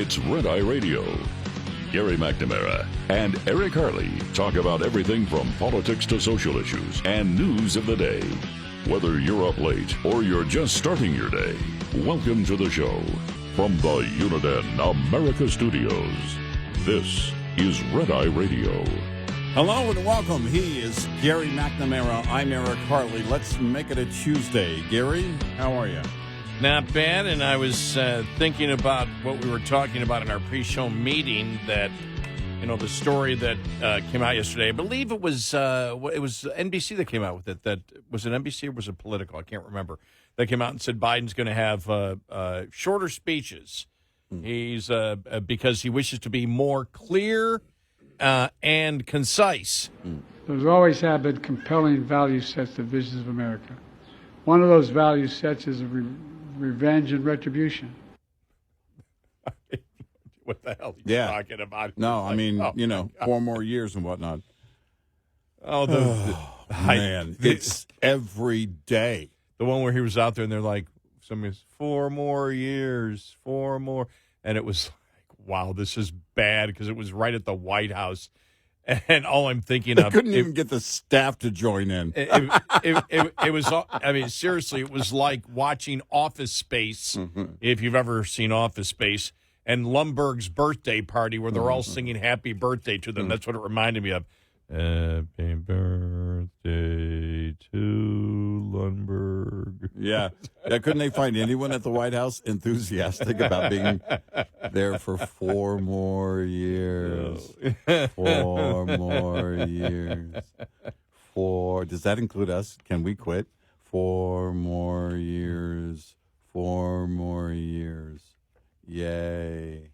It's Red Eye Radio. Gary McNamara and Eric Harley talk about everything from politics to social issues and news of the day. Whether you're up late or you're just starting your day, welcome to the show. From the Uniden America Studios, this is Red Eye Radio. Hello and welcome. He is Gary McNamara. I'm Eric Harley. Let's make it a Tuesday. Gary, how are you? Not bad, and I was thinking about what we were talking about in our pre-show meeting, that, you know, the story that came out yesterday. I believe it was NBC that came out with it. That was it NBC or was it Political? I can't remember. That came out and said Biden's going to have shorter speeches. He's because he wishes to be more clear and concise. There's always have been compelling value sets of visions of America. One of those value sets is revenge and retribution. What the hell are you talking about? No, I mean, 4 more years and whatnot. Oh, man, it's every day. The one where he was out there and they're like, somebody's 4 more years, 4 more. And it was like, wow, this is bad, because it was right at the White House. And all I'm thinking they of... couldn't even get the staff to join in. It was, I mean, seriously, it was like watching Office Space, if you've ever seen Office Space, and Lumbergh's birthday party where they're all singing happy birthday to them. That's what it reminded me of. Happy birthday to Lundberg. Yeah. Couldn't they find anyone at the White House enthusiastic about being there for 4 more years? 4 more years. 4. Does that include us? Can we quit? 4 more years. 4 more years. Yay.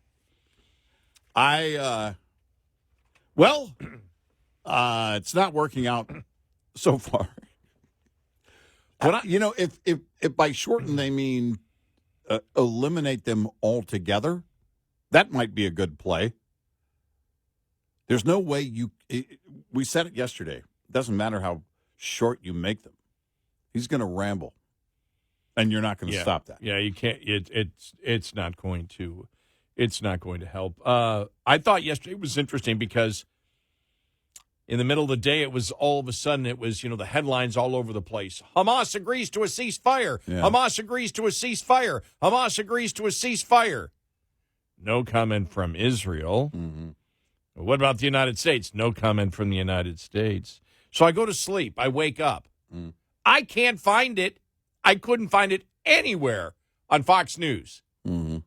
It's not working out so far. But if by shorten they mean eliminate them altogether, that might be a good play. There's no way we said it yesterday. It doesn't matter how short you make them. He's going to ramble, and you're not going to stop that. Yeah, you can't. It's not going to. It's not going to help. I thought yesterday was interesting because in the middle of the day, it was all of a sudden, it was, the headlines all over the place. Hamas agrees to a ceasefire. Yeah. Hamas agrees to a ceasefire. Hamas agrees to a ceasefire. No comment from Israel. Mm-hmm. What about the United States? No comment from the United States. So I go to sleep. I wake up. I can't find it. I couldn't find it anywhere on Fox News. Mm-hmm.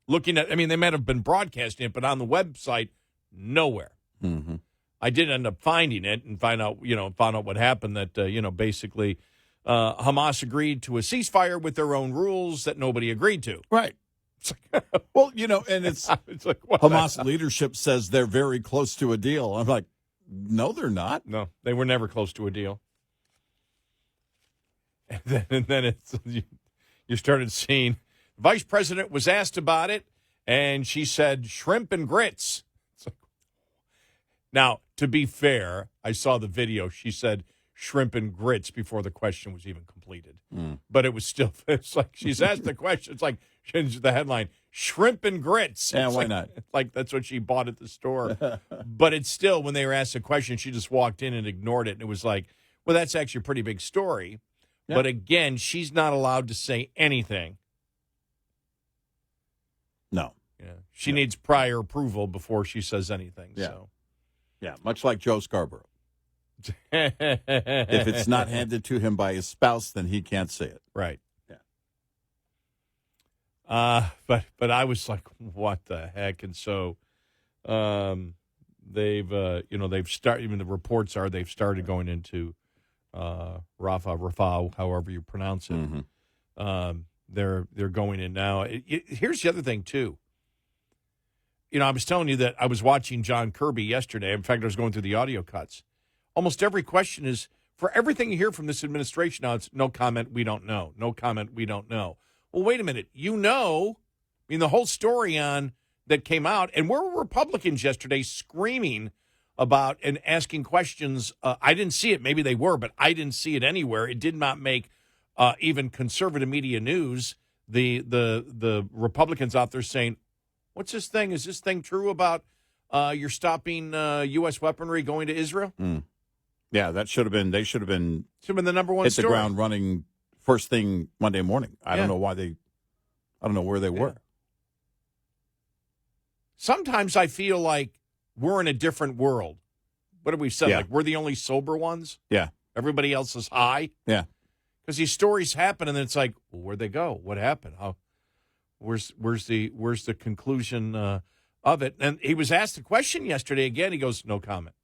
Looking at, they might have been broadcasting it, but on the website, nowhere. Mm-hmm. I did end up finding it and found out what happened, that, basically Hamas agreed to a ceasefire with their own rules that nobody agreed to. Right. Well, and it's like, Hamas leadership says they're very close to a deal. I'm like, no, they're not. No, they were never close to a deal. And then it's, you started seeing, the vice president was asked about it, and she said shrimp and grits. Now, to be fair, I saw the video. She said shrimp and grits before the question was even completed. But it was still, it's like she's asked the question. It's like the headline, shrimp and grits. Yeah, it's why like, not? Like that's what she bought at the store. But it's still, when they were asked the question, she just walked in and ignored it. And it was like, well, that's actually a pretty big story. Yeah. But again, she's not allowed to say anything. No. Yeah. She needs prior approval before she says anything. Yeah. So. Yeah, much like Joe Scarborough. If it's not handed to him by his spouse, then he can't say it. Right. Yeah. But I was like, what the heck? And so they've started, even the reports are they've started going into Rafah, however you pronounce it. Mm-hmm. They're going in now. Here's the other thing, too. I was telling you that I was watching John Kirby yesterday. In fact, I was going through the audio cuts. Almost every question is, for everything you hear from this administration now, it's no comment, we don't know. No comment, we don't know. Well, wait a minute. The whole story on that came out, and where were Republicans yesterday screaming about and asking questions? I didn't see it. Maybe they were, but I didn't see it anywhere. It did not make even conservative media news. The Republicans out there saying, What's this thing? Is this thing true about you're stopping U.S. weaponry going to Israel? Yeah, that should have been. They should have been The number one hit story. the ground running first thing Monday morning. I don't know why they. I don't know where they were. Sometimes I feel like we're in a different world. What have we said? Yeah. Like we're the only sober ones? Yeah. Everybody else is high? Yeah. Because these stories happen, and then it's like, well, where'd they go? What happened? Where's the conclusion of it? And he was asked a question yesterday again. He goes, no comment.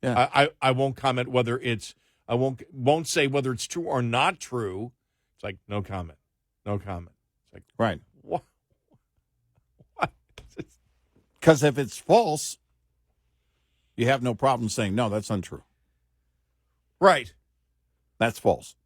Yeah. I won't comment whether it's I won't say whether it's true or not true. It's like no comment. No comment. It's like Right. what? Because if it's false, you have no problem saying, no, that's untrue. Right. That's false.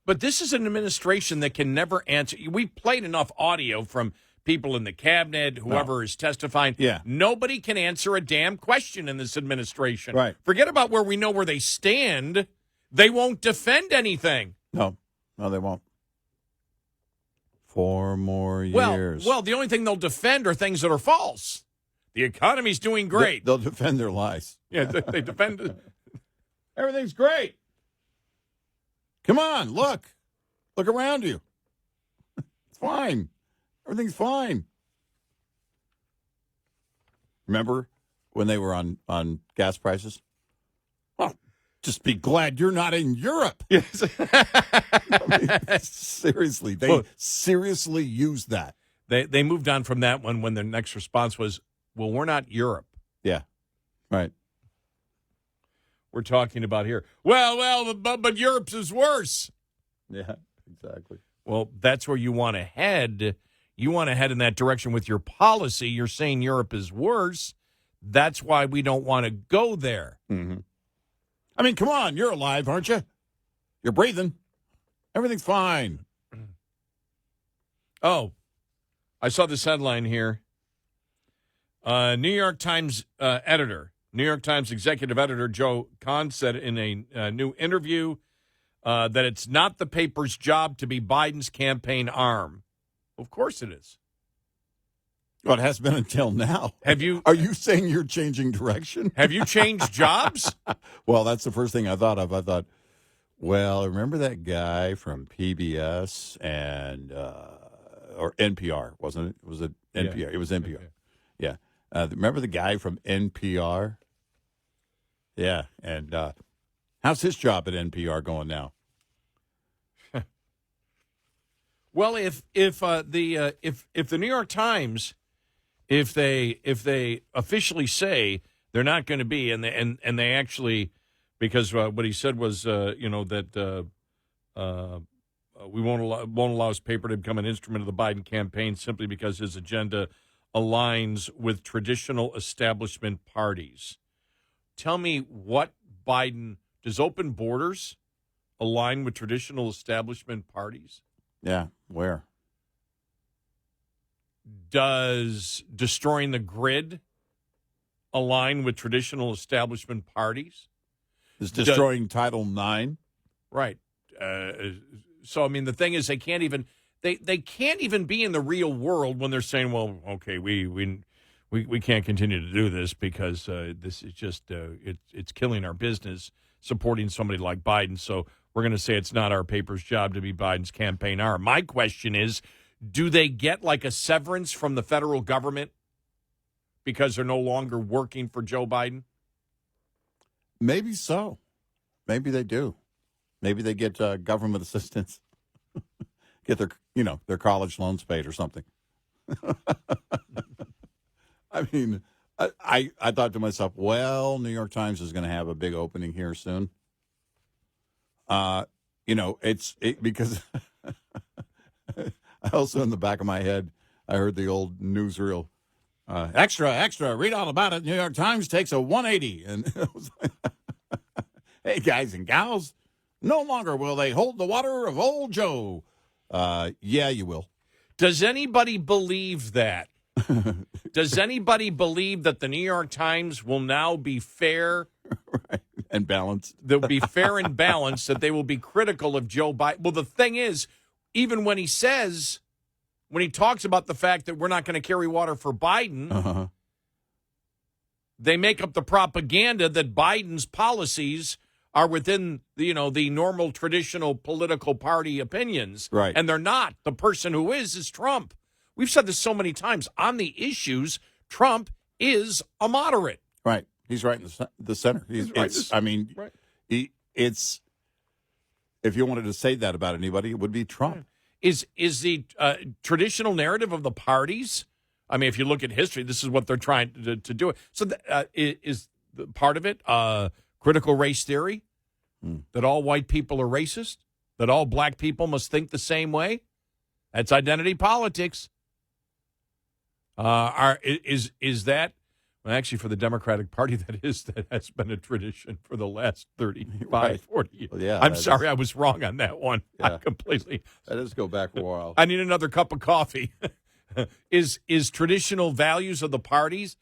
But this is an administration that can never answer. We played enough audio from people in the cabinet, whoever is testifying. Yeah. Nobody can answer a damn question in this administration. Right. Forget about where we know where they stand. They won't defend anything. No, they won't. 4 more years. Well, the only thing they'll defend are things that are false. The economy's doing great. They'll defend their lies. Yeah, they defend. Everything's great. Come on, look. Look around you. It's fine. Everything's fine. Remember when they were on gas prices? Oh, just be glad you're not in Europe. Yes. I mean, seriously, they seriously used that. They moved on from that one when their next response was, well, we're not Europe. Yeah, right. We're talking about here. Well, but Europe's is worse. Yeah, exactly. Well, that's where you want to head. You want to head in that direction with your policy. You're saying Europe is worse. That's why we don't want to go there. Mm-hmm. I mean, come on. You're alive, aren't you? You're breathing. Everything's fine. Oh, I saw this headline here. New York Times New York Times executive editor Joe Kahn said in a new interview that it's not the paper's job to be Biden's campaign arm. Of course it is. Well, it has been until now. Are you saying you're changing direction? Have you changed jobs? Well, that's the first thing I thought of. I thought, well, remember that guy from PBS and or NPR, wasn't it? Was it NPR? Yeah. It was NPR. Yeah. Remember the guy from NPR? Yeah. And how's his job at NPR going now? Well, if the New York Times, if they officially say they're not going to be, and they actually, because what he said was that we won't allow his paper to become an instrument of the Biden campaign simply because his agenda aligns with traditional establishment parties. Tell me what Biden does. Open borders align with traditional establishment parties? Yeah, where? Does destroying the grid align with traditional establishment parties? Is destroying Title IX? Right. So, I mean, the thing is they can't even be in the real world when they're saying, well, okay, we can't continue to do this because this is just it's killing our business supporting somebody like Biden. So we're going to say it's not our paper's job to be Biden's campaign arm. My question is, do they get like a severance from the federal government because they're no longer working for Joe Biden? Maybe so. Maybe they do. Maybe they get government assistance, get their college loans paid or something. I mean, I thought to myself, well, New York Times is going to have a big opening here soon. Because I also in the back of my head, I heard the old newsreel, extra, read all about it. New York Times takes a 180. And it was like, hey, guys and gals, no longer will they hold the water of old Joe. Yeah, you will. Does anybody believe that? Does anybody believe that the New York Times will now be fair? Right. And balanced. They'll be fair and balanced, that they will be critical of Joe Biden. Well, the thing is, even when he says when he talks about the fact that we're not going to carry water for Biden, they make up the propaganda that Biden's policies are within, the normal traditional political party opinions. Right. And they're not. The person who is Trump. We've said this so many times. On the issues, Trump is a moderate. Right. He's right in the center. It's if you wanted to say that about anybody, it would be Trump. Is the traditional narrative of the parties? I mean, if you look at history, this is what they're trying to do. It. So is part of it critical race theory, that all white people are racist, that all black people must think the same way? That's identity politics. Is that? Well, actually, for the Democratic Party, that has been a tradition for the last 35, 40 years. Well, yeah, I'm sorry, I was wrong on that one. Yeah. I completely. That does go back a while. I need another cup of coffee. Is traditional values of the parties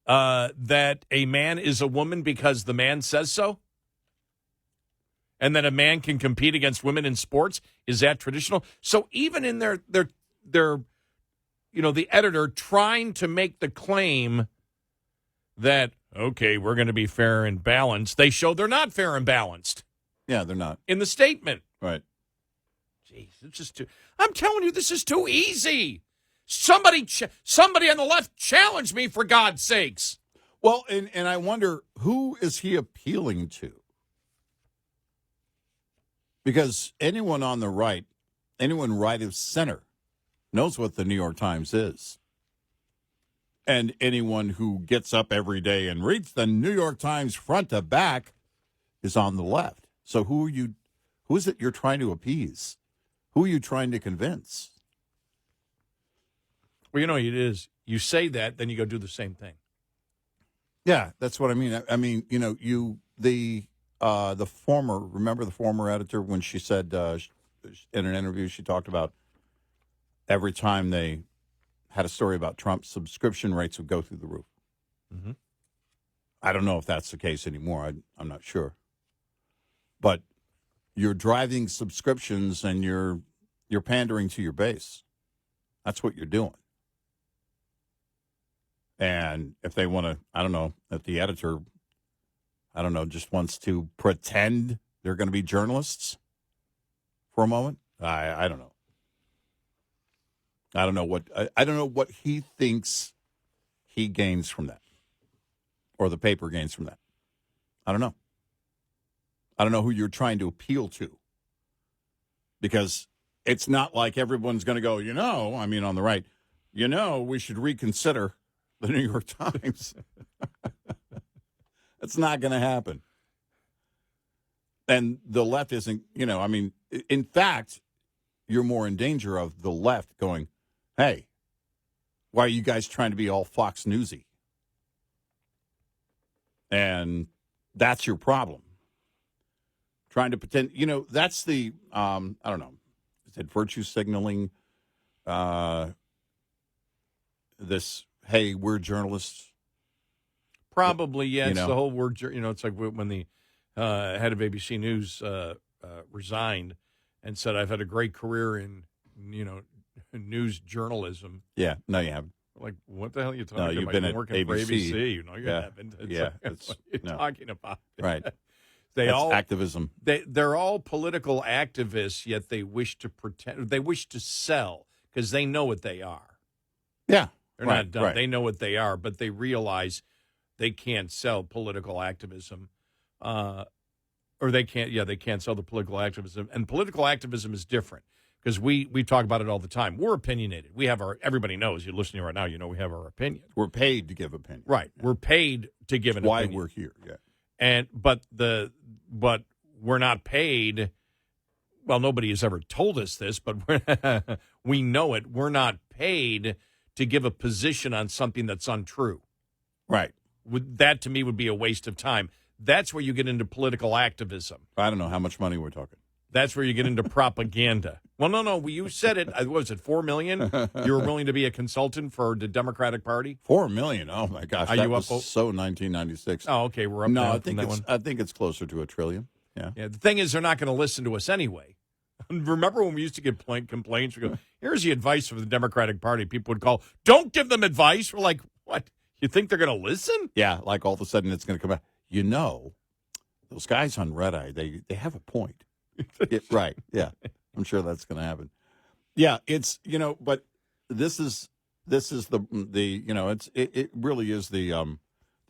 that a man is a woman because the man says so? And that a man can compete against women in sports? Is that traditional? So even in their the editor trying to make the claim that, okay, we're going to be fair and balanced, they show they're not fair and balanced. Yeah, they're not. In the statement. Right. Jeez, it's just too, I'm telling you, this is too easy. Somebody on the left challenge me, for God's sakes. Well, and I wonder, who is he appealing to? Because anyone on the right, anyone right of center, knows what the New York Times is. And anyone who gets up every day and reads the New York Times front to back is on the left. So who is it you're trying to appease? Who are you trying to convince? Well, it is. You say that, then you go do the same thing. Yeah, that's what I mean. I mean, the former editor, when she said in an interview, she talked about every time they had a story about Trump, subscription rates would go through the roof. Mm-hmm. I don't know if that's the case anymore. I'm not sure. But you're driving subscriptions and you're pandering to your base. That's what you're doing. And if they want to, I don't know, if the editor, just wants to pretend they're going to be journalists for a moment, I don't know. I don't know what he thinks he gains from that, or the paper gains from that. I don't know. I don't know who you're trying to appeal to, because it's not like everyone's going to go, on the right, we should reconsider the New York Times. That's not going to happen. And the left isn't, in fact, you're more in danger of the left going, hey, why are you guys trying to be all Fox Newsy? And that's your problem. Trying to pretend, that's the, I don't know, is it virtue signaling? This, hey, we're journalists. Probably, yeah. It's the whole word, it's like when the head of ABC News resigned and said, I've had a great career in, news journalism. Yeah, no, you haven't. Like, what the hell are you talking about? You've been working for ABC. You yeah. haven't. Yeah. What are you talking about? Right. That's activism. They're all political activists, yet they wish to pretend. They wish to sell because they know what they are. Yeah. They're not dumb. Right. They know what they are, but they realize they can't sell political activism. Or they can't sell the political activism. And political activism is different. Because we talk about it all the time. We're opinionated. We have everybody knows, you're listening right now, we have our opinion. We're paid to give opinion. Right. Yeah. We're paid to give an opinion. Why we're here, yeah. But we're not paid, well, nobody has ever told us this, but we know it. We're not paid to give a position on something that's untrue. Right. That, to me, would be a waste of time. That's where you get into political activism. I don't know how much money we're talking. That's where you get into propaganda. Well, no. You said it. What was it, $4 million? You were willing to be a consultant for the Democratic Party? $4 million. Oh my gosh, Are that you was up? So 1996. Oh, okay, we're up. No, now I think it's closer to $1 trillion. Yeah. Yeah. The thing is, they're not going to listen to us anyway. Remember when we used to get complaints? We go, here's the advice for the Democratic Party. People would call, don't give them advice. We're like, what? You think they're going to listen? Yeah, like all of a sudden it's going to come out. You know, those guys on Red Eye, they have a point. Right, yeah. I'm sure that's going to happen. Yeah, it's, but this is the it really is the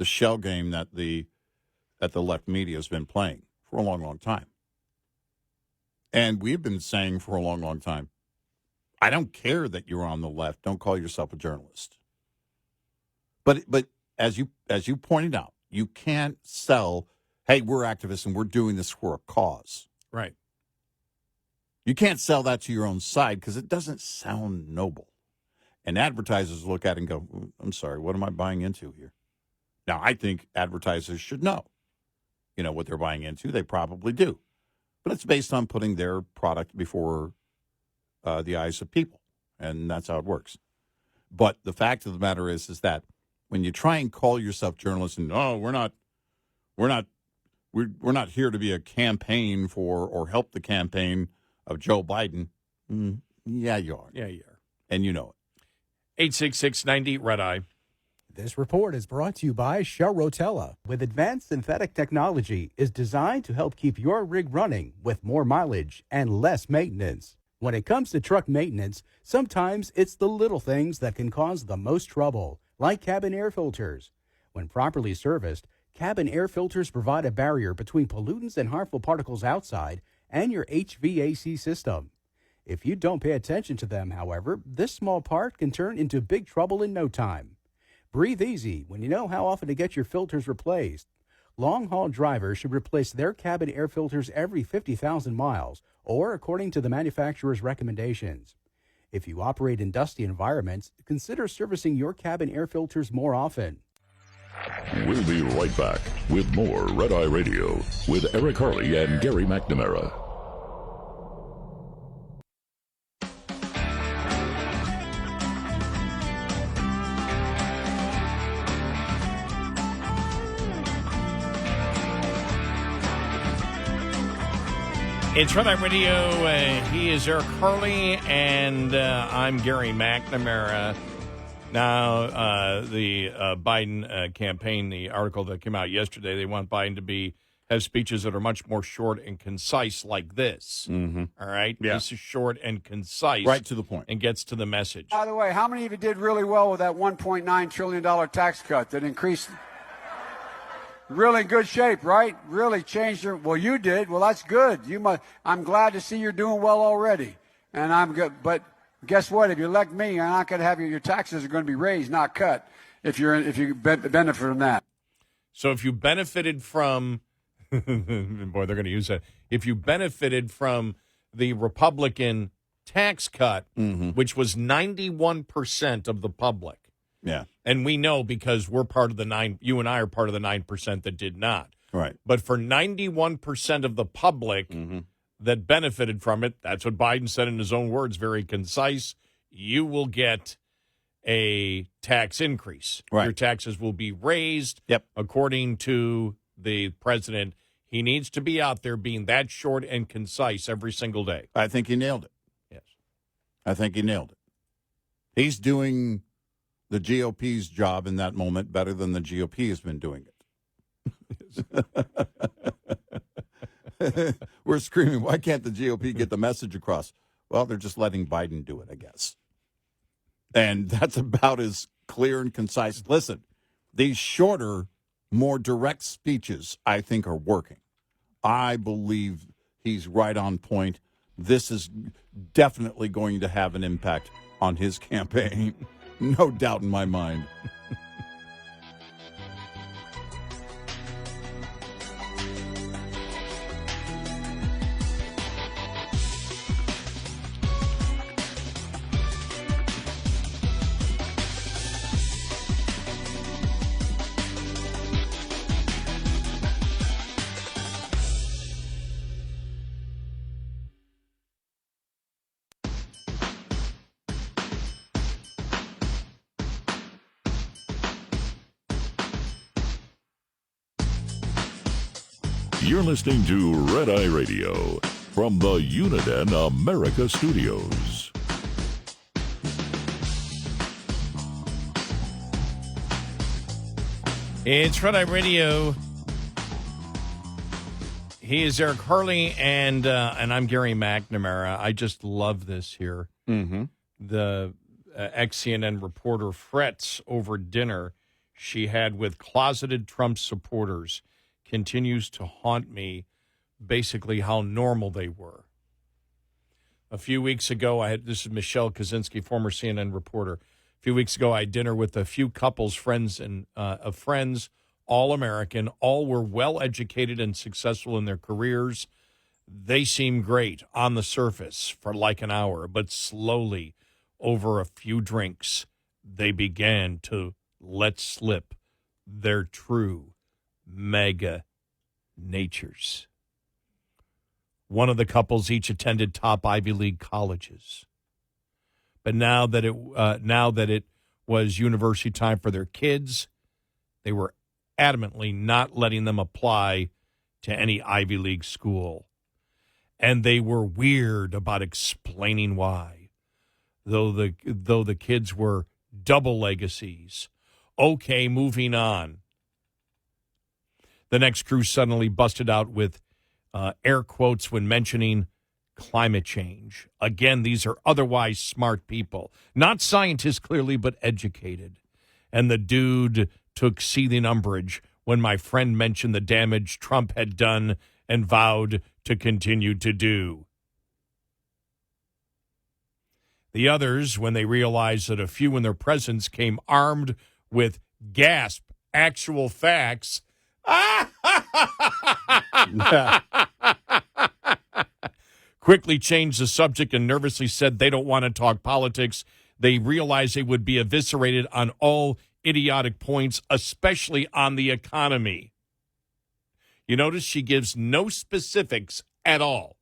shell game that the left media has been playing for a long, long time. And we've been saying for a long, long time, I don't care that you're on the left. Don't call yourself a journalist. But as you pointed out, you can't sell, hey, we're activists and we're doing this for a cause. Right. You can't sell that to your own side because it doesn't sound noble. And advertisers look at it and go, I'm sorry, what am I buying into here? Now, I think advertisers should know, what they're buying into. They probably do. But it's based on putting their product before the eyes of people, and that's how it works. But the fact of the matter is that when you try and call yourself journalists, and we're not here to be a campaign for or help the campaign of Joe Biden. Yeah, you are. Yeah, you are, and you know it. 866-90 Red Eye. This report is brought to you by Shell Rotella. With advanced synthetic technology, is designed to help keep your rig running with more mileage and less maintenance. When it comes to truck maintenance, sometimes it's the little things that can cause the most trouble, like cabin air filters. When properly serviced, cabin air filters provide a barrier between pollutants and harmful particles outside and your HVAC system. If you don't pay attention to them, however, this small part can turn into big trouble in no time. Breathe easy when you know how often to get your filters replaced. Long-haul drivers should replace their cabin air filters every 50,000 miles, or according to the manufacturer's recommendations. If you operate in dusty environments, consider servicing your cabin air filters more often. We'll be right back with more Red Eye Radio with Eric Harley and Gary McNamara. It's Red Eye Radio. He is Eric Harley, and I'm Gary McNamara. Now, the Biden campaign, the article that came out yesterday, they want Biden to have speeches that are much more short and concise like this. Mm-hmm. All right? Yeah. This is short and concise. Right to the point. And gets to the message. By the way, how many of you did really well with that $1.9 trillion tax cut that increased? Really good shape, right? Really changed your. Well, you did. Well, that's good. I'm glad to see you're doing well already, and I'm good. But guess what? If you elect me, you're not going to have your taxes are going to be raised, not cut. If you benefit from that. So if you benefited from, boy, they're going to use that. If you benefited from the Republican tax cut, which was 91% of the public. Yeah. And we know because we're part of the 9%, you and I are part of the 9% that did not. Right. But for 91% of the public that benefited from it, that's what Biden said in his own words, very concise, you will get a tax increase. Right. Your taxes will be raised. Yep. According to the president, he needs to be out there being that short and concise every single day. I think he nailed it. Yes. I think he nailed it. He's doing the GOP's job in that moment better than the GOP has been doing it. We're screaming, why can't the GOP get the message across? Well, they're just letting Biden do it, I guess. And that's about as clear and concise. Listen, these shorter, more direct speeches, I think, are working. I believe he's right on point. This is definitely going to have an impact on his campaign. No doubt in my mind. You're listening to Red Eye Radio from the Uniden America Studios. It's Front Eye Radio. He is Eric Harley, and I'm Gary McNamara. I just love this here. Mm-hmm. The ex-CNN reporter frets over dinner she had with closeted Trump supporters. Continues to haunt me, basically how normal they were. A few weeks ago, this is Michelle Kaczynski, former CNN reporter. A few weeks ago, I had dinner with a few couples, friends, all American. All were well-educated and successful in their careers. They seemed great on the surface for like an hour, but slowly, over a few drinks, they began to let slip their true mega natures. One of the couples each attended top Ivy League colleges. But now that it was university time for their kids, they were adamantly not letting them apply to any Ivy League school. And they were weird about explaining why. Though the kids were double legacies. Okay, moving on. The next crew suddenly busted out with air quotes when mentioning climate change. Again, these are otherwise smart people. Not scientists, clearly, but educated. And the dude took seething umbrage when my friend mentioned the damage Trump had done and vowed to continue to do. The others, when they realized that a few in their presence came armed with actual facts, quickly changed the subject and nervously said they don't want to talk politics. They realized they would be eviscerated on all idiotic points, especially on the economy. You notice she gives no specifics at all.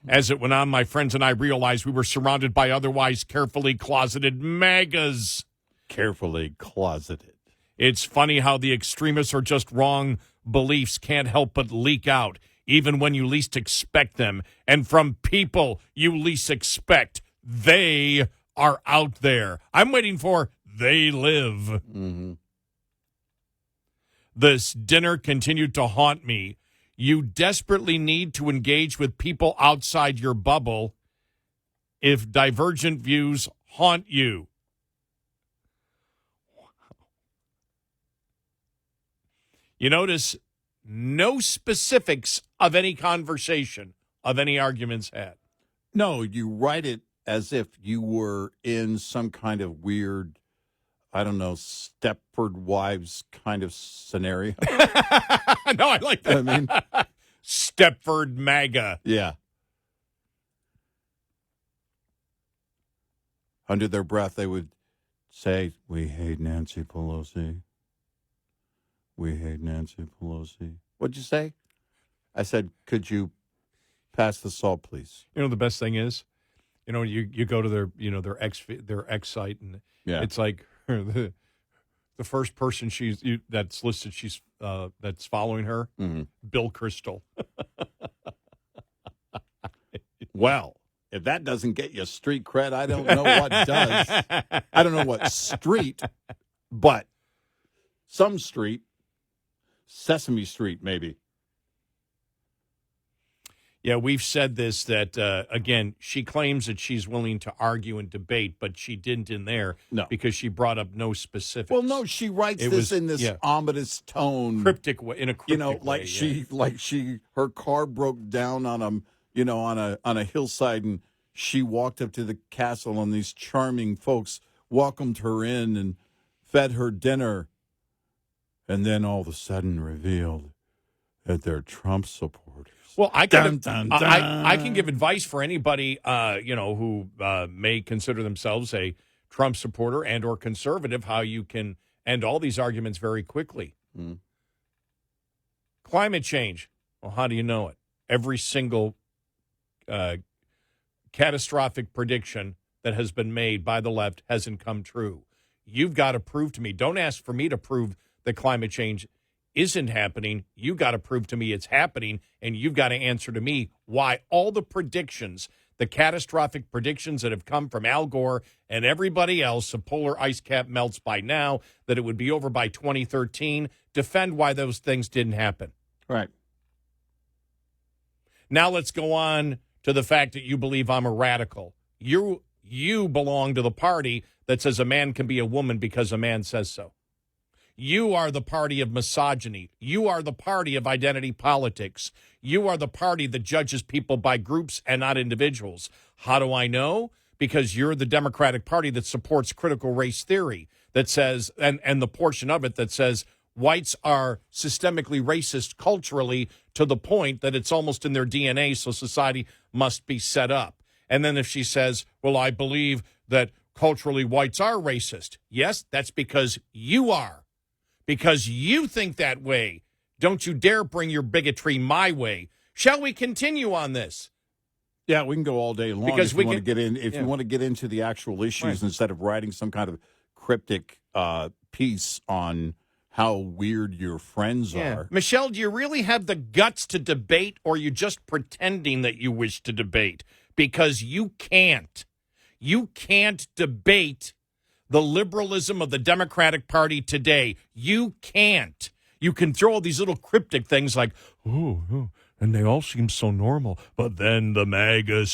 As it went on, my friends and I realized we were surrounded by otherwise carefully closeted MAGAs. Carefully closeted. It's funny how the extremists or just wrong beliefs can't help but leak out, even when you least expect them. And from people you least expect, they are out there. I'm waiting for they live. Mm-hmm. This dinner continued to haunt me. You desperately need to engage with people outside your bubble if divergent views haunt you. You notice no specifics of any conversation, of any arguments had. No, you write it as if you were in some kind of weird, I don't know, Stepford Wives kind of scenario. No, I like that. I mean, Stepford MAGA. yeah. Under their breath, they would say, "We hate Nancy Pelosi. We hate Nancy Pelosi." What'd you say? I said, "Could you pass the salt, please?" You know, the best thing is, you go to their X site, and it's like the first person that's listed, that's following her, Bill Kristol. Well, if that doesn't get you street cred, I don't know what does. I don't know what street, but some street, Sesame Street, maybe. Yeah, we've said this, that, again, she claims that she's willing to argue and debate, but she didn't in there because she brought up no specifics. Well, no, she writes in this ominous tone. Cryptic way, in a cryptic way. Her car broke down on a hillside, and she walked up to the castle, and these charming folks welcomed her in and fed her dinner, and then all of a sudden revealed that they're Trump supporters. Well, I can give advice for anybody, who may consider themselves a Trump supporter and or conservative, how you can end all these arguments very quickly. Climate change. Well, how do you know it? Every single catastrophic prediction that has been made by the left hasn't come true. You've got to prove to me. Don't ask for me to prove that climate change isn't happening. You got to prove to me it's happening, and you've got to answer to me why all the predictions, the catastrophic predictions that have come from Al Gore and everybody else, the polar ice cap melts by now, that it would be over by 2013, defend why those things didn't happen. Right. Now let's go on to the fact that you believe I'm a radical. You belong to the party that says a man can be a woman because a man says so. You are the party of misogyny. You are the party of identity politics. You are the party that judges people by groups and not individuals. How do I know? Because you're the Democratic Party that supports critical race theory, that says, and the portion of it that says whites are systemically racist culturally to the point that it's almost in their DNA, so society must be set up. And then if she says, well, I believe that culturally whites are racist. Yes, that's because you are. Because you think that way. Don't you dare bring your bigotry my way. Shall we continue on this? Yeah, we can go all day long Because if you want to get in. If you want to get into the actual issues Right. instead of writing some kind of cryptic piece on how weird your friends are. Michelle, do you really have the guts to debate, or are you just pretending that you wish to debate? Because you can't. You can't debate the liberalism of the Democratic Party today. You can't. You can throw all these little cryptic things like, oh, and they all seem so normal, but then the MAGA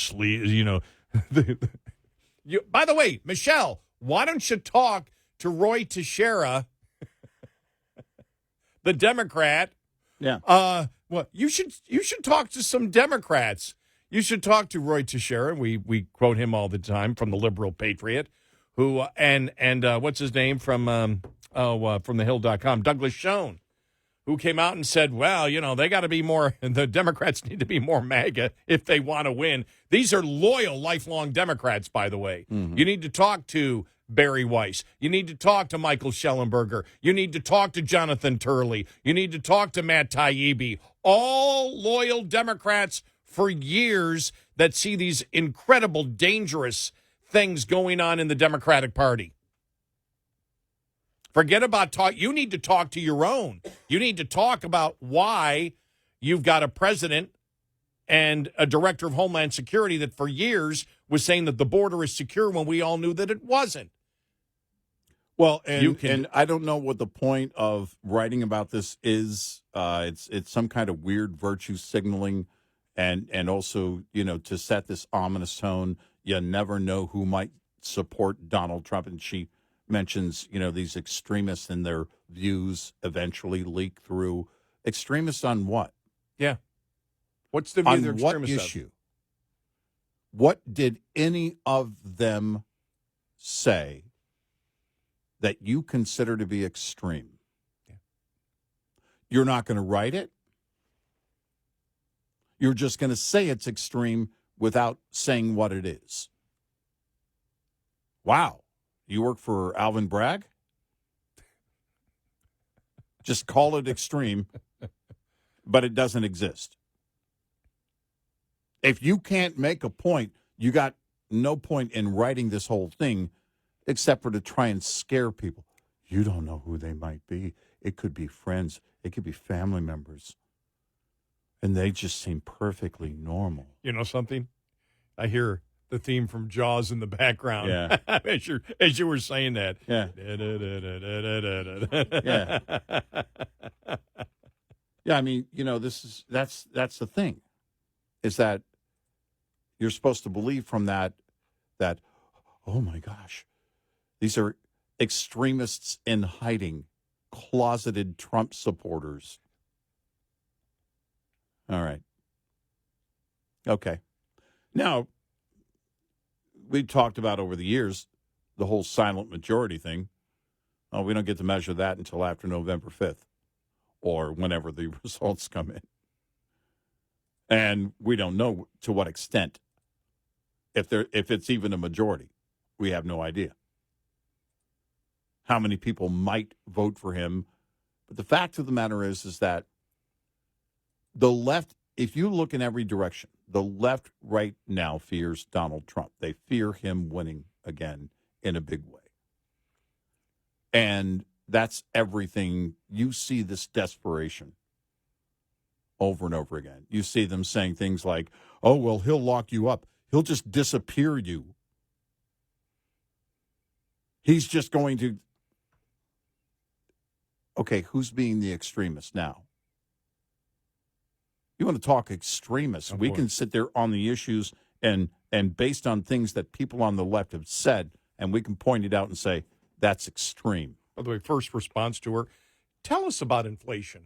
By the way, Michelle, why don't you talk to Roy Teixeira, the Democrat? Yeah. Well, you should talk to some Democrats. You should talk to Roy Teixeira. We quote him all the time from the Liberal Patriot, who and what's his name from thehill.com, Douglas Schoen, who came out and said, well, they got to be more, the Democrats need to be more MAGA if they want to win. These are loyal, lifelong Democrats, by the way. Mm-hmm. You need to talk to Barry Weiss. You need to talk to Michael Schellenberger. You need to talk to Jonathan Turley. You need to talk to Matt Taibbi. All loyal Democrats for years that see these incredible, dangerous things going on in the Democratic Party. Forget about talk. You need to talk to your own. You need to talk about why you've got a president and a director of Homeland Security that for years was saying that the border is secure when we all knew that it wasn't. Well, and I don't know what the point of writing about this is. It's some kind of weird virtue signaling, and also, to set this ominous tone. You never know who might support Donald Trump, and she mentions, these extremists and their views eventually leak through. Extremists on what? Yeah. What's the view on they're what extremists issue? of? What did any of them say that you consider to be extreme? Yeah. You're not going to write it? You're just going to say it's extreme without saying what it is. Wow. You work for Alvin Bragg? Just call it extreme, but it doesn't exist. If you can't make a point, you got no point in writing this whole thing except for to try and scare people. You don't know who they might be. It could be friends. It could be family members. And they just seem perfectly normal. You know something? I hear the theme from Jaws in the background. Yeah. as you were saying that. Yeah. Yeah. Yeah, I mean, that's the thing. Is that you're supposed to believe from that, oh my gosh, these are extremists in hiding, closeted Trump supporters. All right. Okay. Now, we talked about over the years the whole silent majority thing. Oh, we don't get to measure that until after November 5th or whenever the results come in. And we don't know to what extent, if it's even a majority. We have no idea how many people might vote for him. But the fact of the matter is that the left, if you look in every direction, the left right now fears Donald Trump. They fear him winning again in a big way. And that's everything. You see this desperation over and over again. You see them saying things like, oh, well, he'll lock you up. He'll just disappear you. He's just going to. Okay, who's being the extremist now? You want to talk extremists? We can sit there on the issues and based on things that people on the left have said, and we can point it out and say, that's extreme. By the way, first response to her, tell us about inflation.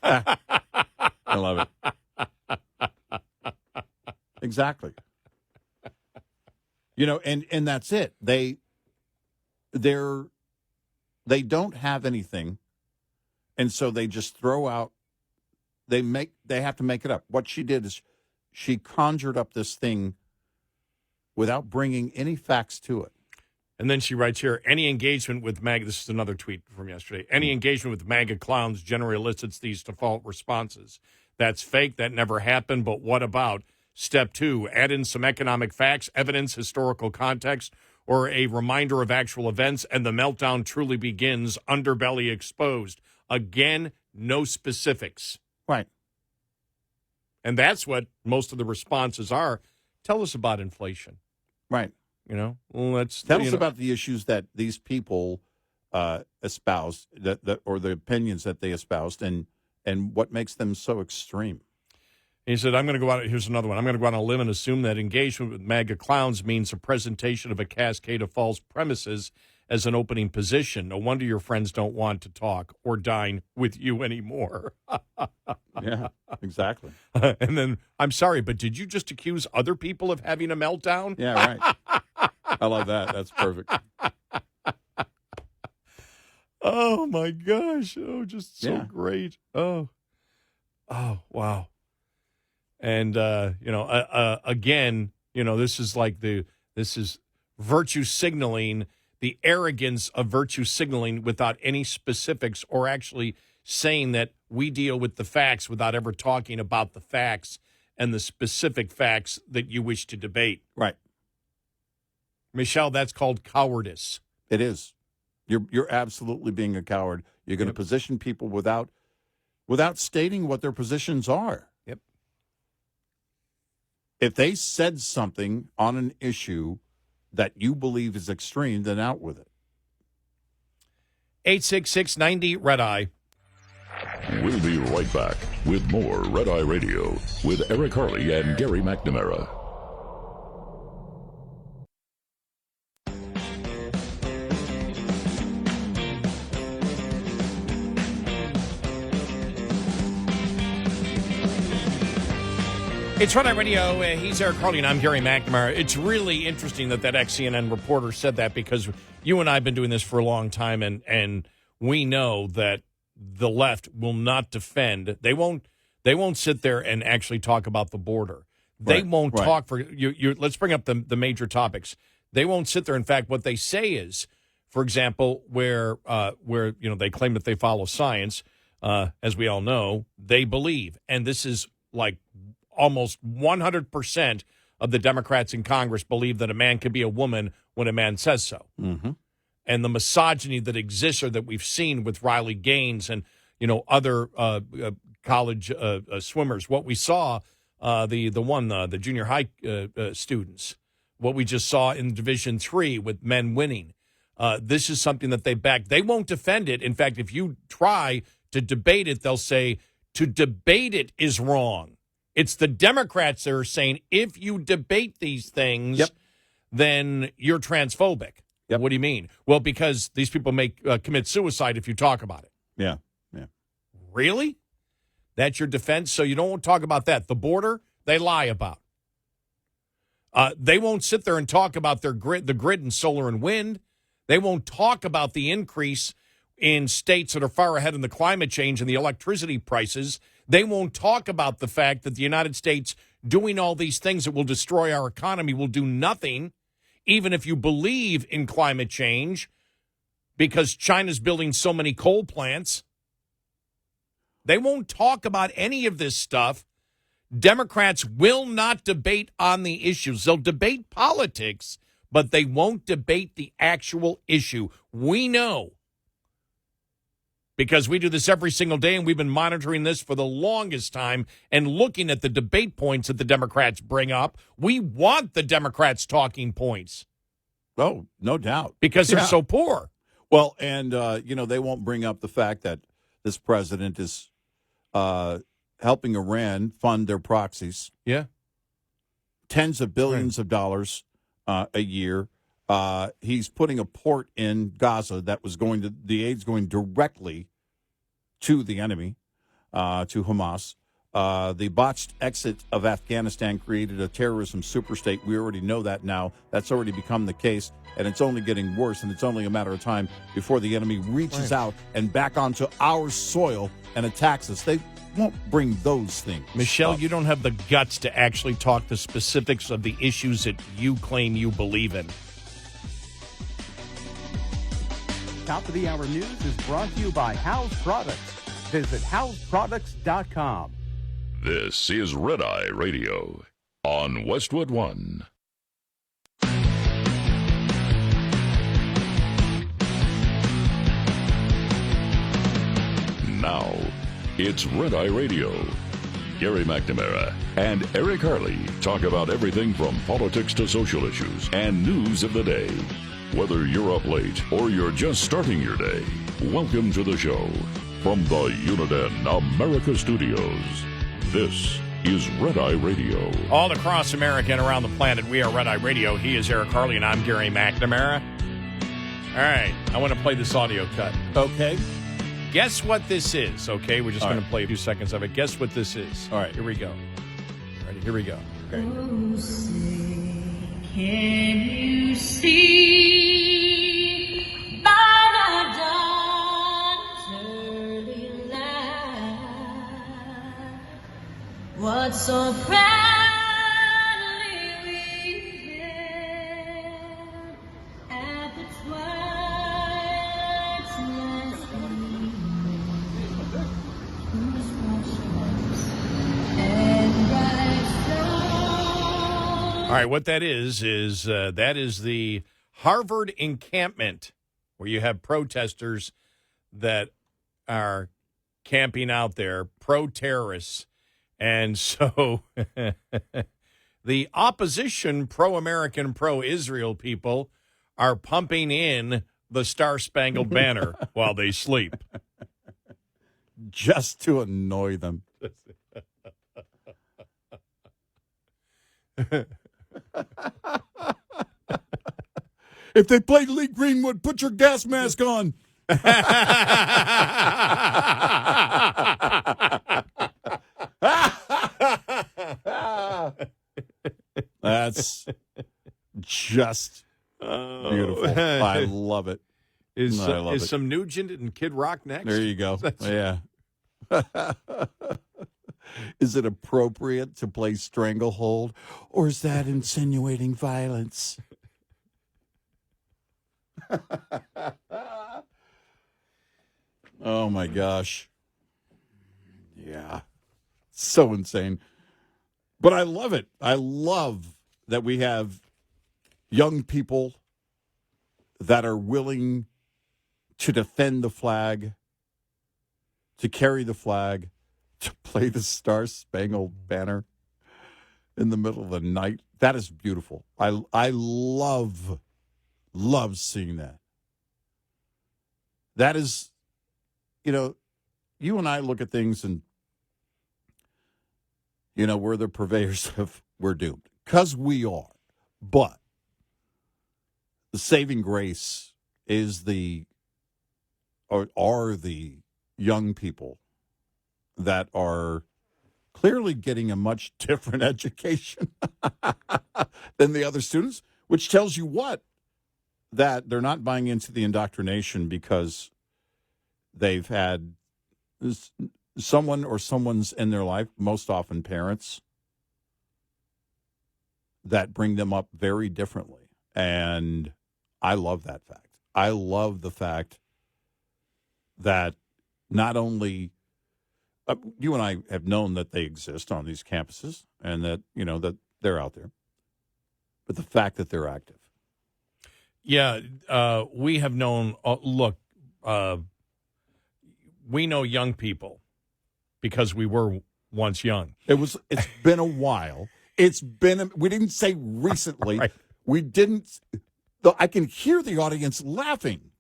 I love it. Exactly. You know, and that's it. They don't have anything, and so they just throw out. They have to make it up. What she did is she conjured up this thing without bringing any facts to it. And then she writes here, any engagement with MAGA, this is another tweet from yesterday, any engagement with MAGA clowns generally elicits these default responses. That's fake. That never happened. But what about? Step 2, add in some economic facts, evidence, historical context, or a reminder of actual events, and the meltdown truly begins, underbelly exposed. Again, no specifics. Right. And that's what most of the responses are. Tell us about inflation. Right. You know, well, tell us about the issues that these people espouse, that or the opinions that they espoused, and what makes them so extreme. He said, I'm going to go out. Here's another one. I'm going to go on a limb and assume that engagement with MAGA clowns means a presentation of a cascade of false premises as an opening position. No wonder your friends don't want to talk or dine with you anymore. Yeah, exactly. And then, I'm sorry, but did you just accuse other people of having a meltdown? Yeah, right. I love that. That's perfect. Oh, my gosh. Oh, just so great. Oh, wow. And, again, this is virtue signaling, the arrogance of virtue signaling without any specifics or actually saying that we deal with the facts without ever talking about the facts and the specific facts that you wish to debate. Right. Michelle, that's called cowardice. It is. You're absolutely being a coward. You're going to position people without stating what their positions are. Yep. If they said something on an issue that you believe is extreme, then out with it. 866-90-RED-EYE. We'll be right back with more Red Eye Radio with Eric Harley and Gary McNamara. It's Red Eye Radio. He's Eric Harley, and I'm Gary McNamara. It's really interesting that ex-CNN reporter said that, because you and I have been doing this for a long time, and we know that the left will not defend. They won't sit there and actually talk about the border. They won't talk for you. Let's bring up the major topics. They won't sit there. In fact, what they say is, for example, where they claim that they follow science, as we all know, they believe, and this is like almost 100% of the Democrats in Congress believe that a man can be a woman when a man says so. Mm-hmm. And the misogyny that exists, or that we've seen with Riley Gaines and other college swimmers. What we saw, the junior high students. What we just saw in Division III with men winning. This is something that they back. They won't defend it. In fact, if you try to debate it, they'll say to debate it is wrong. It's the Democrats that are saying if you debate these things, then you're transphobic. Yep. What do you mean? Well, because these people may commit suicide if you talk about it. Yeah. Really? That's your defense? So you don't talk about that. The border, they lie about. They won't sit there and talk about the grid and solar and wind. They won't talk about the increase in states that are far ahead in the climate change and the electricity prices. They won't talk about the fact that the United States doing all these things that will destroy our economy will do nothing, even if you believe in climate change, because China's building so many coal plants. They won't talk about any of this stuff. Democrats will not debate on the issues. They'll debate politics, but they won't debate the actual issue. We know because we do this every single day, and we've been monitoring this for the longest time and looking at the debate points that the Democrats bring up. We want the Democrats' talking points. Oh, no doubt. Because they're so poor. Well, and, they won't bring up the fact that this president is helping Iran fund their proxies. Yeah. Tens of billions of dollars a year. He's putting a port in Gaza that was the aid's going directly to the enemy, to Hamas. The botched exit of Afghanistan created a terrorism superstate. We already know that now. That's already become the case, and it's only getting worse, and it's only a matter of time before the enemy reaches out and back onto our soil and attacks us. They won't bring those things. Michelle, up. you don't have the guts to actually talk the specifics of the issues that you claim you believe in. Top of the Hour News is brought to you by House Products. Visit houseproducts.com. This is Red Eye Radio on Westwood One. Now, it's Red Eye Radio. Gary McNamara and Eric Harley talk about everything from politics to social issues and news of the day. Whether you're up late or you're just starting your day, welcome to the show. From the Uniden America Studios, this is Red Eye Radio. All across America and around the planet, we are Red Eye Radio. He is Eric Harley, and I'm Gary McNamara. All right, I want to play this audio cut. Okay. Guess what this is, okay? We're just All going to right. play a few seconds of it. Guess what this is. All right. Here we go. Ready? Here we go. Okay. Oh, say, can you see by the dawn's early light what so proudly we hailed at the twilight's last gleaming, whose watchtops and bright stars. All right, what that is that is the Harvard encampment where you have protesters that are camping out there, pro-terrorists. And so the opposition pro-American, pro-Israel people are pumping in the Star-Spangled Banner while they sleep. Just to annoy them. If they played Lee Greenwood, put your gas mask on. That's just beautiful. I love it. Is I love it. some Nugent and Kid Rock next? There you go. Yeah. Is it appropriate to play Stranglehold, or is that insinuating violence? Oh, my gosh. Yeah. So insane. But I love it. I love that we have young people that are willing to defend the flag, to carry the flag, to play the Star-Spangled Banner in the middle of the night. That is beautiful. I love seeing that. That is, you and I look at things and, we're the purveyors of we're doomed. Because we are. But the saving grace is are the young people that are clearly getting a much different education than the other students, which tells you what? That they're not buying into the indoctrination because they've had someone or someone's in their life, most often parents, that bring them up very differently. And I love that fact. I love the fact that not only you and I have known that they exist on these campuses and that, that they're out there, but the fact that they're active. Yeah, we have known, look, we know young people because we were once young. It's been a while. We didn't say recently. Right. We didn't. Though I can hear the audience laughing.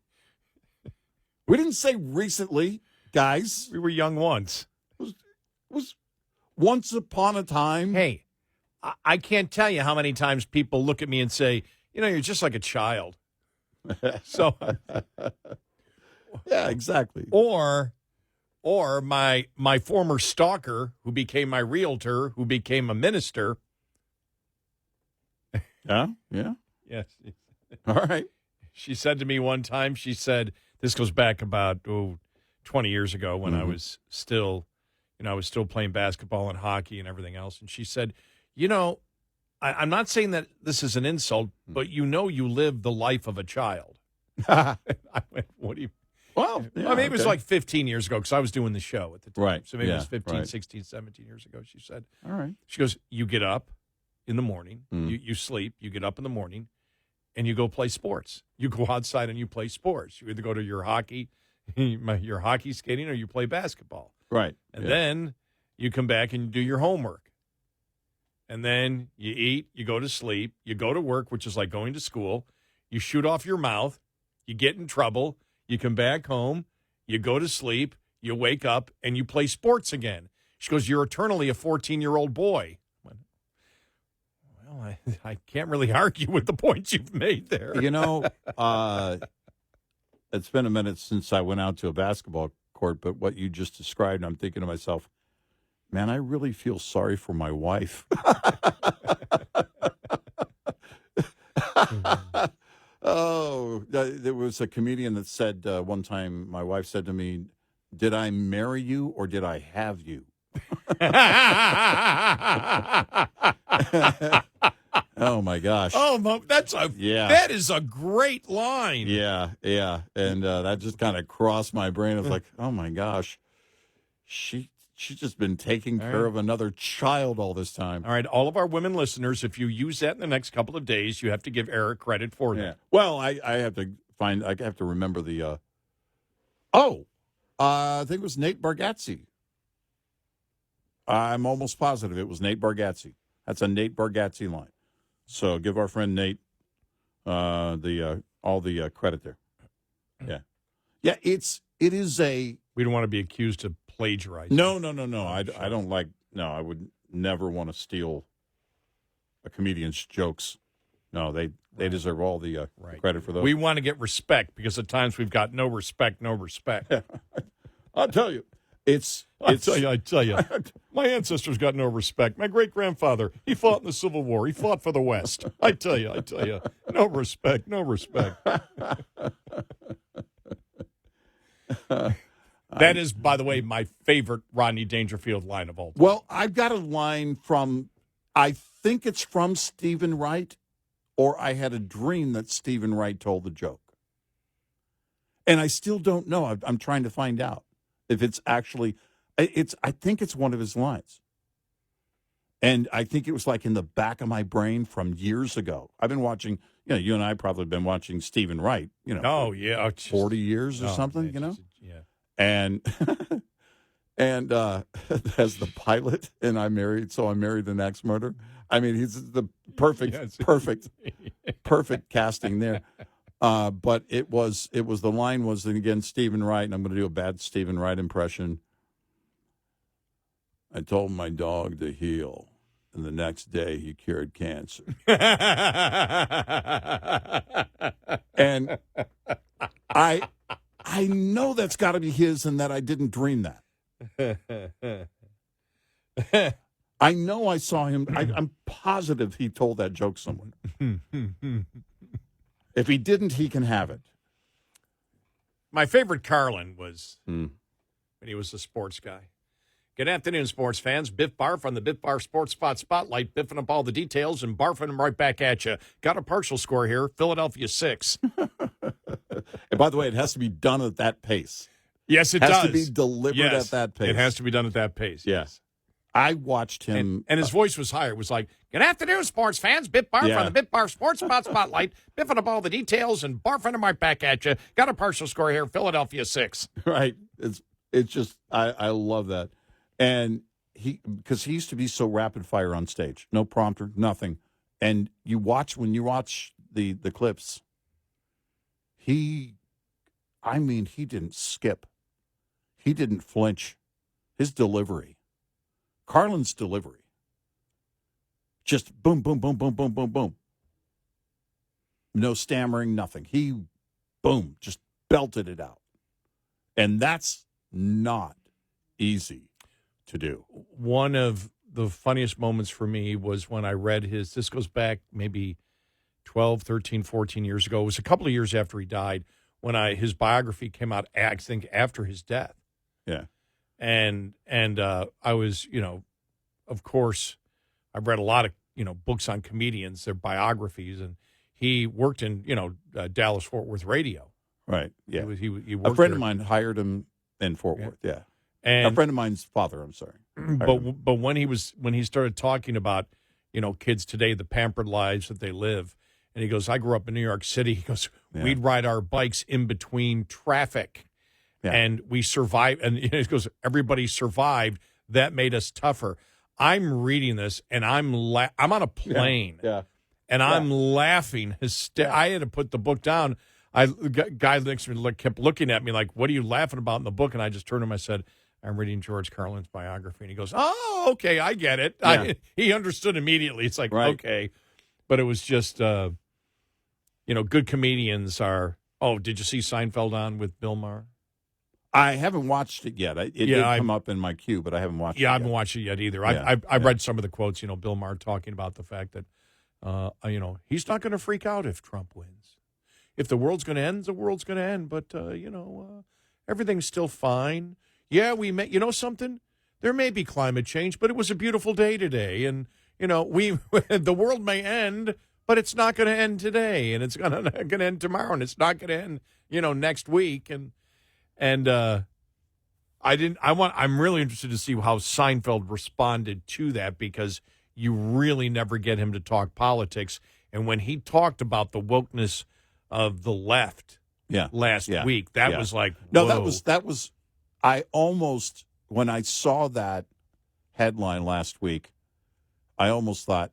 We didn't say recently, guys. We were young once. It was once upon a time. Hey, I can't tell you how many times people look at me and say, you're just like a child. So, yeah, exactly. Or my former stalker, who became my realtor, who became a minister. Yeah. Yes. All right. She said to me one time, this goes back about 20 years ago when I was still, I was still playing basketball and hockey and everything else. And she said, I'm not saying that this is an insult, but you live the life of a child. I went, what do you? Well, yeah, maybe it was like 15 years ago because I was doing the show at the time. Right. So maybe it was Yeah, 15, right. 16, 17 years ago, she said. All right. She goes, you get up in the morning, you sleep, you get up in the morning, and you go play sports. You go outside and you play sports. You either go to your hockey skating, or you play basketball. Right. And then you come back and you do your homework. And then you eat, you go to sleep, you go to work, which is like going to school. You shoot off your mouth, you get in trouble, you come back home, you go to sleep, you wake up, and you play sports again. She goes, you're eternally a 14-year-old boy. Well, I can't really argue with the points you've made there. It's been a minute since I went out to a basketball court, but what you just described, I'm thinking to myself, man, I really feel sorry for my wife. There was a comedian that said one time, my wife said to me, did I marry you or did I have you? Oh, my gosh. Oh, that is a great line. Yeah. And that just kind of crossed my brain. I was like, oh, my gosh. She's just been taking care of another child all this time. All right, all of our women listeners, if you use that in the next couple of days, you have to give Eric credit for that. Well, I have to remember the, I think it was Nate Bargatze. I'm almost positive it was Nate Bargatze. That's a Nate Bargatze line. So give our friend Nate all the credit there. Yeah. It is a. We don't want to be accused of plagiarizing. No. I don't like. No, I would never want to steal a comedian's jokes. No, they deserve all the credit for those. We want to get respect because at times we've got no respect. I'll tell you. I tell you, my ancestors got no respect. My great-grandfather, he fought in the Civil War. He fought for the West. I tell you, no respect. That is, by the way, my favorite Rodney Dangerfield line of all time. Well, I've got a line from, I think it's from Stephen Wright, or I had a dream that Stephen Wright told the joke. And I still don't know. I'm trying to find out. If it's actually, I think it's one of his lines. And I think it was like in the back of my brain from years ago. I've been watching, you and I probably been watching Stephen Wright, 40 years or something, Yeah. And as the pilot, and I'm married the next murder. I mean, he's the perfect casting there. But the line was again Stephen Wright, and I'm going to do a bad Stephen Wright impression. I told my dog to heel, and the next day he cured cancer. And I know that's got to be his, and that I didn't dream that. I know I saw him. I'm positive he told that joke somewhere. If he didn't, he can have it. My favorite Carlin was when he was a sports guy. Good afternoon, sports fans. Biff Barf on the Biff Barf Sports Spot Spotlight, biffing up all the details and barfing them right back at you. Got a partial score here, Philadelphia 6. And by the way, it has to be done at that pace. Yes, it has does. to be delivered at that pace. It has to be done at that pace. Yes. I watched him. And his voice was higher. It was like, good afternoon, sports fans. Biff Barf on the Biff Barf Sports Spot Spotlight, biffing up all the details and barfing them right back at you. Got a partial score here, Philadelphia 6. Right. It's just I love that, and because he used to be so rapid fire on stage, no prompter, nothing, and when you watch the clips, he didn't skip, he didn't flinch, his delivery, Carlin's delivery, just boom, boom, boom, boom, boom, boom, boom, no stammering, nothing. He boom, just belted it out, and that's not easy to do. One of the funniest moments for me was when I read this goes back maybe 12, 13, 14 years ago. It was a couple of years after he died when his biography came out, I think, after his death. Yeah. And I was, of course, I've read a lot of, books on comedians, their biographies, and he worked in, Dallas Fort Worth radio. Right. Yeah. He worked a friend there. of mine hired him in Fort Worth. Yeah. And a friend of mine's father, I'm sorry. But when he started talking about, kids today, the pampered lives that they live, and he goes, I grew up in New York City. He goes, we'd ride our bikes in between traffic, and we survived. And he goes, everybody survived. That made us tougher. I'm reading this, and I'm on a plane, and I'm laughing. I had to put the book down. Guy next to me kept looking at me like, what are you laughing about in the book? And I just turned to him. I said, I'm reading George Carlin's biography. And he goes, oh, okay, I get it. Yeah. He understood immediately. It's like, right. Okay. But it was just, good comedians are, did you see Seinfeld on with Bill Maher? I haven't watched it yet. It did come up in my queue, but I haven't watched it yet. I haven't watched it yet either. I've read some of the quotes, Bill Maher talking about the fact that, he's not going to freak out if Trump wins. If the world's going to end, the world's going to end. But, everything's still fine. Yeah, we may, something? There may be climate change, but it was a beautiful day today. And, the world may end, but it's not going to end today. And it's going to end tomorrow. And it's not going to end, next week. I'm really interested to see how Seinfeld responded to that, because you really never get him to talk politics. And when he talked about the wokeness of the left last week, that was like, no, whoa. that was, I almost, when I saw that headline last week, I almost thought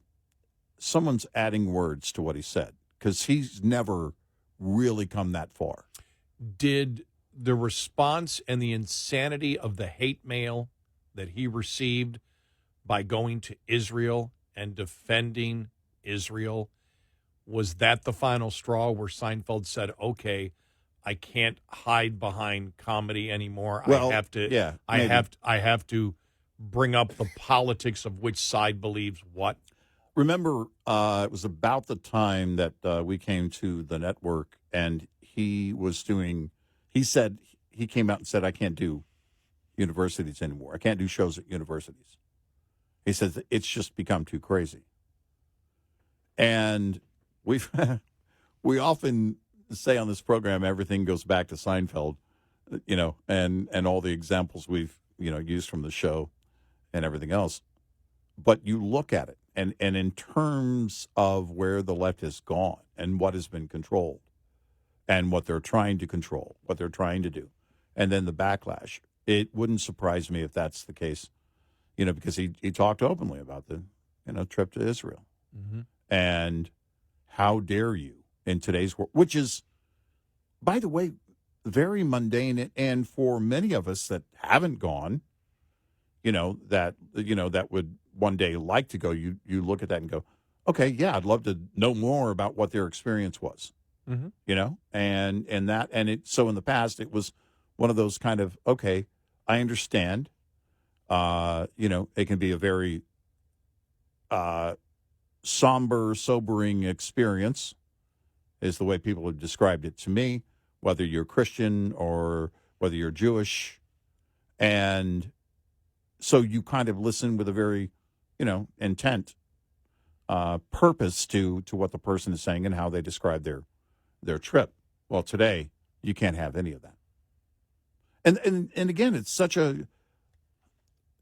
someone's adding words to what he said, because he's never really come that far. Did the response and the insanity of the hate mail that he received by going to Israel and defending Israel, was that the final straw where Seinfeld said, okay, I can't hide behind comedy anymore. Well, I have to bring up the politics of which side believes what? Remember, it was about the time that we came to the network, and he said, he came out and said, I can't do universities anymore. I can't do shows at universities. He says, it's just become too crazy. And we often say on this program, everything goes back to Seinfeld, and all the examples we've, used from the show and everything else. But you look at it, and in terms of where the left has gone and what has been controlled and what they're trying to control, what they're trying to do, and then the backlash, it wouldn't surprise me if that's the case, because he talked openly about the, trip to Israel. Mm-hmm. And how dare you in today's world, which is, by the way, very mundane. And for many of us that haven't gone, that would one day like to go, you look at that and go, okay, yeah, I'd love to know more about what their experience was, mm-hmm. So in the past, it was one of those kind of, okay, I understand, it can be a very somber, sobering experience, is the way people have described it to me, whether you're Christian or whether you're Jewish. And so you kind of listen with a very, intent, purpose to what the person is saying and how they describe their trip. Well, today, you can't have any of that. And again, it's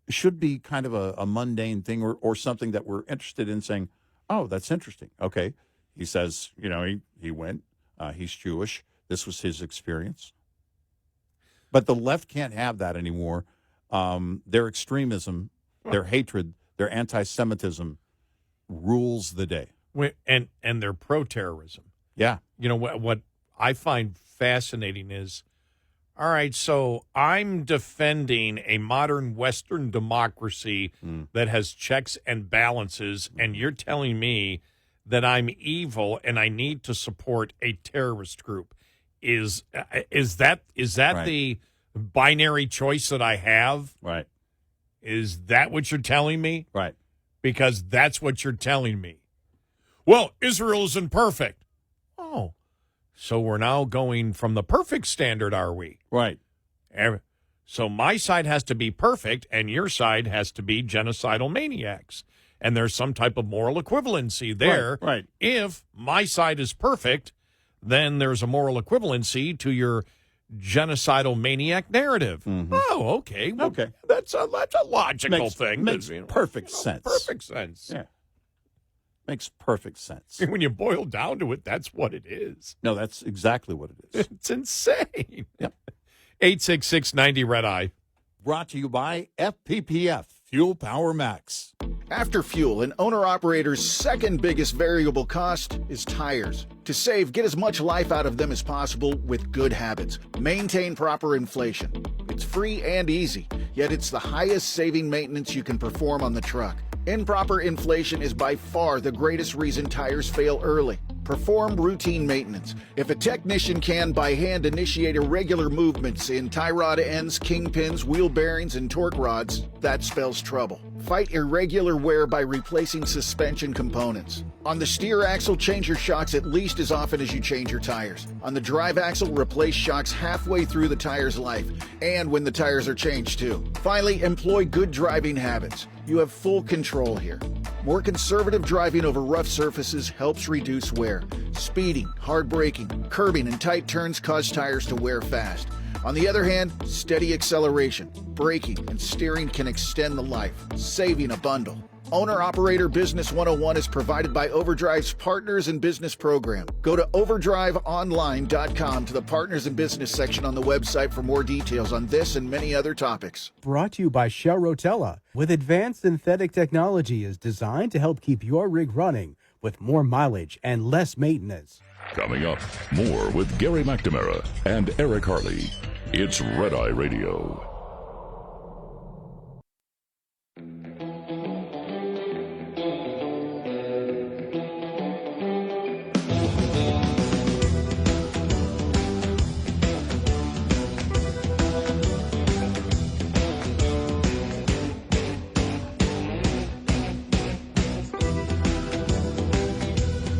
should be kind of a mundane thing or something that we're interested in saying, oh, that's interesting. Okay. He says, he went, he's Jewish. This was his experience. But the left can't have that anymore. Their extremism, their hatred, their anti-Semitism rules the day. And their pro-terrorism. Yeah. You know, what I find fascinating is, all right, so I'm defending a modern Western democracy that has checks and balances, and you're telling me that I'm evil and I need to support a terrorist group. Is that Right. the binary choice that I have? Right. Is that what you're telling me? Right. Because that's what you're telling me. Well, Israel isn't perfect. Oh, so we're now going from the perfect standard, are we? Right. So my side has to be perfect, and your side has to be genocidal maniacs. And there's some type of moral equivalency there. Right. If my side is perfect, then there's a moral equivalency to your genocidal maniac narrative. Oh, okay. Well, Okay. That's a logical thing. Makes perfect sense. Perfect sense. Yeah. Makes perfect sense. When you boil down to it, that's what it is. No, that's exactly what it is. It's insane. Yep. 866-90 Red Eye. Brought to you by FPPF, Fuel Power Max. After fuel, an owner-operator's second biggest variable cost is tires. To save, get as much life out of them as possible with good habits. Maintain proper inflation. It's free and easy, yet it's the highest saving maintenance you can perform on the truck. Improper inflation is by far the greatest reason tires fail early. Perform routine maintenance. If a technician can by hand initiate irregular movements in tie rod ends, kingpins, wheel bearings, and torque rods, that spells trouble. Fight irregular wear by replacing suspension components. On the steer axle, change your shocks at least as often as you change your tires. On the drive axle, replace shocks halfway through the tire's life, and when the tires are changed too. Finally, employ good driving habits. You have full control here. More conservative driving over rough surfaces helps reduce wear. Speeding, hard braking, curbing, and tight turns cause tires to wear fast. On the other hand, steady acceleration, braking, and steering can extend the life, saving a bundle. Owner-Operator Business 101 is provided by Overdrive's Partners in Business program. Go to overdriveonline.com to the Partners in Business section on the website for more details on this and many other topics. Brought to you by Shell Rotella. With advanced synthetic technology is designed to help keep your rig running with more mileage and less maintenance. Coming up, more with Gary McNamara and Eric Harley. It's Red Eye Radio.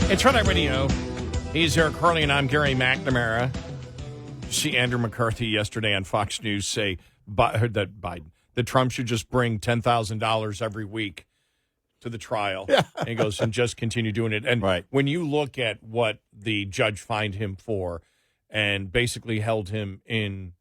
It's Red Eye Radio. He's Eric Harley, and I'm Gary McNamara. See Andrew McCarthy yesterday on Fox News say that Trump should just bring $10,000 every week to the trial. Yeah. And he goes, and just continue doing it. And Right. when you look at what the judge fined him for and basically held him in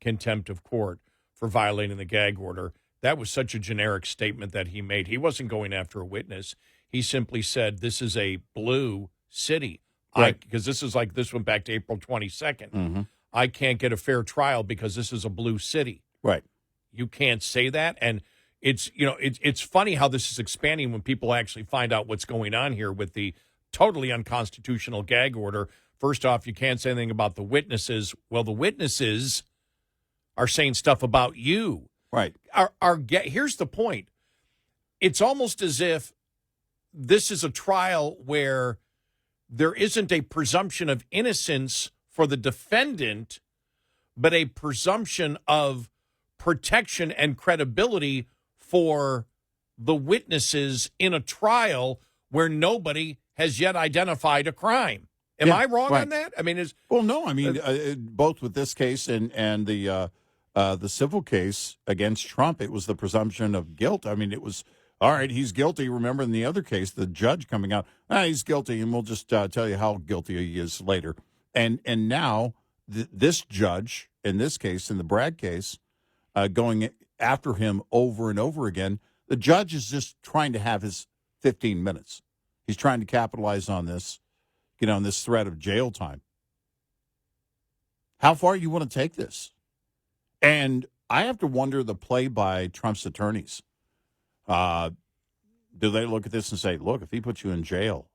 contempt of court for violating the gag order, that was such a generic statement that he made. He wasn't going after a witness. He simply said, this is a blue city. Right. Because this went back to April 22nd. Mm-hmm. I can't get a fair trial because this is a blue city. Right. You can't say that. And it's funny how this is expanding when people actually find out what's going on here with the totally unconstitutional gag order. First off, you can't say anything about the witnesses. Well, the witnesses are saying stuff about you. Right. Here's the point. It's almost as if this is a trial where there isn't a presumption of innocence for the defendant, but a presumption of protection and credibility for the witnesses in a trial where nobody has yet identified a crime. Am I wrong on that? I mean, no. I mean, both with this case and the civil case against Trump, it was the presumption of guilt. I mean, it was, all right, he's guilty. Remember in the other case, the judge coming out, he's guilty, and we'll just tell you how guilty he is later. And now this judge, in this case, in the Bragg case, going after him over and over again, the judge is just trying to have his 15 minutes. He's trying to capitalize on this, on this threat of jail time. How far you want to take this? And I have to wonder the play by Trump's attorneys. Do they look at this and say, look, if he puts you in jail,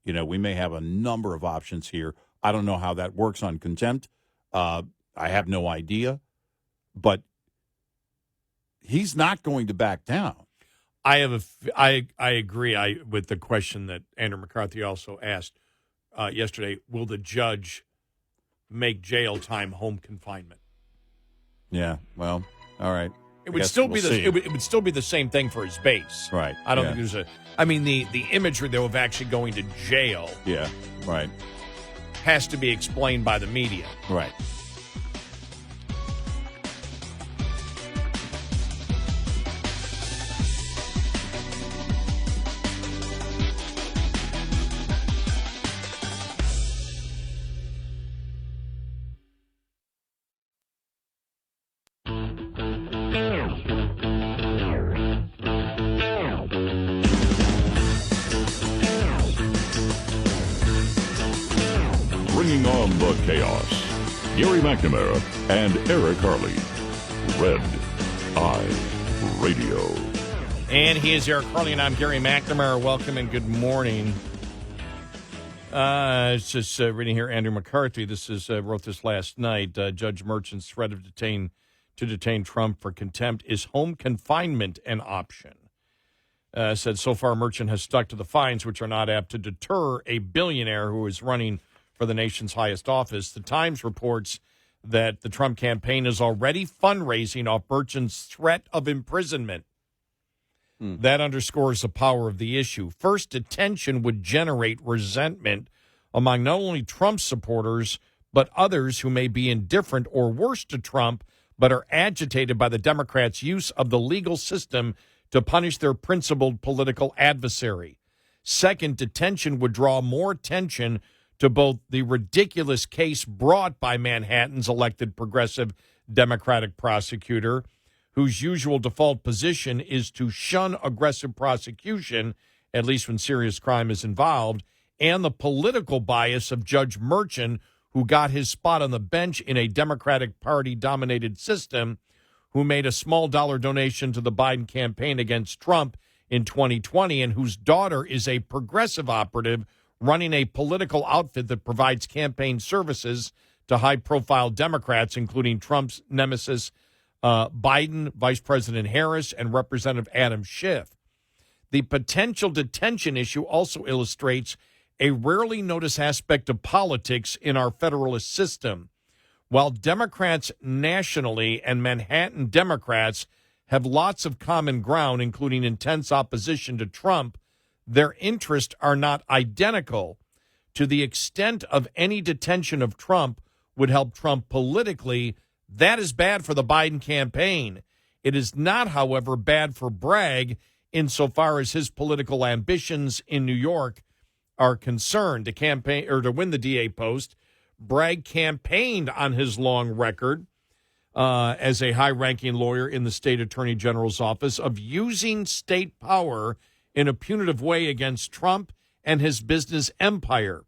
we may have a number of options here. I don't know how that works on contempt. I have no idea. But he's not going to back down. I agree with the question that Andrew McCarthy also asked yesterday. Will the judge make jail time home confinement? Yeah, well, all right. It would still be it would still be the same thing for his base. Right. I don't think there's the imagery though of actually going to jail. Yeah, right. Has to be explained by the media. Right. Bringing on the chaos. Gary McNamara and Eric Harley. Red Eye Radio. And he is Eric Harley, and I'm Gary McNamara. Welcome and good morning. It's just reading here, Andrew McCarthy. This is wrote this last night. Judge Merchant's threat of detain Trump for contempt. Is home confinement an option? Said so far Merchant has stuck to the fines, which are not apt to deter a billionaire who is running for the nation's highest office. The Times reports that the Trump campaign is already fundraising off Merchant's threat of imprisonment. That underscores the power of the issue. First, detention would generate resentment among not only Trump supporters, but others who may be indifferent or worse to Trump, but are agitated by the Democrats' use of the legal system to punish their principled political adversary. Second, detention would draw more attention to both the ridiculous case brought by Manhattan's elected progressive Democratic prosecutor, whose usual default position is to shun aggressive prosecution, at least when serious crime is involved, and the political bias of Judge Merchant, who got his spot on the bench in a Democratic Party-dominated system, who made a small dollar donation to the Biden campaign against Trump in 2020, and whose daughter is a progressive operative running a political outfit that provides campaign services to high-profile Democrats, including Trump's nemesis Biden, Vice President Harris, and Representative Adam Schiff. The potential detention issue also illustrates a rarely noticed aspect of politics in our federalist system. While Democrats nationally and Manhattan Democrats have lots of common ground, including intense opposition to Trump, their interests are not identical. To the extent of any detention of Trump would help Trump politically, that is bad for the Biden campaign. It is not, however, bad for Bragg insofar as his political ambitions in New York are concerned. To win the DA post, Bragg campaigned on his long record as a high-ranking lawyer in the state attorney general's office of using state power in a punitive way against Trump and his business empire.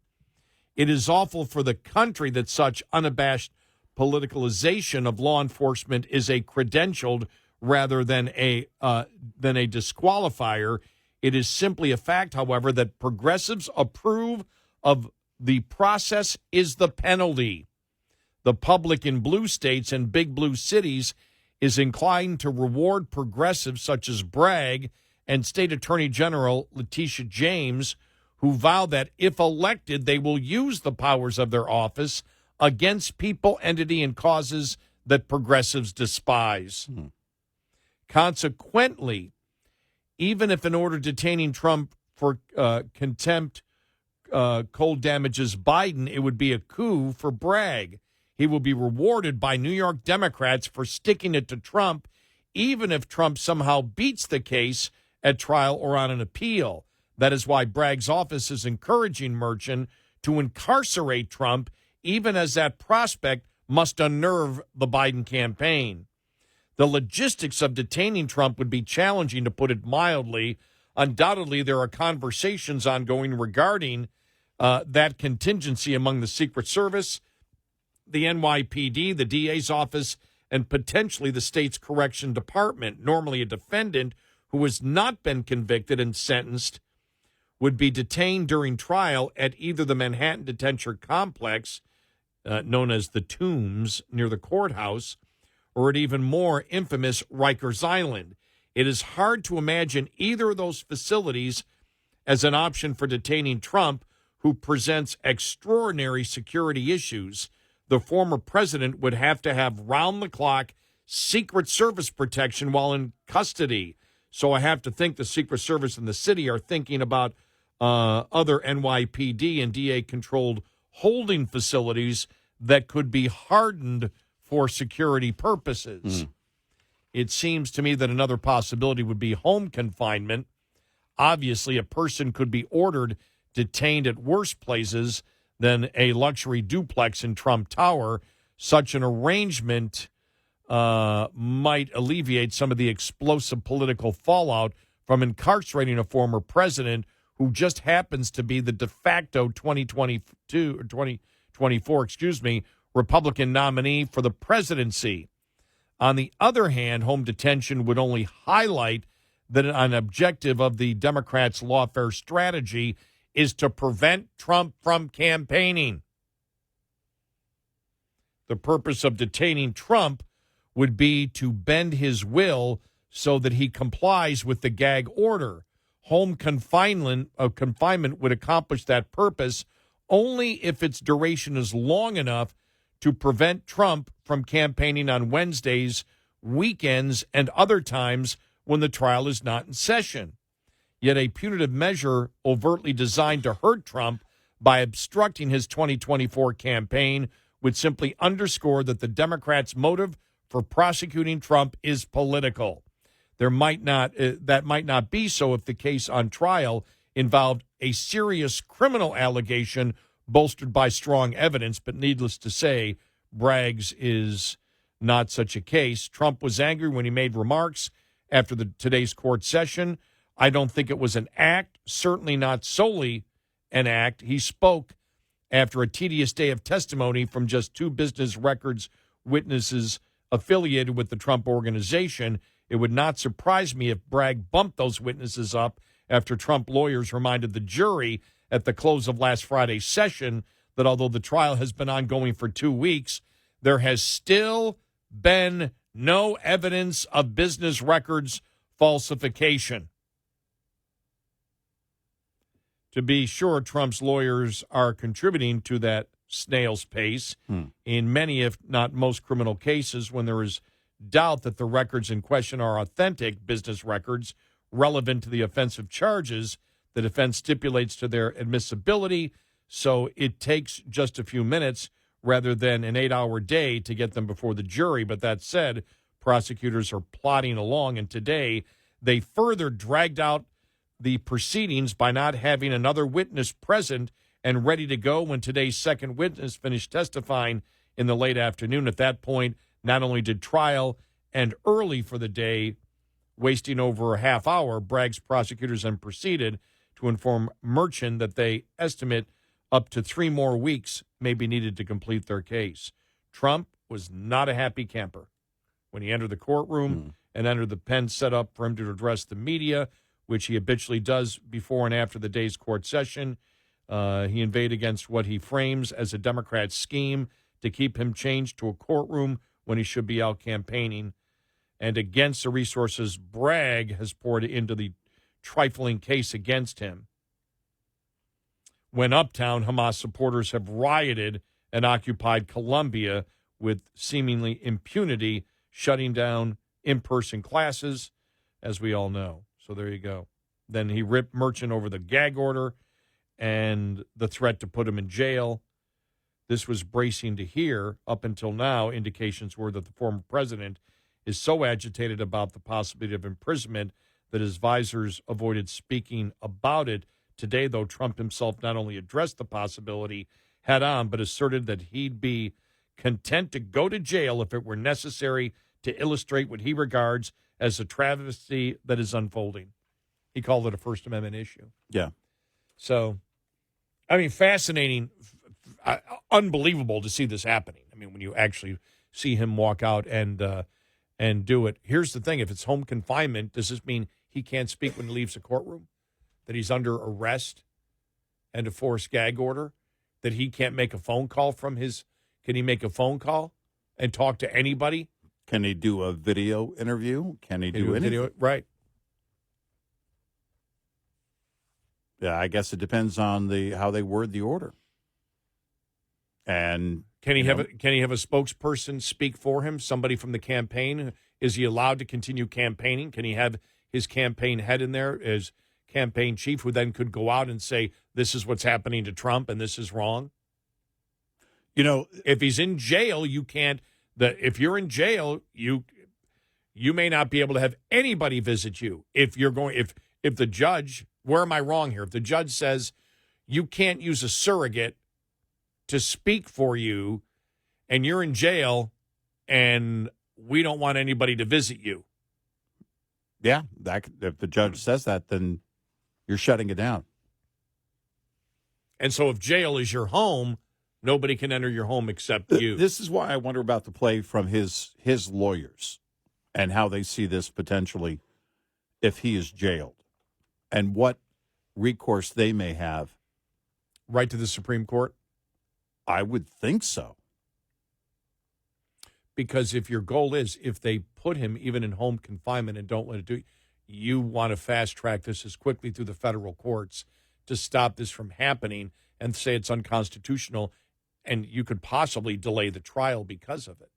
It is awful for the country that such unabashed politicalization of law enforcement is a credentialed rather than a disqualifier. It is simply a fact, however, that progressives approve of the process is the penalty. The public in blue states and big blue cities is inclined to reward progressives such as Bragg and State Attorney General Letitia James, who vow that if elected, they will use the powers of their office against people, entity, and causes that progressives despise. Consequently, even if an order detaining Trump for contempt cold damages Biden, it would be a coup for Bragg. He will be rewarded by New York Democrats for sticking it to Trump, even if Trump somehow beats the case at trial or on an appeal. That is why Bragg's office is encouraging Merchant to incarcerate Trump, even as that prospect must unnerve the Biden campaign. The logistics of detaining Trump would be challenging, to put it mildly. Undoubtedly, there are conversations ongoing regarding that contingency among the Secret Service, the NYPD, the DA's office, and potentially the state's correction department. Normally, a defendant who has not been convicted and sentenced would be detained during trial at either the Manhattan Detention Complex, known as the Tombs, near the courthouse, or at even more infamous Rikers Island. It is hard to imagine either of those facilities as an option for detaining Trump, who presents extraordinary security issues. The former president would have to have round-the-clock Secret Service protection while in custody. So I have to think the Secret Service and the city are thinking about other NYPD and DA-controlled holding facilities that could be hardened for security purposes. It seems to me that another possibility would be home confinement. Obviously, a person could be ordered detained at worse places than a luxury duplex in Trump Tower. Such an arrangement might alleviate some of the explosive political fallout from incarcerating a former president who just happens to be the de facto 2024 Republican nominee for the presidency. On the other hand, home detention would only highlight that an objective of the Democrats' lawfare strategy is to prevent Trump from campaigning. The purpose of detaining Trump would be to bend his will so that he complies with the gag order. Home confinement would accomplish that purpose only if its duration is long enough to prevent Trump from campaigning on Wednesdays, weekends, and other times when the trial is not in session. Yet a punitive measure overtly designed to hurt Trump by obstructing his 2024 campaign would simply underscore that the Democrats' motive for prosecuting Trump is political. That might not be so if the case on trial involved a serious criminal allegation bolstered by strong evidence, but needless to say, Bragg's is not such a case. Trump was angry when he made remarks after today's court session. I don't think it was an act, certainly not solely an act. He spoke after a tedious day of testimony from just two business records witnesses affiliated with the Trump organization. It would not surprise me if Bragg bumped those witnesses up after Trump lawyers reminded the jury at the close of last Friday's session that although the trial has been ongoing for 2 weeks, there has still been no evidence of business records falsification. To be sure, Trump's lawyers are contributing to that snail's pace in many, if not most, criminal cases when there is doubt that the records in question are authentic business records relevant to the offensive charges. The defense stipulates to their admissibility, so it takes just a few minutes rather than an 8-hour day to get them before the jury. But that said, prosecutors are plodding along, and today they further dragged out the proceedings by not having another witness present and ready to go when today's second witness finished testifying in the late afternoon. At that point, not only did trial end early for the day, wasting over a half hour, Bragg's prosecutors then proceeded to inform Merchant that they estimate up to 3 more weeks may be needed to complete their case. Trump was not a happy camper when he entered the courtroom and entered the pen set up for him to address the media, which he habitually does before and after the day's court session. He inveighed against what he frames as a Democrat scheme to keep him chained to a courtroom when he should be out campaigning, and against the resources Bragg has poured into the trifling case against him. When uptown, Hamas supporters have rioted and occupied Columbia with seemingly impunity, shutting down in-person classes, as we all know. So there you go. Then he ripped Merchant over the gag order and the threat to put him in jail. This was bracing to hear. Up until now, indications were that the former president is so agitated about the possibility of imprisonment that his advisors avoided speaking about it. Today, though, Trump himself not only addressed the possibility head on, but asserted that he'd be content to go to jail if it were necessary to illustrate what he regards as a travesty that is unfolding. He called it a First Amendment issue. Yeah. So, I mean, fascinating, unbelievable to see this happening. I mean, when you actually see him walk out and do it. Here's the thing: if it's home confinement, does this mean he can't speak when he leaves the courtroom? That he's under arrest and a forced gag order? That he can't make a phone call from his? Can he make a phone call and talk to anybody? Can he do a video interview? Can he do a anything? video? Right. Yeah, I guess it depends on how they word the order. And can he have a spokesperson speak for him? Somebody from the campaign? Is he allowed to continue campaigning? Can he have his campaign head in there as campaign chief, who then could go out and say, "This is what's happening to Trump, and this is wrong"? You know, if he's in jail, you can't. If you're in jail, you may not be able to have anybody visit you. If the judge, where am I wrong here? If the judge says you can't use a surrogate to speak for you, and you're in jail, and we don't want anybody to visit you. Yeah, if the judge says that, then you're shutting it down. And so if jail is your home, nobody can enter your home except you. This is why I wonder about the play from his lawyers and how they see this potentially if he is jailed and what recourse they may have. Right to the Supreme Court? I would think so. Because if your goal is, if they put him even in home confinement and don't let it do, you want to fast track this as quickly through the federal courts to stop this from happening and say it's unconstitutional, and you could possibly delay the trial because of it.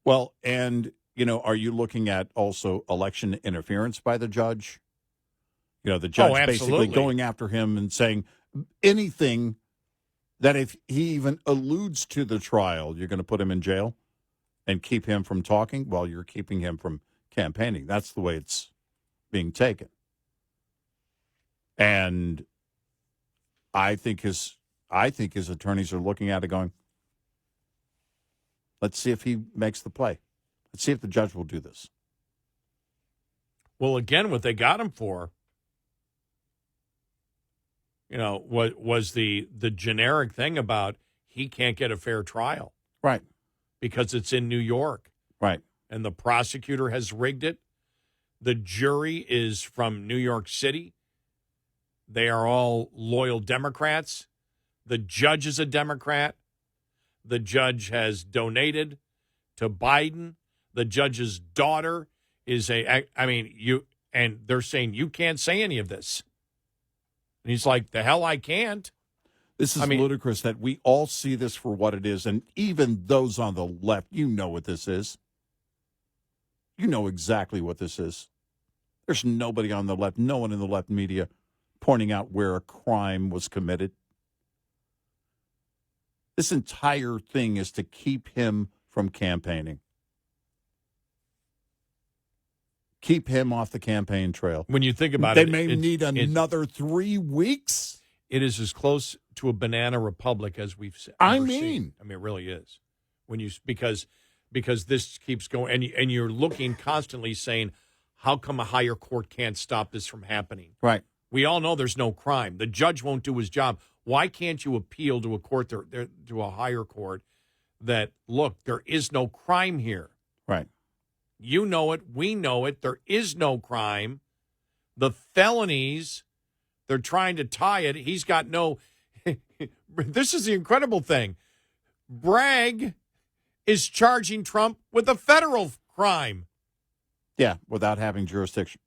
Well, and, are you looking at also election interference by the judge? The judge basically going after him and saying anything that if he even alludes to the trial, you're going to put him in jail and keep him from talking while you're keeping him from campaigning. That's the way it's being taken. And I think his attorneys are looking at it going, let's see if he makes the play. Let's see if the judge will do this. Well, again, what they got him for, what was the generic thing about he can't get a fair trial. Right. Because it's in New York. Right. And the prosecutor has rigged it. The jury is from New York City. They are all loyal Democrats. The judge is a Democrat. The judge has donated to Biden. The judge's daughter is and they're saying you can't say any of this. And he's like, the hell I can't. This is ludicrous that we all see this for what it is, and even those on the left, you know what this is. You know exactly what this is. There's nobody on the left, no one in the left media pointing out where a crime was committed. This entire thing is to keep him from campaigning. Keep him off the campaign trail. When you think about they may need another 3 weeks. It is as close to a banana republic as we've seen. It really is. Because this keeps going, and you're looking constantly saying, how come a higher court can't stop this from happening? Right. We all know there's no crime. The judge won't do his job. Why can't you appeal to a court, to a higher court, that, look, there is no crime here? Right. You know it. We know it. There is no crime. The felonies, they're trying to tie it. He's got no. This is the incredible thing. Bragg is charging Trump with a federal crime. Yeah, without having jurisdiction.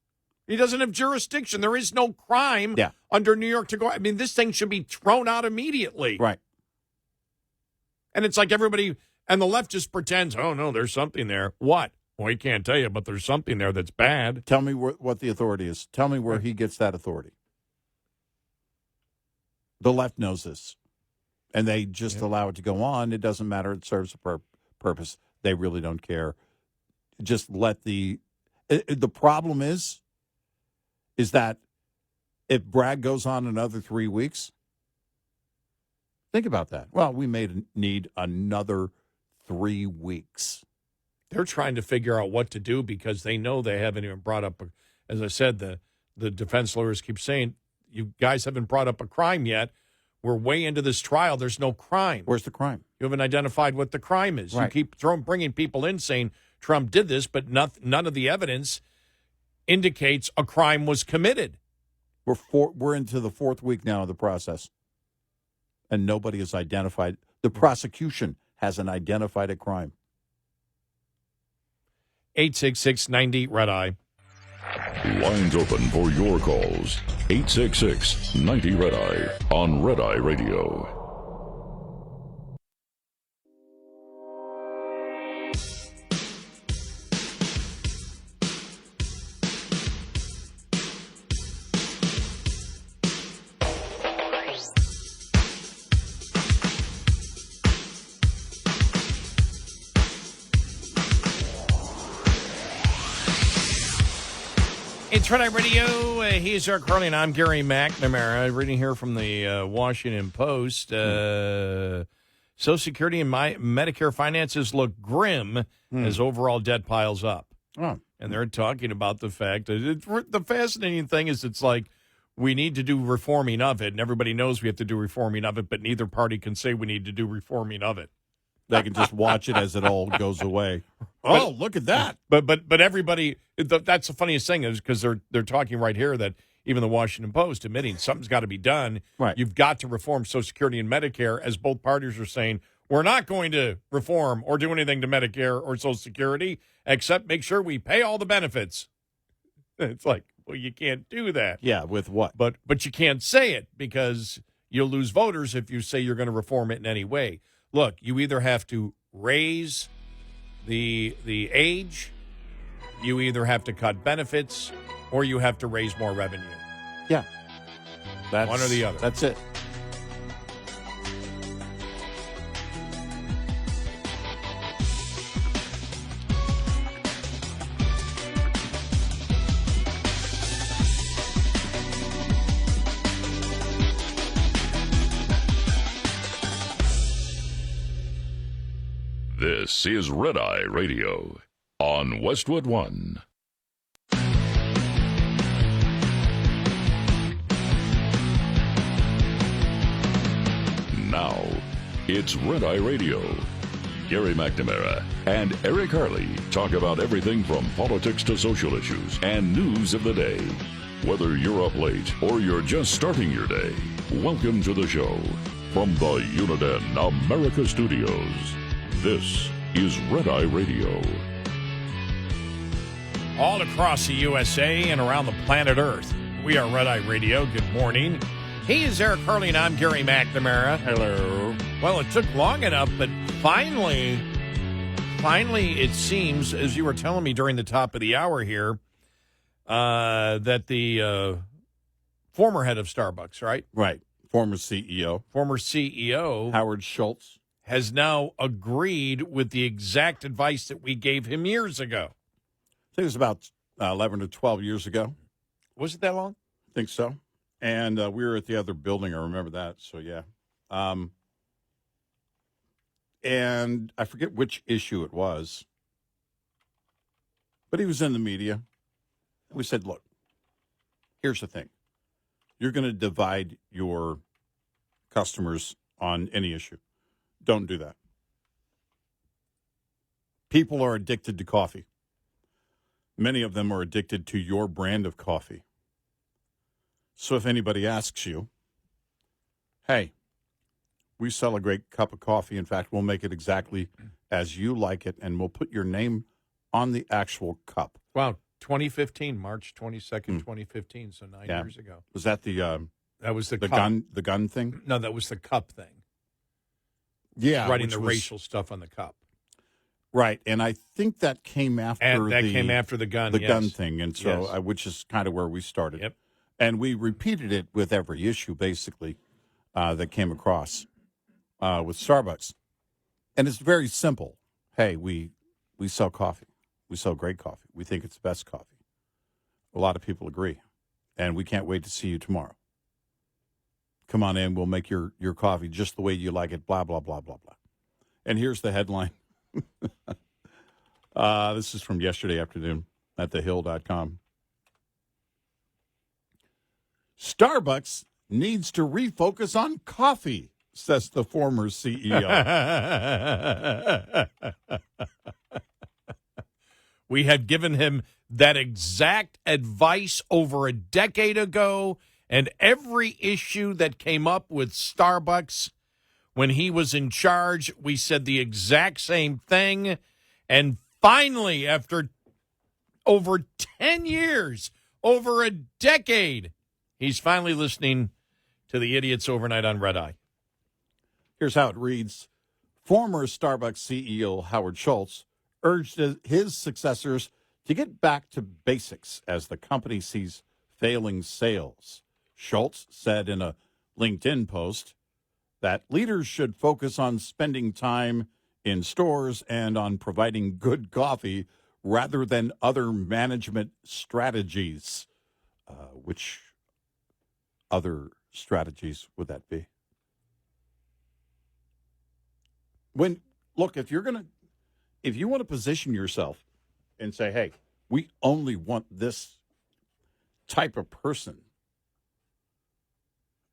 He doesn't have jurisdiction. There is no crime under New York to go. This thing should be thrown out immediately. Right. And it's like everybody, and the left just pretends, oh, no, there's something there. What? Well, he can't tell you, but there's something there that's bad. Tell me what the authority is. Tell me where he gets that authority. The left knows this, and they just allow it to go on. It doesn't matter. It serves a purpose. They really don't care. Just let the problem is that if Bragg goes on another 3 weeks, think about that. Well, we may need another 3 weeks. They're trying to figure out what to do because they know they haven't even brought up, as I said, the defense lawyers keep saying, you guys haven't brought up a crime yet. We're way into this trial. There's no crime. Where's the crime? You haven't identified what the crime is. Right. You keep bringing people in saying Trump did this, but none of the evidence indicates a crime was committed. We're into the fourth week now of the process, and nobody has identified. The prosecution hasn't identified a crime. 866-90 Red Eye. Lines open for your calls. 866-90 Red Eye on Red Eye Radio. It's Red Eye Radio. He's Eric Harley, and I'm Gary McNamara. Reading here from the Washington Post. Social Security and Medicare finances look grim as overall debt piles up. Oh. And they're talking about the fact that the fascinating thing is it's like we need to do reforming of it, and everybody knows we have to do reforming of it, but neither party can say we need to do reforming of it. They can just watch it as it all goes away. Oh, look at that. But everybody, that's the funniest thing is because they're talking right here that even the Washington Post admitting something's got to be done. Right. You've got to reform Social Security and Medicare, as both parties are saying, we're not going to reform or do anything to Medicare or Social Security except make sure we pay all the benefits. It's like, well, you can't do that. Yeah, with what? But you can't say it because you'll lose voters if you say you're going to reform it in any way. Look, you either have to raise the age, you either have to cut benefits, or you have to raise more revenue. Yeah. That's, one or the other. That's it. This is Red Eye Radio on Westwood One. Now, it's Red Eye Radio. Gary McNamara and Eric Harley talk about everything from politics to social issues and news of the day. Whether you're up late or you're just starting your day, welcome to the show. From the Uniden America Studios, this is Red Eye Radio. All across the USA and around the planet Earth, we are Red Eye Radio. Good morning. He is Eric Harley, and I'm Gary McNamara. Hello. Well, it took long enough, but finally, it seems, as you were telling me during the top of the hour here, that the former head of Starbucks, right? Right. Former CEO. Howard Schultz. Has now agreed with the exact advice that we gave him years ago. I think it was about 11 or 12 years ago. Was it that long? I think so. And we were at the other building. I remember that. So, yeah. And I forget which issue it was. But he was in the media. And we said, look, here's the thing. You're going to divide your customers on any issue. Don't do that. People are addicted to coffee. Many of them are addicted to your brand of coffee. So if anybody asks you, hey, we sell a great cup of coffee. In fact, we'll make it exactly as you like it, and we'll put your name on the actual cup. Wow, 2015, March 22nd, 2015, so 9 years ago. Was that that was the cup. gun? The gun thing? No, that was the cup thing. Yeah, writing the racial stuff on the cup. Right, and I think that came after came after the gun. The gun thing, and so which is kind of where we started. Yep. And we repeated it with every issue, basically, that came across with Starbucks. And it's very simple. Hey, we sell coffee. We sell great coffee. We think it's the best coffee. A lot of people agree. And we can't wait to see you tomorrow. Come on in. We'll make your coffee just the way you like it, blah, blah, blah, blah, blah. And here's the headline. This is from yesterday afternoon at thehill.com. Starbucks needs to refocus on coffee, says the former CEO. We had given him that exact advice over a decade ago, and every issue that came up with Starbucks when he was in charge, we said the exact same thing. And finally, after over 10 years, over a decade, he's finally listening to the idiots overnight on Red Eye. Here's how it reads. Former Starbucks CEO Howard Schultz urged his successors to get back to basics as the company sees failing sales. Schultz said in a LinkedIn post that leaders should focus on spending time in stores and on providing good coffee rather than other management strategies. Which other strategies would that be? If you want to position yourself and say, hey, we only want this type of person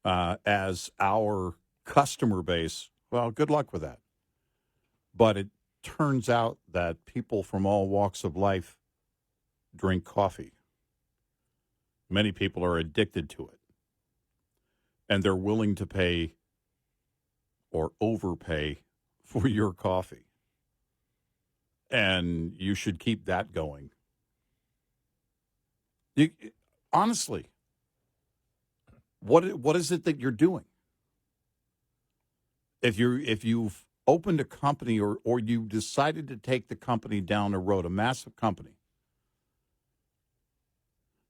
as our customer base, well, good luck with that. But it turns out that people from all walks of life drink coffee. Many people are addicted to it. And they're willing to pay or overpay for your coffee. And you should keep that going. Honestly, what is it that you're doing? If you've opened a company or you decided to take the company down a road, a massive company,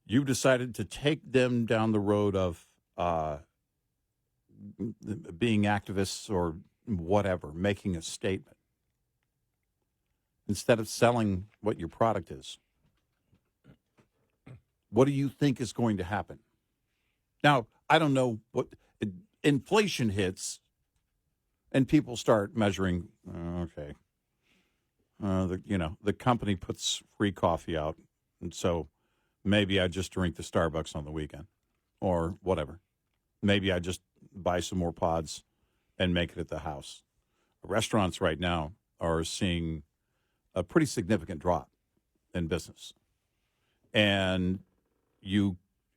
you decided to take them down the road of being activists or whatever, making a statement, instead of selling what your product is. What do you think is going to happen? Now, I don't know what inflation hits and people start measuring, the company puts free coffee out, and so maybe I just drink the Starbucks on the weekend or whatever. Maybe I just buy some more pods and make it at the house. Restaurants right now are seeing a pretty significant drop in business. And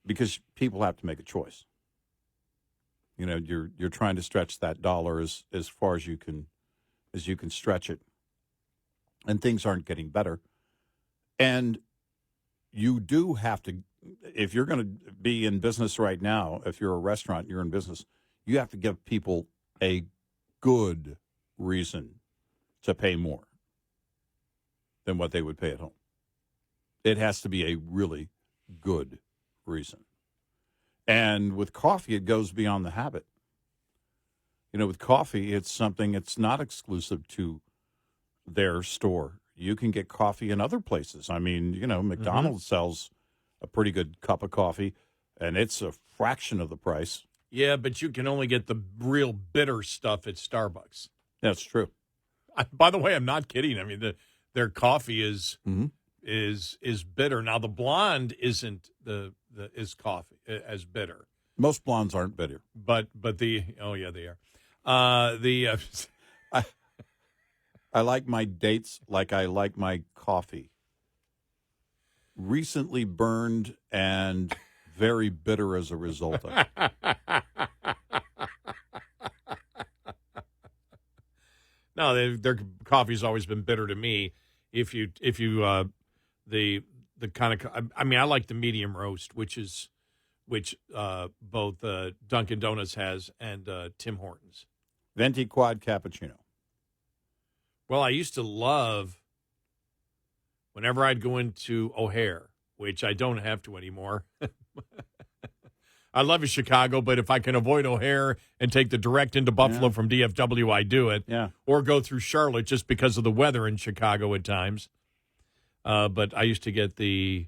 because people have to make a choice. You know, you're trying to stretch that dollar as far as you can stretch it. And things aren't getting better. And you do have to, if you're going to be in business right now, if you're a restaurant, you're in business, you have to give people a good reason to pay more than what they would pay at home. It has to be a really good reason. And with coffee, it goes beyond the habit. You know, with coffee, it's something, it's not exclusive to their store. You can get coffee in other places. I mean, you know, McDonald's sells a pretty good cup of coffee, and it's a fraction of the price. Yeah, but you can only get the real bitter stuff at Starbucks. That's true. By the way, I'm not kidding. I mean, their coffee is bitter. Now, the blonde isn't is coffee as bitter. Most blondes aren't bitter, but they are. I like my dates like I like my coffee. Recently burned and very bitter as a result of it. No, their coffee's always been bitter to me. If you the kind of, I mean, I like the medium roast, which both Dunkin' Donuts has and Tim Hortons. Venti Quad Cappuccino. Well, I used to love, whenever I'd go into O'Hare, which I don't have to anymore. I love it, Chicago, but if I can avoid O'Hare and take the direct into Buffalo from DFW, I do it. Yeah. Or go through Charlotte just because of the weather in Chicago at times. But I used to get the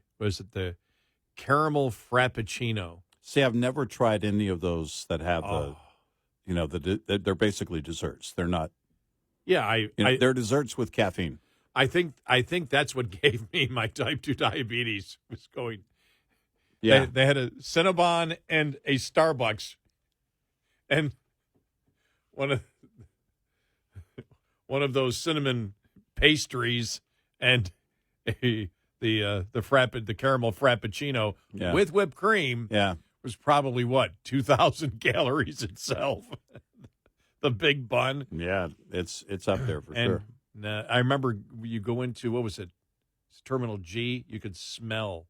caramel frappuccino. See, I've never tried any of those that have they're basically desserts. They're not. Yeah, they're desserts with caffeine. I think that's what gave me my type 2 diabetes, was going. Yeah. They had a Cinnabon and a Starbucks and one of those cinnamon pastries and the caramel frappuccino with whipped cream was probably 2,000 calories itself. The big bun. Yeah, it's up there for sure. I remember you go into, what was it? Terminal G, you could smell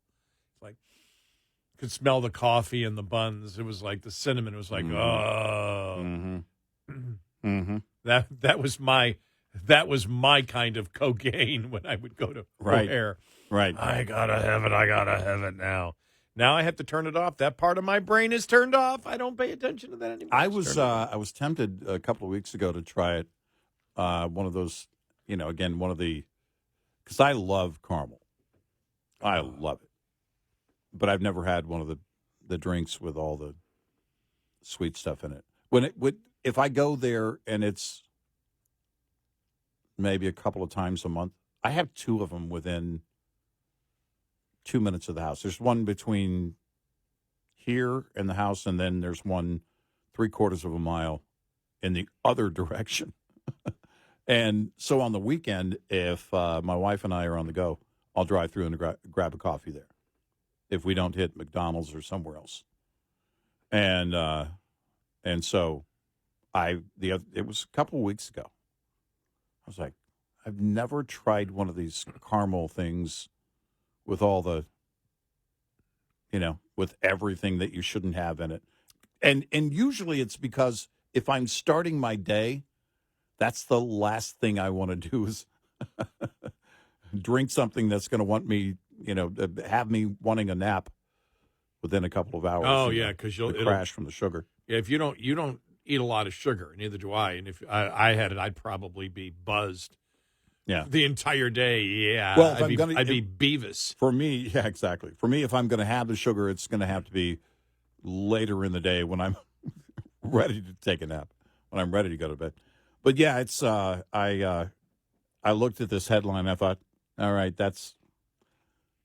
the coffee and the buns. It was like the cinnamon. It was like, that was my kind of cocaine when I would go to O'Hare. Right. I gotta have it now. Now I have to turn it off. That part of my brain is turned off. I don't pay attention to that anymore. I was tempted a couple of weeks ago to try it. One of those, again, because I love caramel. I love it. But I've never had one of the drinks with all the sweet stuff in it. If I go there and it's maybe a couple of times a month, I have two of them within 2 minutes of the house. There's one between here and the house, and then there's one 3/4 of a mile in the other direction. And so on the weekend, if my wife and I are on the go, I'll drive through and grab a coffee there. If we don't hit McDonald's or somewhere else, and so it was a couple of weeks ago. I was like, I've never tried one of these caramel things with all the, with everything that you shouldn't have in it, and usually it's because if I'm starting my day, that's the last thing I want to do is drink something that's going to want me. Have me wanting a nap within a couple of hours. Oh yeah, because you'll crash from the sugar. Yeah, if you don't eat a lot of sugar, neither do I. And if I had it, I'd probably be buzzed. Yeah, the entire day. Yeah, well, I'd be Beavis. For me, yeah, exactly. For me, if I'm going to have the sugar, it's going to have to be later in the day when I'm ready to take a nap, when I'm ready to go to bed. But yeah, it's I looked at this headline. I thought, all right, that's.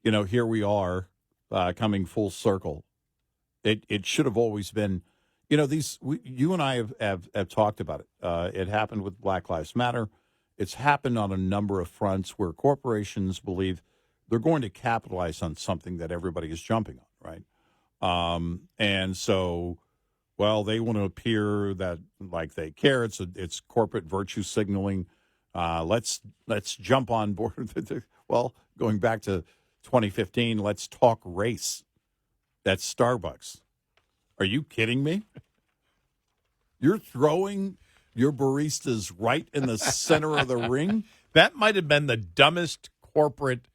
Here we are coming full circle. It should have always been, you and I have talked about it. It happened with Black Lives Matter. It's happened on a number of fronts where corporations believe they're going to capitalize on something that everybody is jumping on, right? And so, they want to appear that like they care. It's corporate virtue signaling. Let's jump on board. Well, going back to 2015, let's talk race. That's Starbucks. Are you kidding me? You're throwing your baristas right in the center of the ring? That might have been the dumbest corporate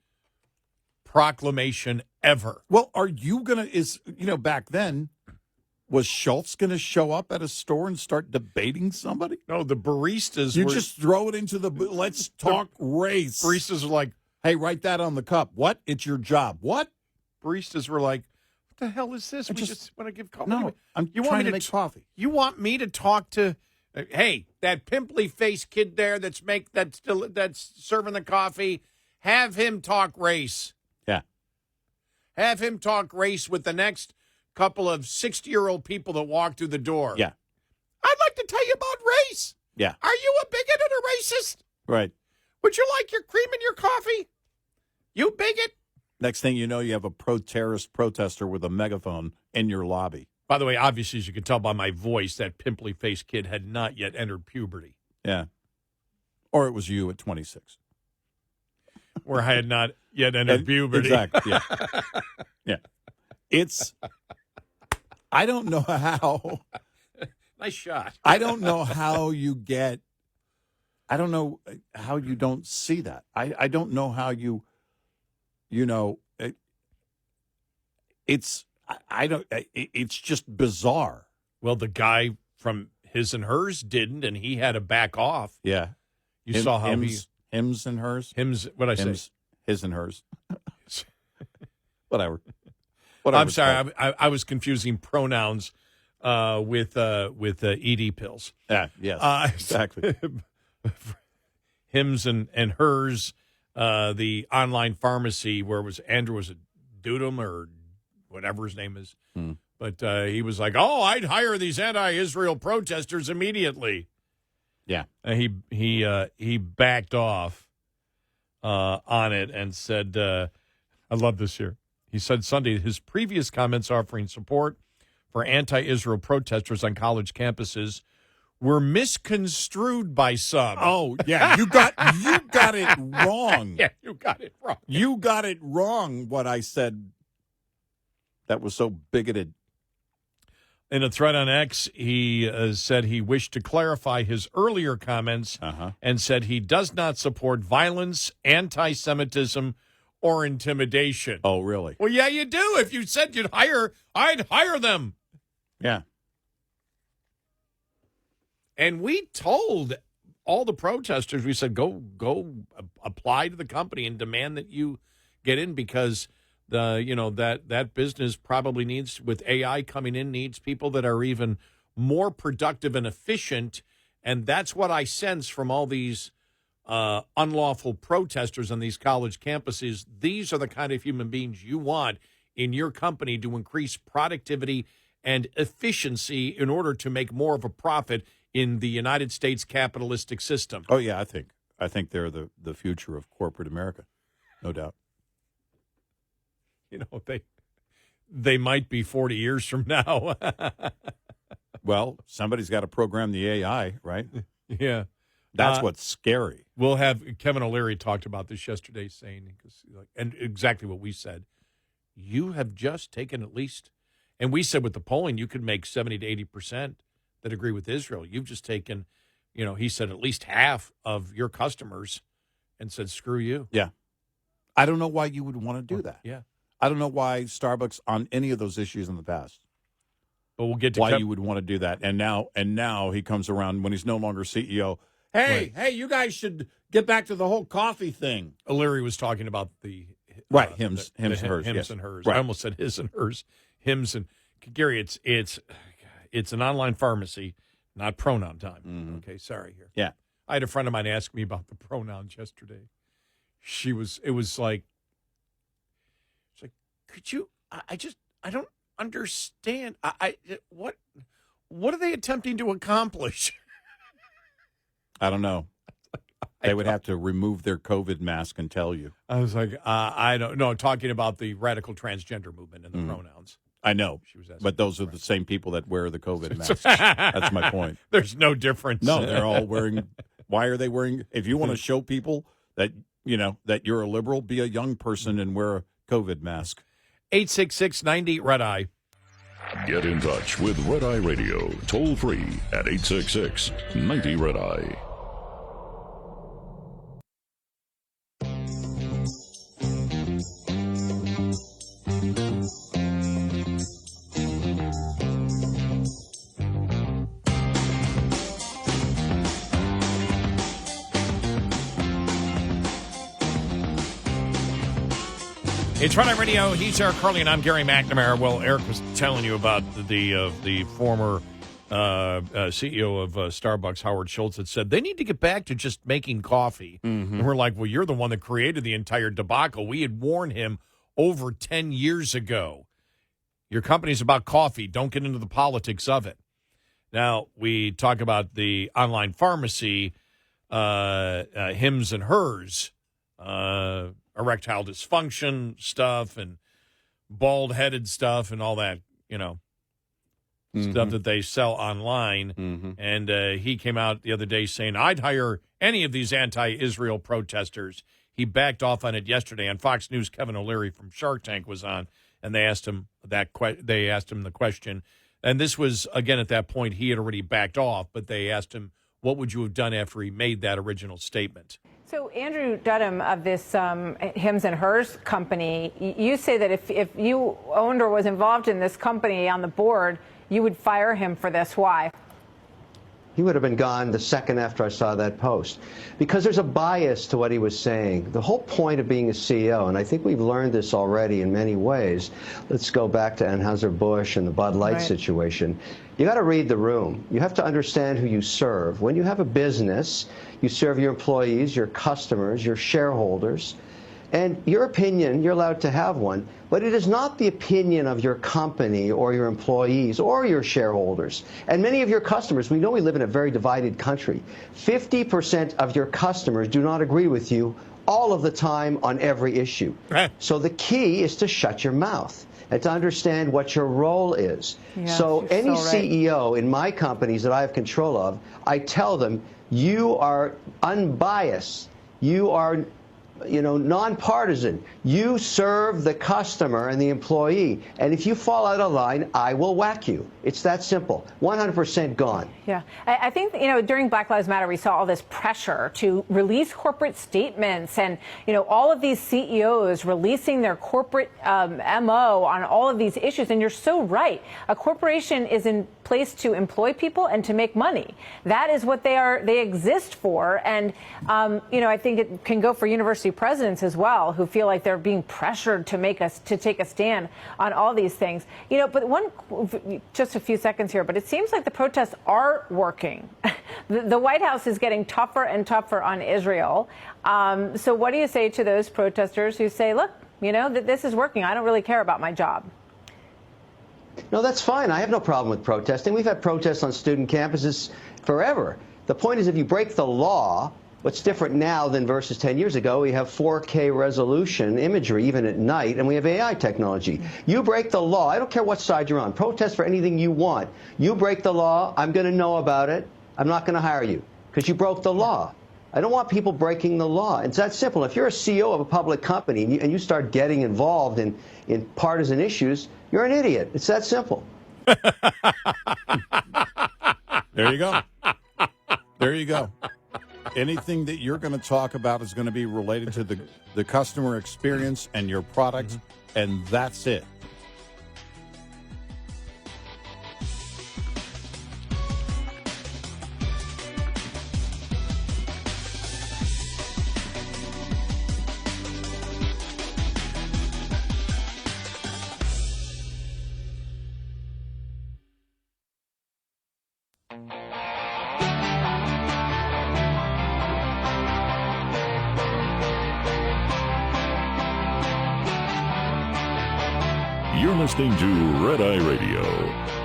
proclamation ever. Well, are you going to, back then, was Schultz going to show up at a store and start debating somebody? No, the baristas You just throw it into let's talk race. Baristas are like, hey, write that on the cup. What? It's your job. What? Baristas were like, what the hell is this? We just want to give coffee. No, I'm trying to make coffee. You want me to talk to, hey, that pimply-faced kid there that's serving the coffee, have him talk race. Yeah. Have him talk race with the next couple of 60-year-old people that walk through the door. Yeah. I'd like to tell you about race. Yeah. Are you a bigot and a racist? Right. Would you like your cream in your coffee? You bigot. Next thing you know, you have a pro-terrorist protester with a megaphone in your lobby. By the way, obviously, as you can tell by my voice, that pimply-faced kid had not yet entered puberty. Yeah. Or it was you at 26. Where I had not yet entered puberty. Exactly, yeah. Yeah. I don't know how. Nice shot. I don't know how you don't see that. I don't know how it's just bizarre. Well, the guy from His and Hers didn't, and he had to back off. Yeah. You saw how Hims and Hers? What'd I say? His and Hers. Whatever. I'm sorry. I was confusing pronouns with ED pills. Yeah, yes, exactly. Hims and Hers, the online pharmacy where was it Dudum or whatever his name is, But he was like, "Oh, I'd hire these anti-Israel protesters immediately." Yeah. He backed off on it and said, "I love this here." He said Sunday his previous comments offering support for anti-Israel protesters on college campuses were misconstrued by some. Oh, yeah, you got it wrong. Yeah, you got it wrong. You got it wrong, what I said that was so bigoted. In a thread on X, he said he wished to clarify his earlier comments and said he does not support violence, anti-Semitism, or intimidation. Oh, really? Well, yeah, you do. If you said I'd hire them. Yeah. And we told all the protesters, we said, go apply to the company and demand that you get in because that business probably needs, with AI coming in, needs people that are even more productive and efficient. And that's what I sense from all these unlawful protesters on these college campuses. These are the kind of human beings you want in your company to increase productivity and efficiency in order to make more of a profit in the United States capitalistic system. Oh, yeah, I think they're the future of corporate America, no doubt. They might be 40 years from now. Well, somebody's got to program the AI, right? Yeah. That's what's scary. We'll have Kevin O'Leary talked about this yesterday, saying, and exactly what we said. You have just taken at least, and we said with the polling, you could make 70 to 80% that agree with Israel. You've just taken, he said at least half of your customers and said, screw you. Yeah. I don't know why you would want to do that. Yeah. I don't know why Starbucks on any of those issues in the past. But we'll get to why you would want to do that. And now he comes around when he's no longer CEO. Hey, you guys should get back to the whole coffee thing. O'Leary was talking about the hymns and hers. Hims yes. and hers. Right. I almost said his and hers. Hymns and Gary, it's an online pharmacy, not pronoun time. Mm-hmm. Okay, sorry here. Yeah. I had a friend of mine ask me about the pronouns yesterday. It was like, could you, I don't understand. What are they attempting to accomplish? I don't know. They would have to remove their COVID mask and tell you. I was like, I don't know. Talking about the radical transgender movement and the pronouns. I know, She was asking but those are the same people that wear the COVID masks. That's my point. There's no difference. No, they're all wearing. Why are they wearing? If you want to show people that that you're a liberal, be a young person and wear a COVID mask. 866-90 Red Eye. Get in touch with Red Eye Radio, toll free at 866-90 Red Eye. It's Red Eye Radio. He's Eric Harley, and I'm Gary McNamara. Well, Eric was telling you about the former CEO of Starbucks, Howard Schultz, had said they need to get back to just making coffee. And we're like, well, you're the one that created the entire debacle. We had warned him over 10 years ago. Your company's about coffee. Don't get into the politics of it. Now, we talk about the online pharmacy, Hims and Hers, erectile dysfunction stuff and bald-headed stuff and all that, stuff that they sell online. And he came out the other day saying, I'd hire any of these anti-Israel protesters. He backed off on it yesterday. On Fox News, Kevin O'Leary from Shark Tank was on, and they asked him the question. And this was, again, at that point, he had already backed off, but they asked him, what would you have done after he made that original statement? So Andrew Dudham of this Hims and Hers company, you say that if you owned or was involved in this company on the board, you would fire him for this. Why? He would have been gone the second after I saw that post, because there's a bias to what he was saying. The whole point of being a CEO, and I think we've learned this already in many ways. Let's go back to Anheuser-Busch and the Bud Light situation. You got to read the room. You have to understand who you serve. When you have a business, you serve your employees, your customers, your shareholders. And your opinion, you're allowed to have one, but it is not the opinion of your company or your employees or your shareholders. And many of your customers, we know we live in a very divided country. 50% of your customers do not agree with you all of the time on every issue. So the key is to shut your mouth and to understand what your role is. Yeah, so you're any so right. CEO in my companies that I have control of, I tell them, you are unbiased. You are nonpartisan. You serve the customer and the employee. And if you fall out of line, I will whack you. It's that simple. 100% gone. Yeah. I think, during Black Lives Matter, we saw all this pressure to release corporate statements and, all of these CEOs releasing their corporate MO on all of these issues. And you're so right. A corporation is in place to employ people and to make money. That is what they exist for. And, I think it can go for university presidents as well, who feel like they're being pressured to take a stand on all these things. But just a few seconds here, but it seems like the protests are working. The White House is getting tougher and tougher on Israel. So what do you say to those protesters who say, look, this is working. I don't really care about my job? No, that's fine. I have no problem with protesting. We've had protests on student campuses forever. The point is, if you break the law, what's different now than versus 10 years ago, we have 4K resolution imagery, even at night, and we have AI technology. You break the law. I don't care what side you're on. Protest for anything you want. You break the law, I'm going to know about it. I'm not going to hire you because you broke the law. I don't want people breaking the law. It's that simple. If you're a CEO of a public company and you start getting involved in partisan issues, you're an idiot. It's that simple. There you go. There you go. Anything that you're going to talk about is going to be related to the customer experience and your product, and that's it. You're listening to Red Eye Radio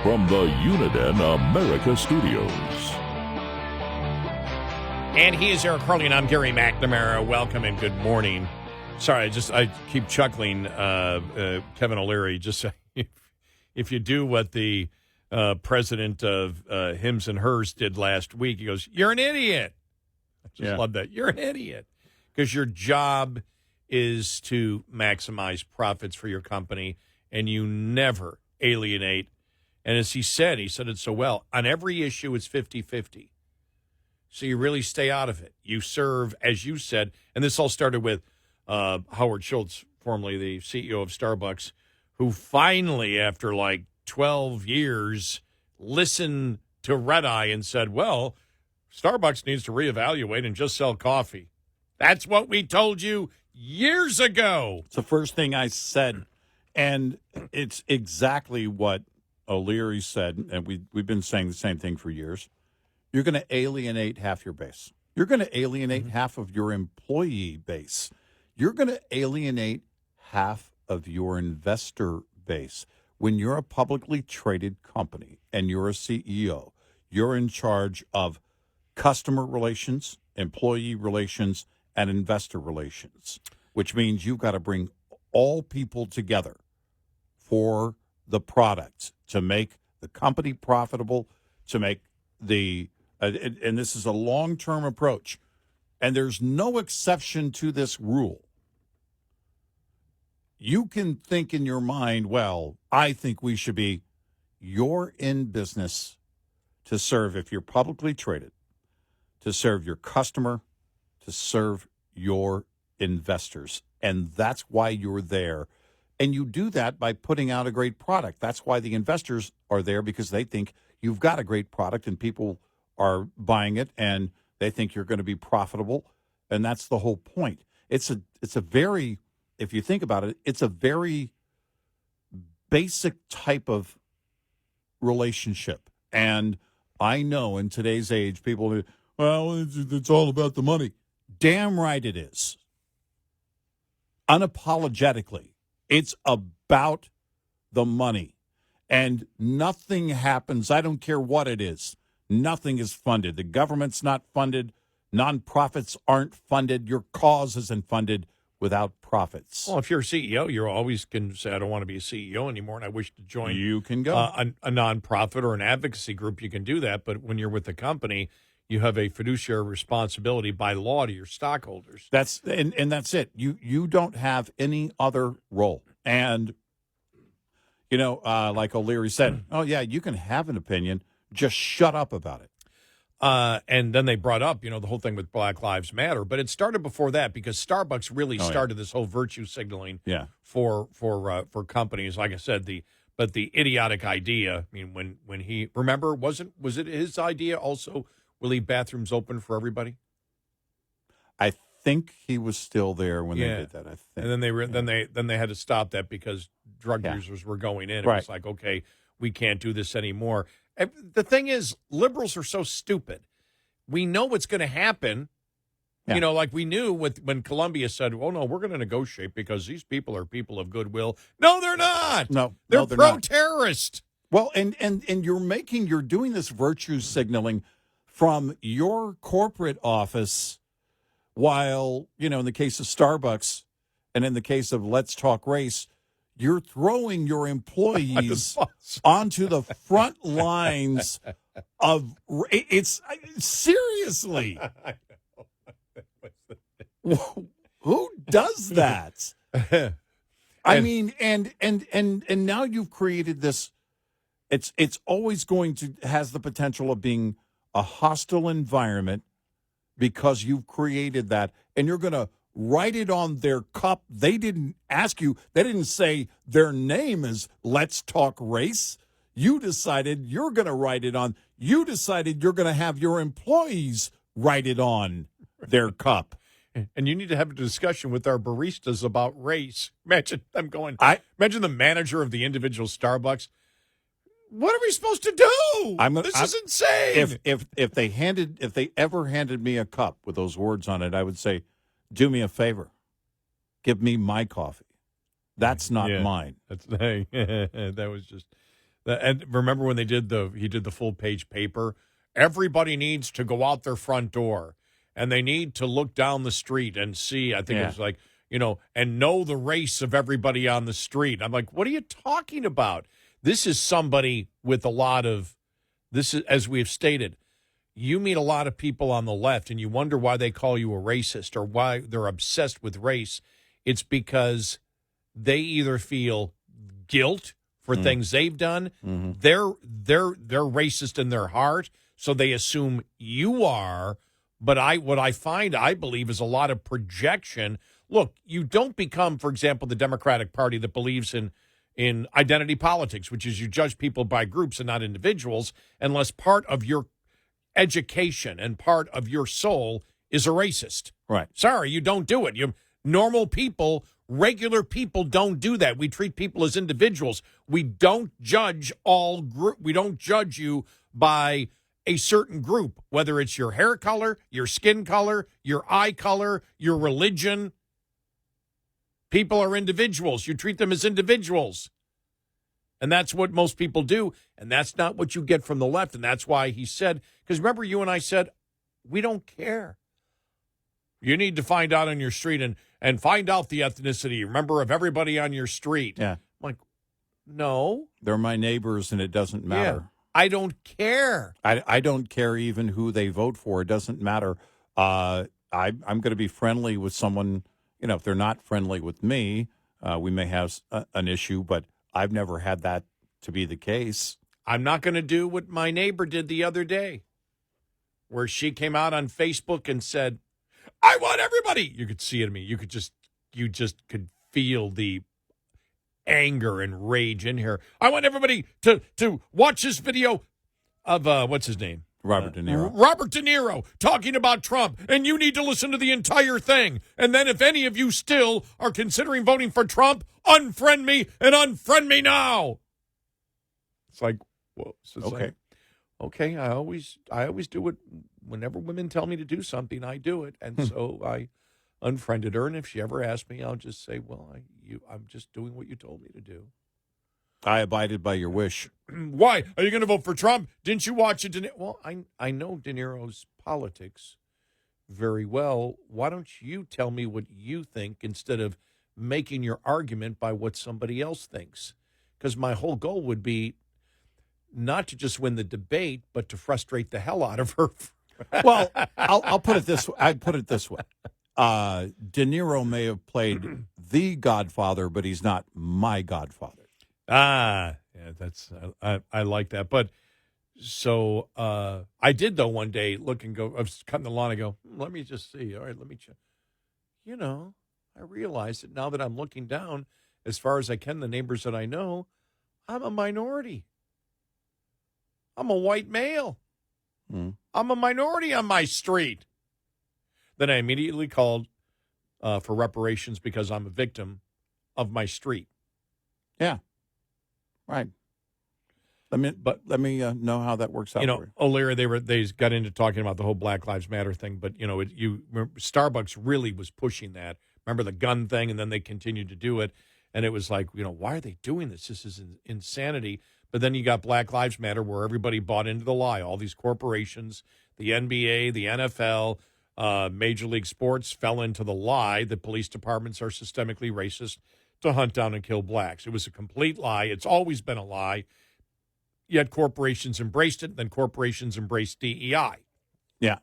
from the Uniden America Studios. And he is Eric Harley, and I'm Gary McNamara. Welcome and good morning. Sorry, I keep chuckling, Kevin O'Leary. Just if you do what the president of Hims and Hers did last week, he goes, "You're an idiot." I just love that. You're an idiot because your job is to maximize profits for your company, and you never alienate. And as he said it so well, on every issue it's 50-50. So you really stay out of it. You serve, as you said, and this all started with Howard Schultz, formerly the CEO of Starbucks, who finally, after like 12 years, listened to Red Eye and said, well, Starbucks needs to reevaluate and just sell coffee. That's what we told you years ago. It's the first thing I said, and it's exactly what O'Leary said, and we've been saying the same thing for years. You're going to alienate half your base. You're going to alienate half of your employee base. You're going to alienate half of your investor base. When you're a publicly traded company and you're a CEO, you're in charge of customer relations, employee relations, and investor relations, which means you've got to bring all people together for the product to make the company profitable, to make the and this is a long-term approach, and there's no exception to this rule. You can think in your mind, well, I think we should be. You're in business to serve, if you're publicly traded, to serve your customer, to serve your investors. And that's why you're there. And you do that by putting out a great product. That's why the investors are there, because they think you've got a great product and people are buying it and they think you're going to be profitable. And that's the whole point. It's a very, if you think about it, it's a very basic type of relationship. And I know in today's age, people, well, it's all about the money. Damn right it is. unapologetically. It's about the money. And nothing happens. I don't care what it is. Nothing is funded. The government's not funded. Nonprofits aren't funded. Your cause isn't funded without profits. Well, if you're a CEO, you always can say, I don't want to be a CEO anymore, and I wish to join You can go. a nonprofit or an advocacy group. You can do that. But when you're with the company, you have a fiduciary responsibility by law to your stockholders. That's it. You don't have any other role. And, like O'Leary said, oh, yeah, you can have an opinion. Just shut up about it. And then they brought up, the whole thing with Black Lives Matter. But it started before that because Starbucks really started this whole virtue signaling for companies. Like I said, the idiotic idea. I mean, when he was it his idea also? Will leave bathrooms open for everybody? I think he was still there when they did that. I think, and then they had to stop that because drug users were going in. It was like, okay, we can't do this anymore. And the thing is, liberals are so stupid. We know what's going to happen. Yeah. Like we knew when Colombia said, "Oh no, we're going to negotiate because these people are people of goodwill." No, they're not. No, they're they're pro-terrorist. Well, and you're doing this virtue signaling from your corporate office, while in the case of Starbucks, and in the case of Let's Talk Race, you're throwing your employees onto the front lines of it's seriously. Who does that? I mean, and now you've created this. It's always going to has the potential of being a hostile environment because you've created that, and you're going to write it on their cup. They didn't ask you. They didn't say their name is Let's Talk Race. You decided you're going to write it on. You decided you're going to have your employees write it on their cup. And you need to have a discussion with our baristas about race. Imagine them going. Imagine the manager of the individual Starbucks. What are we supposed to do? This is insane. If they ever handed me a cup with those words on it, I would say, do me a favor. Give me my coffee. That's not mine. That was just. And remember when he did the full page paper? Everybody needs to go out their front door, and they need to look down the street and see. I think it's like and know the race of everybody on the street. I'm like, what are you talking about? This is somebody with a lot of this is, as we have stated. You meet a lot of people on the left, and you wonder why they call you a racist or why they're obsessed with race. It's because they either feel guilt for things they've done. Mm-hmm. They're racist in their heart, so they assume you are. But what I believe is a lot of projection. Look, you don't become, for example, the Democratic Party that believes in identity politics, which is you judge people by groups and not individuals, unless part of your education and part of your soul is a racist. Right. Sorry, you don't do it. Normal people, regular people don't do that. We treat people as individuals. We don't judge we don't judge you by a certain group, whether it's your hair color, your skin color, your eye color, your religion. People are individuals. You treat them as individuals. And that's what most people do. And that's not what you get from the left. And that's why he said, because remember you and I said, we don't care. You need to find out on your street and find out the ethnicity, remember, of everybody on your street. Yeah. I'm like, no. They're my neighbors and it doesn't matter. Yeah. I don't care. I don't care even who they vote for. It doesn't matter. I'm going to be friendly with someone. If they're not friendly with me, we may have an issue, but I've never had that to be the case. I'm not going to do what my neighbor did the other day, where she came out on Facebook and said, I want everybody. You could see it in me. You just could feel the anger and rage in here. I want everybody to watch this video of, what's his name? Robert De Niro. Robert De Niro talking about Trump, and you need to listen to the entire thing. And then if any of you still are considering voting for Trump, unfriend me and unfriend me now. It's like, whoa. So it's okay. Like, okay, I always do it. Whenever women tell me to do something, I do it. And so unfriended her, and if she ever asks me, I'll just say, well, I'm just doing what you told me to do. I abided by your wish. Why? Are you going to vote for Trump? Didn't you watch it? Well, I know De Niro's politics very well. Why don't you tell me what you think instead of making your argument by what somebody else thinks? Because my whole goal would be not to just win the debate, but to frustrate the hell out of her. Well, I'll put it this way. I'd put it this way. De Niro may have played the Godfather, but he's not my Godfather. Yeah, that's I like that. But so I did though one day look and go. I was cutting the lawn and go. Let me just see. All right, let me check. I realize that now that I'm looking down, as far as I can, the neighbors that I know, I'm a minority. I'm a white male. I'm a minority on my street. Then I immediately called for reparations because I'm a victim of my street. Yeah. Right. Let me know how that works out. For you. O'Leary, they got into talking about the whole Black Lives Matter thing, but Starbucks really was pushing that. Remember the gun thing, and then they continued to do it, and it was like, why are they doing this? This is insanity. But then you got Black Lives Matter, where everybody bought into the lie. All these corporations, the NBA, the NFL, Major League Sports fell into the lie that police departments are systemically racist to hunt down and kill blacks. It was a complete lie. It's always been a lie. Yet corporations embraced it, then corporations embraced DEI. Yeah.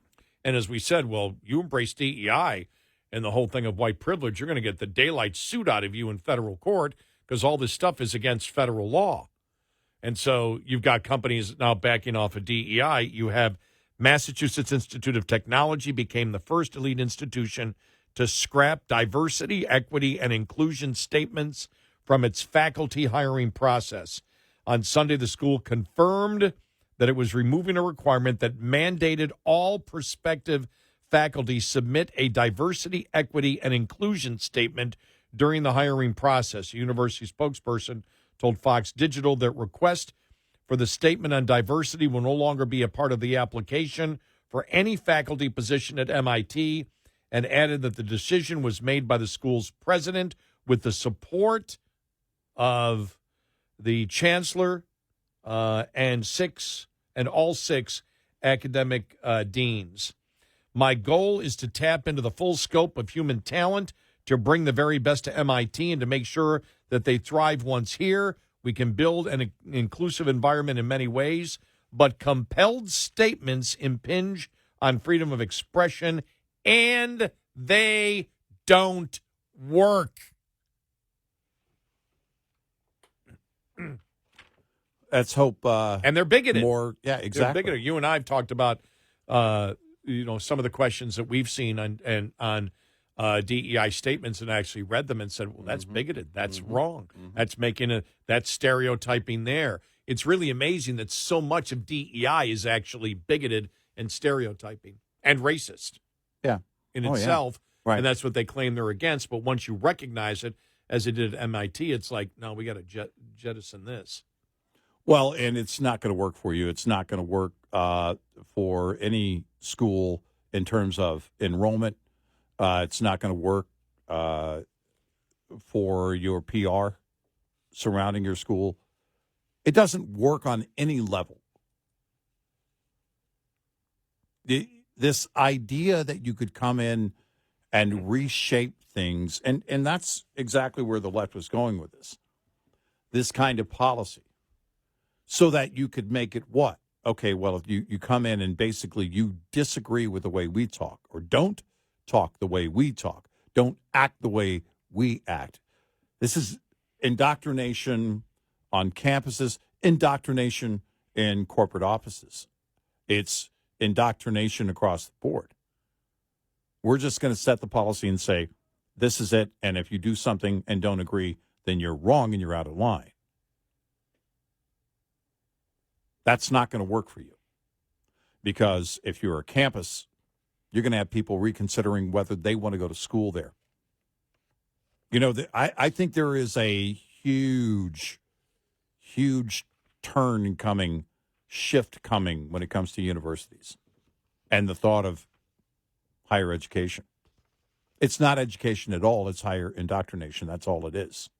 And as we said, well, you embrace DEI and the whole thing of white privilege, you're going to get the daylight suit out of you in federal court because all this stuff is against federal law. And so you've got companies now backing off of DEI. You have Massachusetts Institute of Technology became the first elite institution to scrap diversity, equity, and inclusion statements from its faculty hiring process. On Sunday, the school confirmed that it was removing a requirement that mandated all prospective faculty submit a diversity, equity, and inclusion statement during the hiring process. A university spokesperson told Fox Digital that request for the statement on diversity will no longer be a part of the application for any faculty position at MIT, and added that the decision was made by the school's president with the support of the chancellor and all six academic deans. My goal is to tap into the full scope of human talent to bring the very best to MIT and to make sure that they thrive once here. We can build an inclusive environment in many ways, but compelled statements impinge on freedom of expression, and they don't work. Let's hope. And they're bigoted. Yeah, exactly. They're bigoted. You and I have talked about, some of the questions that we've seen on DEI statements, and actually read them and said, well, that's bigoted. That's wrong. That's that's stereotyping there. It's really amazing that so much of DEI is actually bigoted and stereotyping and racist. Yeah. In itself. Yeah. Right. And that's what they claim they're against. But once you recognize it, as it did at MIT, it's like, no, we got to jettison this. Well, and it's not going to work for you. It's not going to work for any school in terms of enrollment. It's not going to work for your PR surrounding your school. It doesn't work on any level. This idea that you could come in and reshape things, and that's exactly where the left was going with this kind of policy, so that you could make it what? Okay, well, if you come in and basically you disagree with the way we talk, or don't talk the way we talk, don't act the way we act. This is indoctrination on campuses, indoctrination in corporate offices. It's indoctrination across the board. We're just going to set the policy and say, this is it, and if you do something and don't agree, then you're wrong and you're out of line. That's not going to work for you, because if you're a campus, you're going to have people reconsidering whether they want to go to school there. I think there is a huge turn coming, shift coming when it comes to universities and the thought of higher education. It's not education at all. It's higher indoctrination. That's all it is.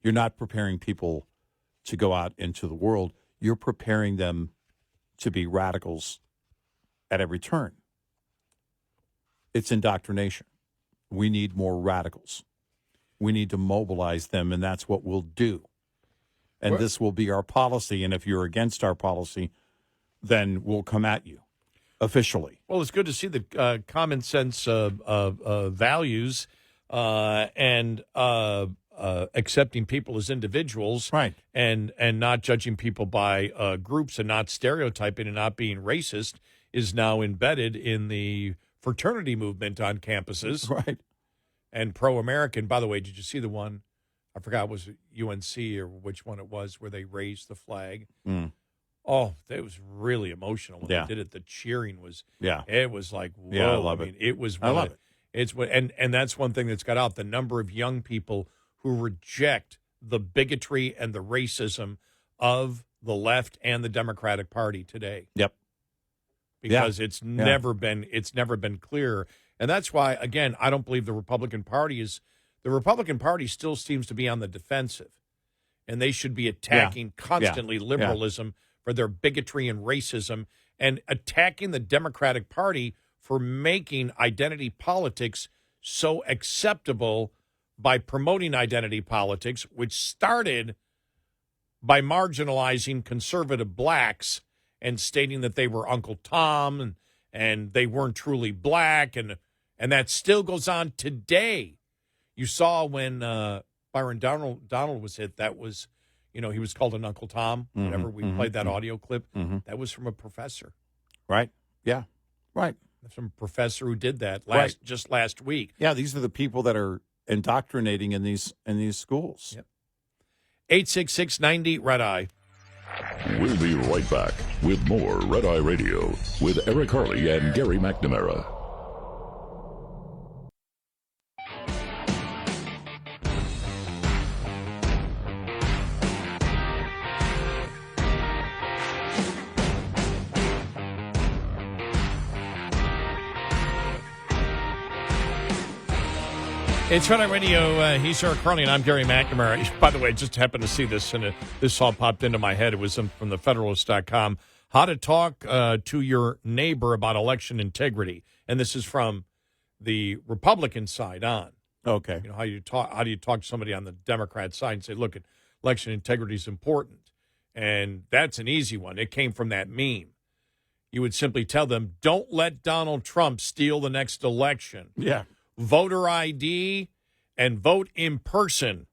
You're not preparing people to go out into the world. You're preparing them to be radicals at every turn. It's indoctrination. We need more radicals. We need to mobilize them, and that's what we'll do. And this will be our policy. And if you're against our policy, then we'll come at you officially. Well, it's good to see the common sense values and accepting people as individuals, right? And not judging people by groups and not stereotyping and not being racist is now embedded in the fraternity movement on campuses, right? And pro-American. By the way, did you see the one? I forgot, was it UNC or which one it was where they raised the flag? Mm. Oh, it was really emotional when Yeah. they did it. The cheering was, Yeah. It was like, whoa. Yeah, I love it. It was, I love it. It's what, and that's one thing that's got out, the number of young people who reject the bigotry and the racism of the left and the Democratic Party today. Yep. Because it's never been clear. And that's why, again, I don't believe the Republican Party still seems to be on the defensive. And they should be attacking constantly liberalism for their bigotry and racism, and attacking the Democratic Party for making identity politics so acceptable by promoting identity politics, which started by marginalizing conservative blacks and stating that they were Uncle Tom and they weren't truly black, and that still goes on today. You saw when Byron Donald was hit, that was, he was called an Uncle Tom. Whenever we played that audio clip, that was from a professor. Right. Yeah. Right. From a professor who did that just last week. Yeah, these are the people that are indoctrinating in these schools. Yep. 866-90 Red Eye. We'll be right back with more Red Eye Radio with Eric Harley and Gary McNamara. It's Red Eye Radio. He's Eric Harley, and I'm Gary McNamara. By the way, I just happened to see this, and this all popped into my head. It was from the Federalist.com. How to talk to your neighbor about election integrity. And this is from the Republican side on. Okay. How do you talk to somebody on the Democrat side and say, look, election integrity is important. And that's an easy one. It came from that meme. You would simply tell them, don't let Donald Trump steal the next election. Yeah. Voter ID and vote in person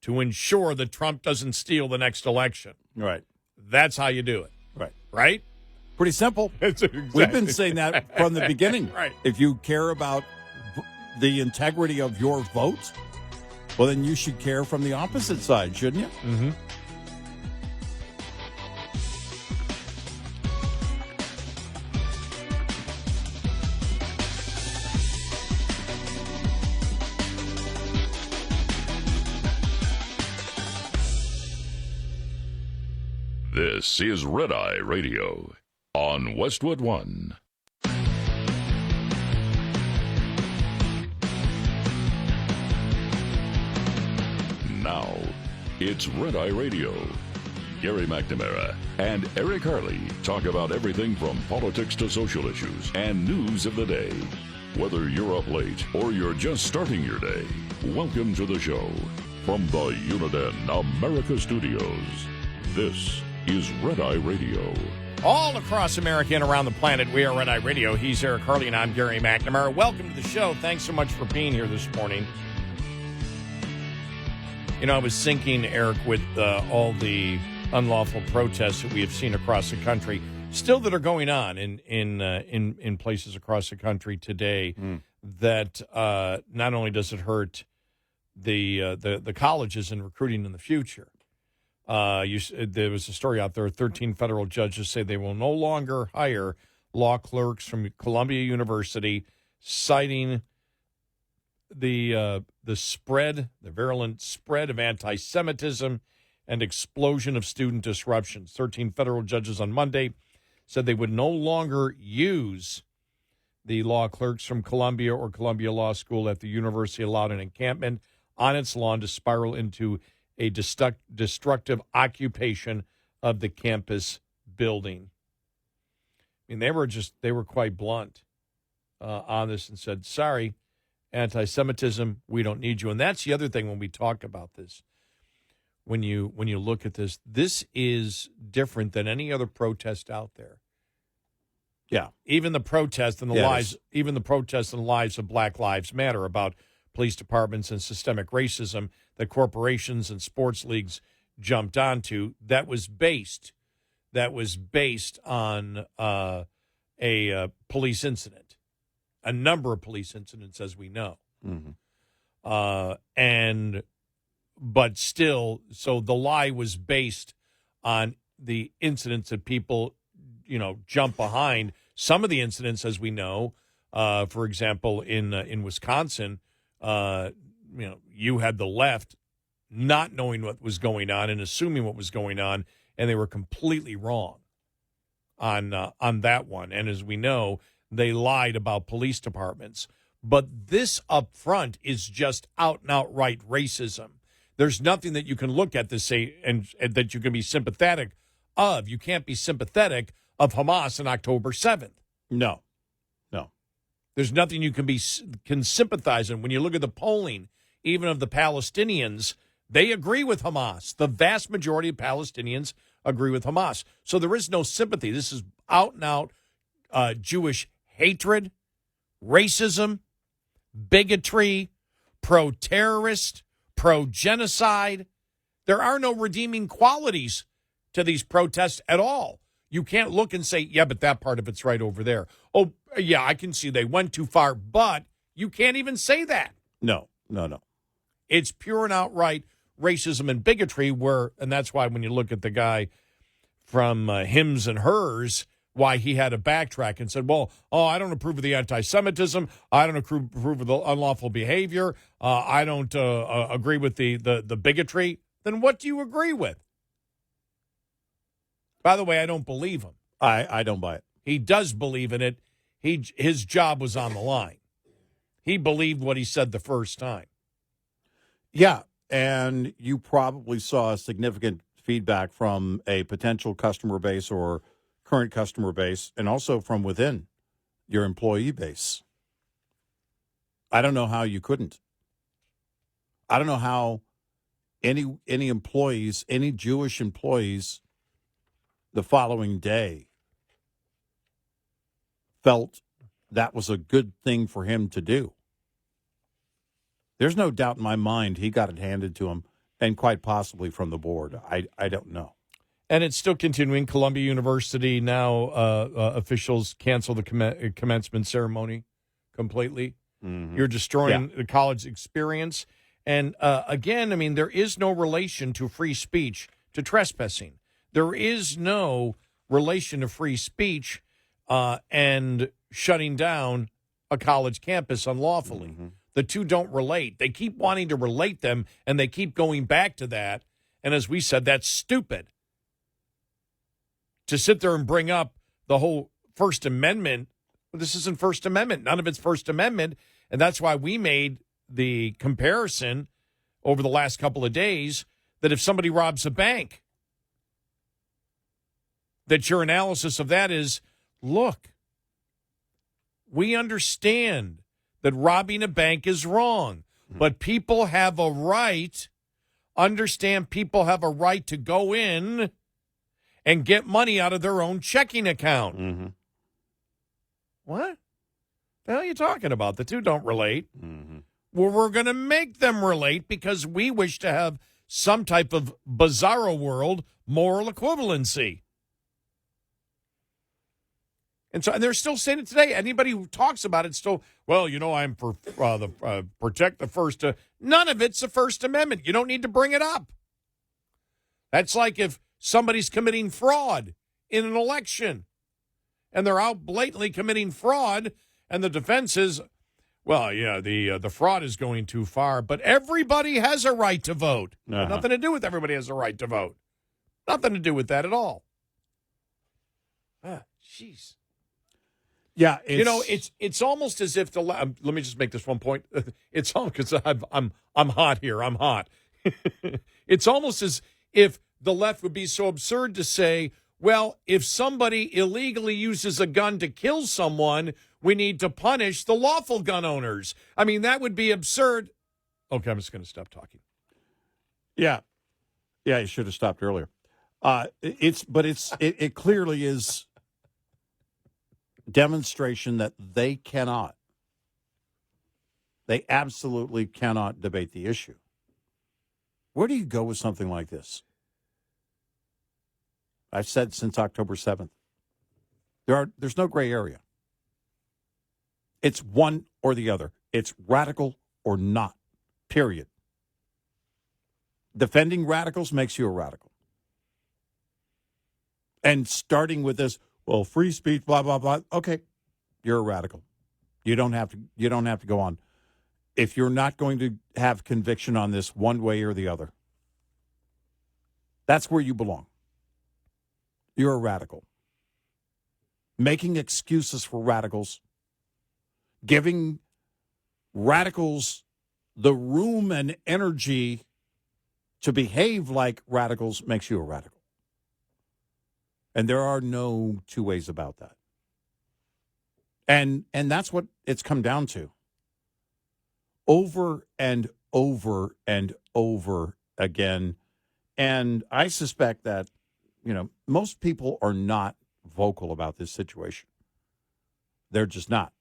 to ensure that Trump doesn't steal the next election. Right. That's how you do it. Right. Right? Pretty simple. We've been saying that from the beginning. Right. If you care about the integrity of your vote, well, then you should care from the opposite side, shouldn't you? Mm-hmm. This is Red Eye Radio on Westwood One. Now, it's Red Eye Radio. Gary McNamara and Eric Harley talk about everything from politics to social issues and news of the day. Whether you're up late or you're just starting your day, welcome to the show. From the Uniden America Studios, this is Red Eye Radio. All across America and around the planet, we are Red Eye Radio. He's Eric Harley, and I'm Gary McNamara. Welcome to the show. Thanks so much for being here this morning. I was thinking, Eric, with all the unlawful protests that we have seen across the country, still that are going on in places across the country today, that not only does it hurt the colleges and recruiting in the future. There was a story out there, 13 federal judges say they will no longer hire law clerks from Columbia University, citing the virulent spread of anti-Semitism and explosion of student disruptions. 13 federal judges on Monday said they would no longer use The law clerks from Columbia or Columbia Law School at the university allowed an encampment on its lawn to spiral into a destructive occupation of the campus building. I mean, they were quite blunt on this and said, sorry, anti-Semitism, we don't need you. And that's the other thing when we talk about this. When you look at this, this is different than any other protest out there. Yeah. Even the protest and the lies of Black Lives Matter about police departments and systemic racism that corporations and sports leagues jumped onto, that was based on a police incident, a number of police incidents, as we know. Mm-hmm. But still, so the lie was based on the incidents that people, jump behind. Some of the incidents, as we know, for example, in Wisconsin, you had the left not knowing what was going on and assuming what was going on, and they were completely wrong on that one. And as we know, they lied about police departments. But this up front is just out and outright racism. There's nothing that you can look at to say and that you can be sympathetic of. You can't be sympathetic of Hamas on October 7th. No. There's nothing you can sympathize in. When you look at the polling, even of the Palestinians, they agree with Hamas. The vast majority of Palestinians agree with Hamas. So there is no sympathy. This is out and out Jewish hatred, racism, bigotry, pro-terrorist, pro-genocide. There are no redeeming qualities to these protests at all. You can't look and say, yeah, but that part of it's right over there. Oh, yeah, I can see they went too far, but you can't even say that. No. It's pure and outright racism and bigotry and that's why when you look at the guy from Hims and Hers, why he had to backtrack and said, I don't approve of the anti-Semitism. I don't approve of the unlawful behavior. I don't agree with the bigotry. Then what do you agree with? By the way, I don't believe him. I don't buy it. He does believe in it. His job was on the line. He believed what he said the first time. Yeah, and you probably saw significant feedback from a potential customer base or current customer base, and also from within your employee base. I don't know how you couldn't. I don't know how any employees, any Jewish employees, the following day felt that was a good thing for him to do. There's no doubt in my mind he got it handed to him, and quite possibly from the board. I don't know. And it's still continuing. Columbia University now officials cancel the commencement ceremony completely. Mm-hmm. You're destroying the college experience. And again, I mean, there is no relation to free speech to trespassing. There is no relation to free speech and shutting down a college campus unlawfully. Mm-hmm. The two don't relate. They keep wanting to relate them, and they keep going back to that. And as we said, that's stupid. To sit there and bring up the whole First Amendment, this isn't First Amendment. None of it's First Amendment. And that's why we made the comparison over the last couple of days that if somebody robs a bank, that your analysis of that is, look, we understand that robbing a bank is wrong, but people have a right, understand people have a right to go in and get money out of their own checking account. Mm-hmm. What the hell are you talking about? The two don't relate. Mm-hmm. Well, we're going to make them relate because we wish to have some type of bizarro world moral equivalency. And they're still saying it today. Anybody who talks about it still, I'm for protect the First. None of it's the First Amendment. You don't need to bring it up. That's like if somebody's committing fraud in an election and they're out blatantly committing fraud and the defense is, the fraud is going too far, but everybody has a right to vote. Uh-huh. Nothing to do with everybody has a right to vote. Nothing to do with that at all. Jeez. Yeah, it's almost as if the let me just make this one point. It's all because I'm hot here. I'm hot. It's almost as if the left would be so absurd to say, well, if somebody illegally uses a gun to kill someone, we need to punish the lawful gun owners. I mean, that would be absurd. Okay, I'm just going to stop talking. Yeah, you should have stopped earlier. It clearly is demonstration that they absolutely cannot debate the issue. Where do you go with something like this? I've said since October 7th. There's no gray area. It's one or the other. It's radical or not, period. Defending radicals makes you a radical. And starting with this, well, free speech, blah, blah, blah. Okay, you're a radical. You don't have to go on. If you're not going to have conviction on this one way or the other, that's where you belong. You're a radical. Making excuses for radicals, giving radicals the room and energy to behave like radicals makes you a radical. And there are no two ways about that. And that's what it's come down to. Over and over and over again. And I suspect that, most people are not vocal about this situation. They're just not.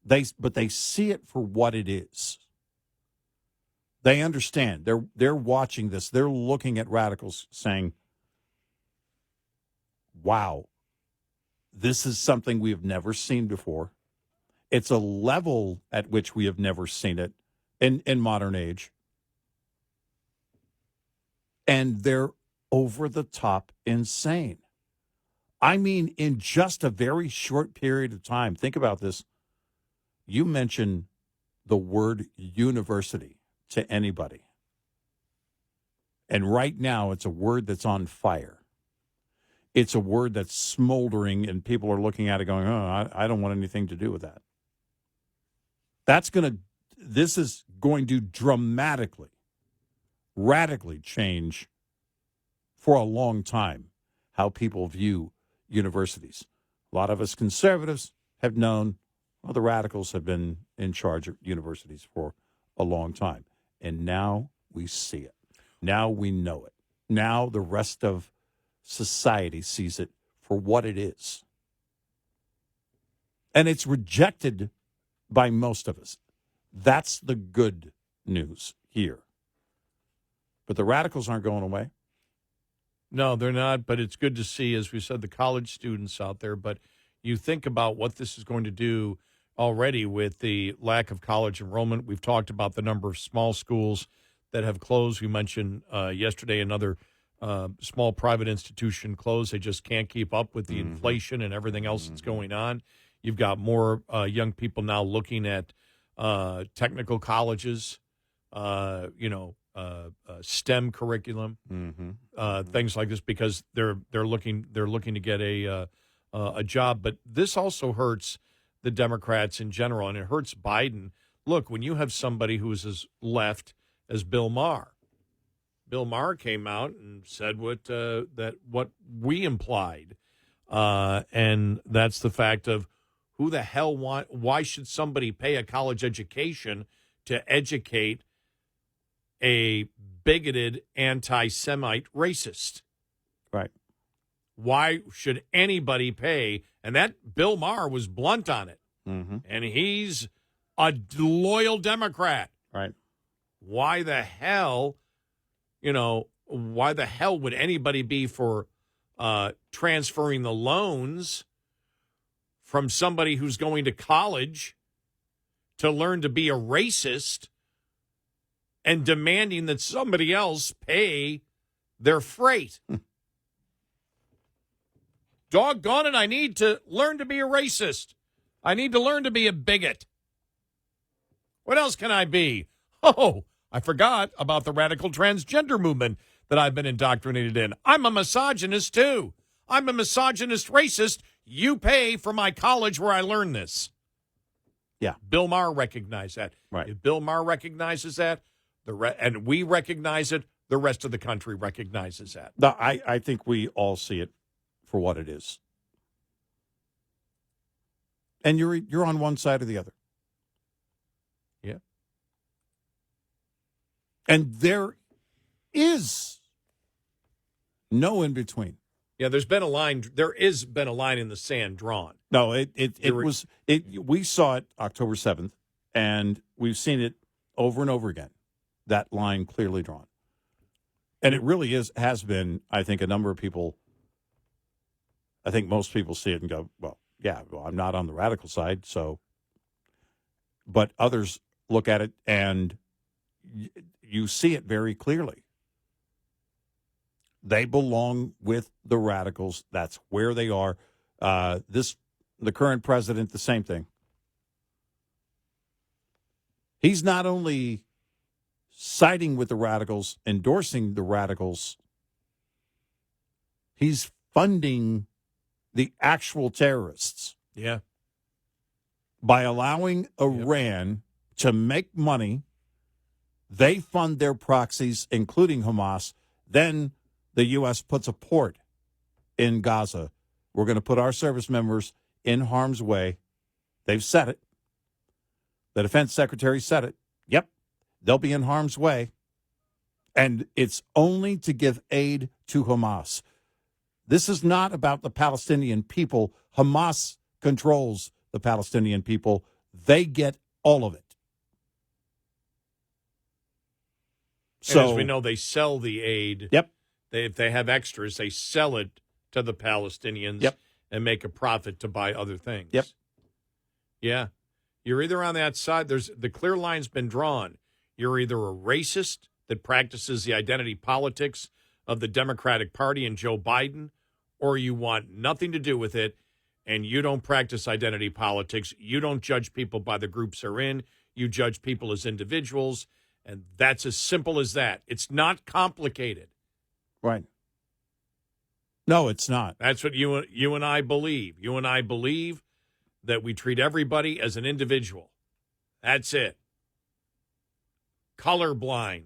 But they see it for what it is. They understand. They're watching this. They're looking at radicals saying, wow, this is something we have never seen before. It's a level at which we have never seen it in modern age. And they're over the top insane. I mean, in just a very short period of time, think about this. You mention the word university to anybody. And right now, it's a word that's on fire. It's a word that's smoldering, and people are looking at it going, oh, I don't want anything to do with that. This is going to dramatically, radically change for a long time how people view universities. A lot of us conservatives have known, the radicals have been in charge of universities for a long time. And now we see it. Now we know it. Now the rest of society sees it for what it is. And it's rejected by most of us. That's the good news here. But the radicals aren't going away. No, they're not, but it's good to see, as we said, the college students out there. But you think about what this is going to do already with the lack of college enrollment. We've talked about the number of small schools that have closed. We mentioned yesterday another small private institution closed. They just can't keep up with the inflation and everything else that's going on. You've got more young people now looking at technical colleges, STEM curriculum, things like this, because they're looking to get a job. But this also hurts the Democrats in general, and it hurts Biden. Look, when you have somebody who is as left as Bill Maher. Bill Maher came out and said what we implied, and that's the fact of who the hell why should somebody pay a college education to educate a bigoted anti-Semite racist? Right. Why should anybody pay? And that Bill Maher was blunt on it, and he's a loyal Democrat. Right. Why the hell? Why the hell would anybody be for transferring the loans from somebody who's going to college to learn to be a racist and demanding that somebody else pay their freight? Doggone it, I need to learn to be a racist. I need to learn to be a bigot. What else can I be? Oh, I forgot about the radical transgender movement that I've been indoctrinated in. I'm a misogynist, too. I'm a misogynist racist. You pay for my college where I learned this. Yeah. Bill Maher recognized that. Right. If Bill Maher recognizes that, and we recognize it, the rest of the country recognizes that. I think we all see it for what it is. And you're on one side or the other. Yeah. And there is no in between. Yeah, there's been a line. There is been a line in the sand drawn. No, we saw it October 7th, and we've seen it over and over again. That line clearly drawn. And it really has been, I think, a number of people, I think most people see it and go, well, I'm not on the radical side, so. But others look at it and you see it very clearly. They belong with the radicals. That's where they are. The current president, the same thing. He's not only siding with the radicals, endorsing the radicals, he's funding the actual terrorists. Yeah. By allowing Iran to make money, they fund their proxies, including Hamas. Then the U.S. puts a port in Gaza. We're going to put our service members in harm's way. They've said it. The defense secretary said it. Yep, they'll be in harm's way. And it's only to give aid to Hamas. This is not about the Palestinian people. Hamas controls the Palestinian people. They get all of it. So, and as we know, they sell the aid. Yep. If they have extras, they sell it to the Palestinians and make a profit to buy other things. Yep. Yeah. You're either on that side. The clear line's been drawn. You're either a racist that practices the identity politics of the Democratic Party and Joe Biden, or you want nothing to do with it, and you don't practice identity politics. You don't judge people by the groups they're in. You judge people as individuals, and that's as simple as that. It's not complicated. Right. No, it's not. That's what you and I believe. You and I believe that we treat everybody as an individual. That's it. Colorblind.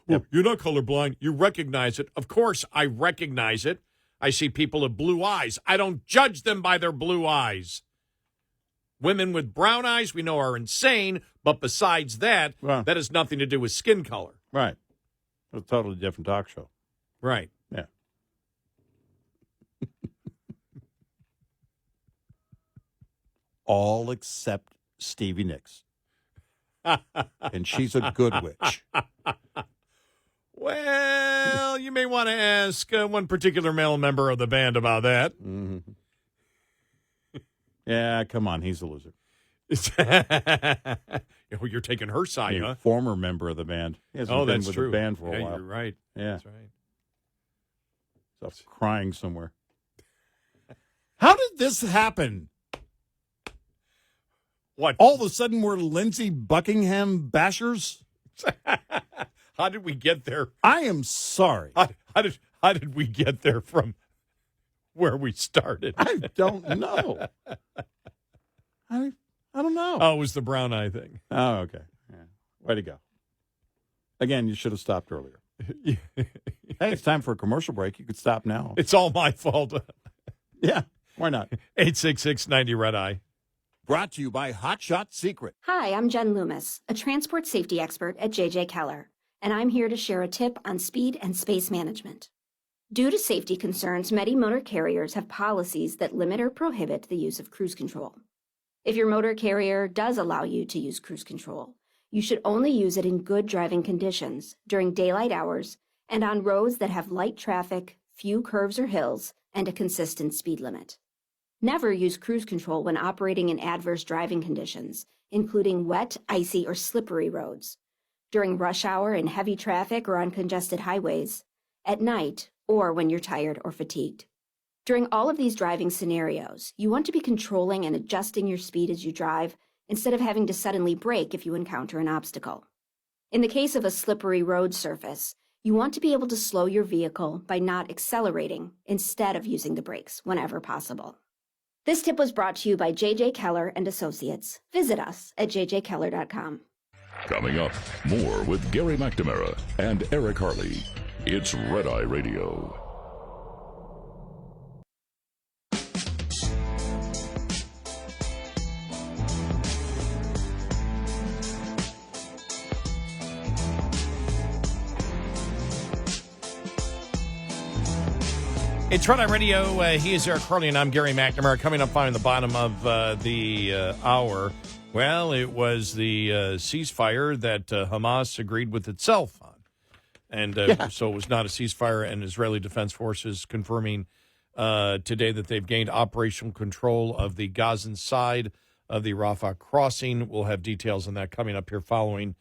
Well, you're not colorblind. You recognize it. Of course, I recognize it. I see people with blue eyes. I don't judge them by their blue eyes. Women with brown eyes we know are insane, but besides that, that has nothing to do with skin color. Right. It's a totally different talk show. Right. Yeah. All except Stevie Nicks. And she's a good witch. Well, you may want to ask one particular male member of the band about that. Mm-hmm. Yeah, come on. He's a loser. You're taking her side, huh? Former member of the band. He hasn't been that's with true. the band for a while. You're right. Yeah. That's right. Stuff's crying somewhere. How did this happen? What? All of a sudden we're Lindsey Buckingham bashers? How did we get there? I am sorry. How did we get there from where we started? I don't know. I don't know. Oh, it was the brown eye thing. Oh, okay. Yeah. Way to go. Again, you should have stopped earlier. Hey, it's time for a commercial break. You could stop now. It's all my fault. Yeah, why not? 866-90-RED-EYE. Brought to you by Hot Shot Secret. Hi, I'm Jen Loomis, a transport safety expert at J.J. Keller, and I'm here to share a tip on speed and space management. Due to safety concerns, many motor carriers have policies that limit or prohibit the use of cruise control. If your motor carrier does allow you to use cruise control, you should only use it in good driving conditions during daylight hours and on roads that have light traffic, few curves or hills, and a consistent speed limit. Never use cruise control when operating in adverse driving conditions, including wet, icy, or slippery roads, during rush hour in heavy traffic or on congested highways, at night, or when you're tired or fatigued. During all of these driving scenarios, you want to be controlling and adjusting your speed as you drive instead of having to suddenly brake if you encounter an obstacle. In the case of a slippery road surface, you want to be able to slow your vehicle by not accelerating instead of using the brakes whenever possible. This tip was brought to you by J.J. Keller and Associates. Visit us at jjkeller.com. Coming up, more with Gary McNamara and Eric Harley. It's Red Eye Radio. It's Red Eye Radio. He is Eric Harley, and I'm Gary McNamara. Coming up on the bottom of the hour, well, it was the ceasefire that Hamas agreed with itself on. And so it was not a ceasefire, and Israeli Defense Forces confirming today that they've gained operational control of the Gazan side of the Rafah crossing. We'll have details on that coming up here following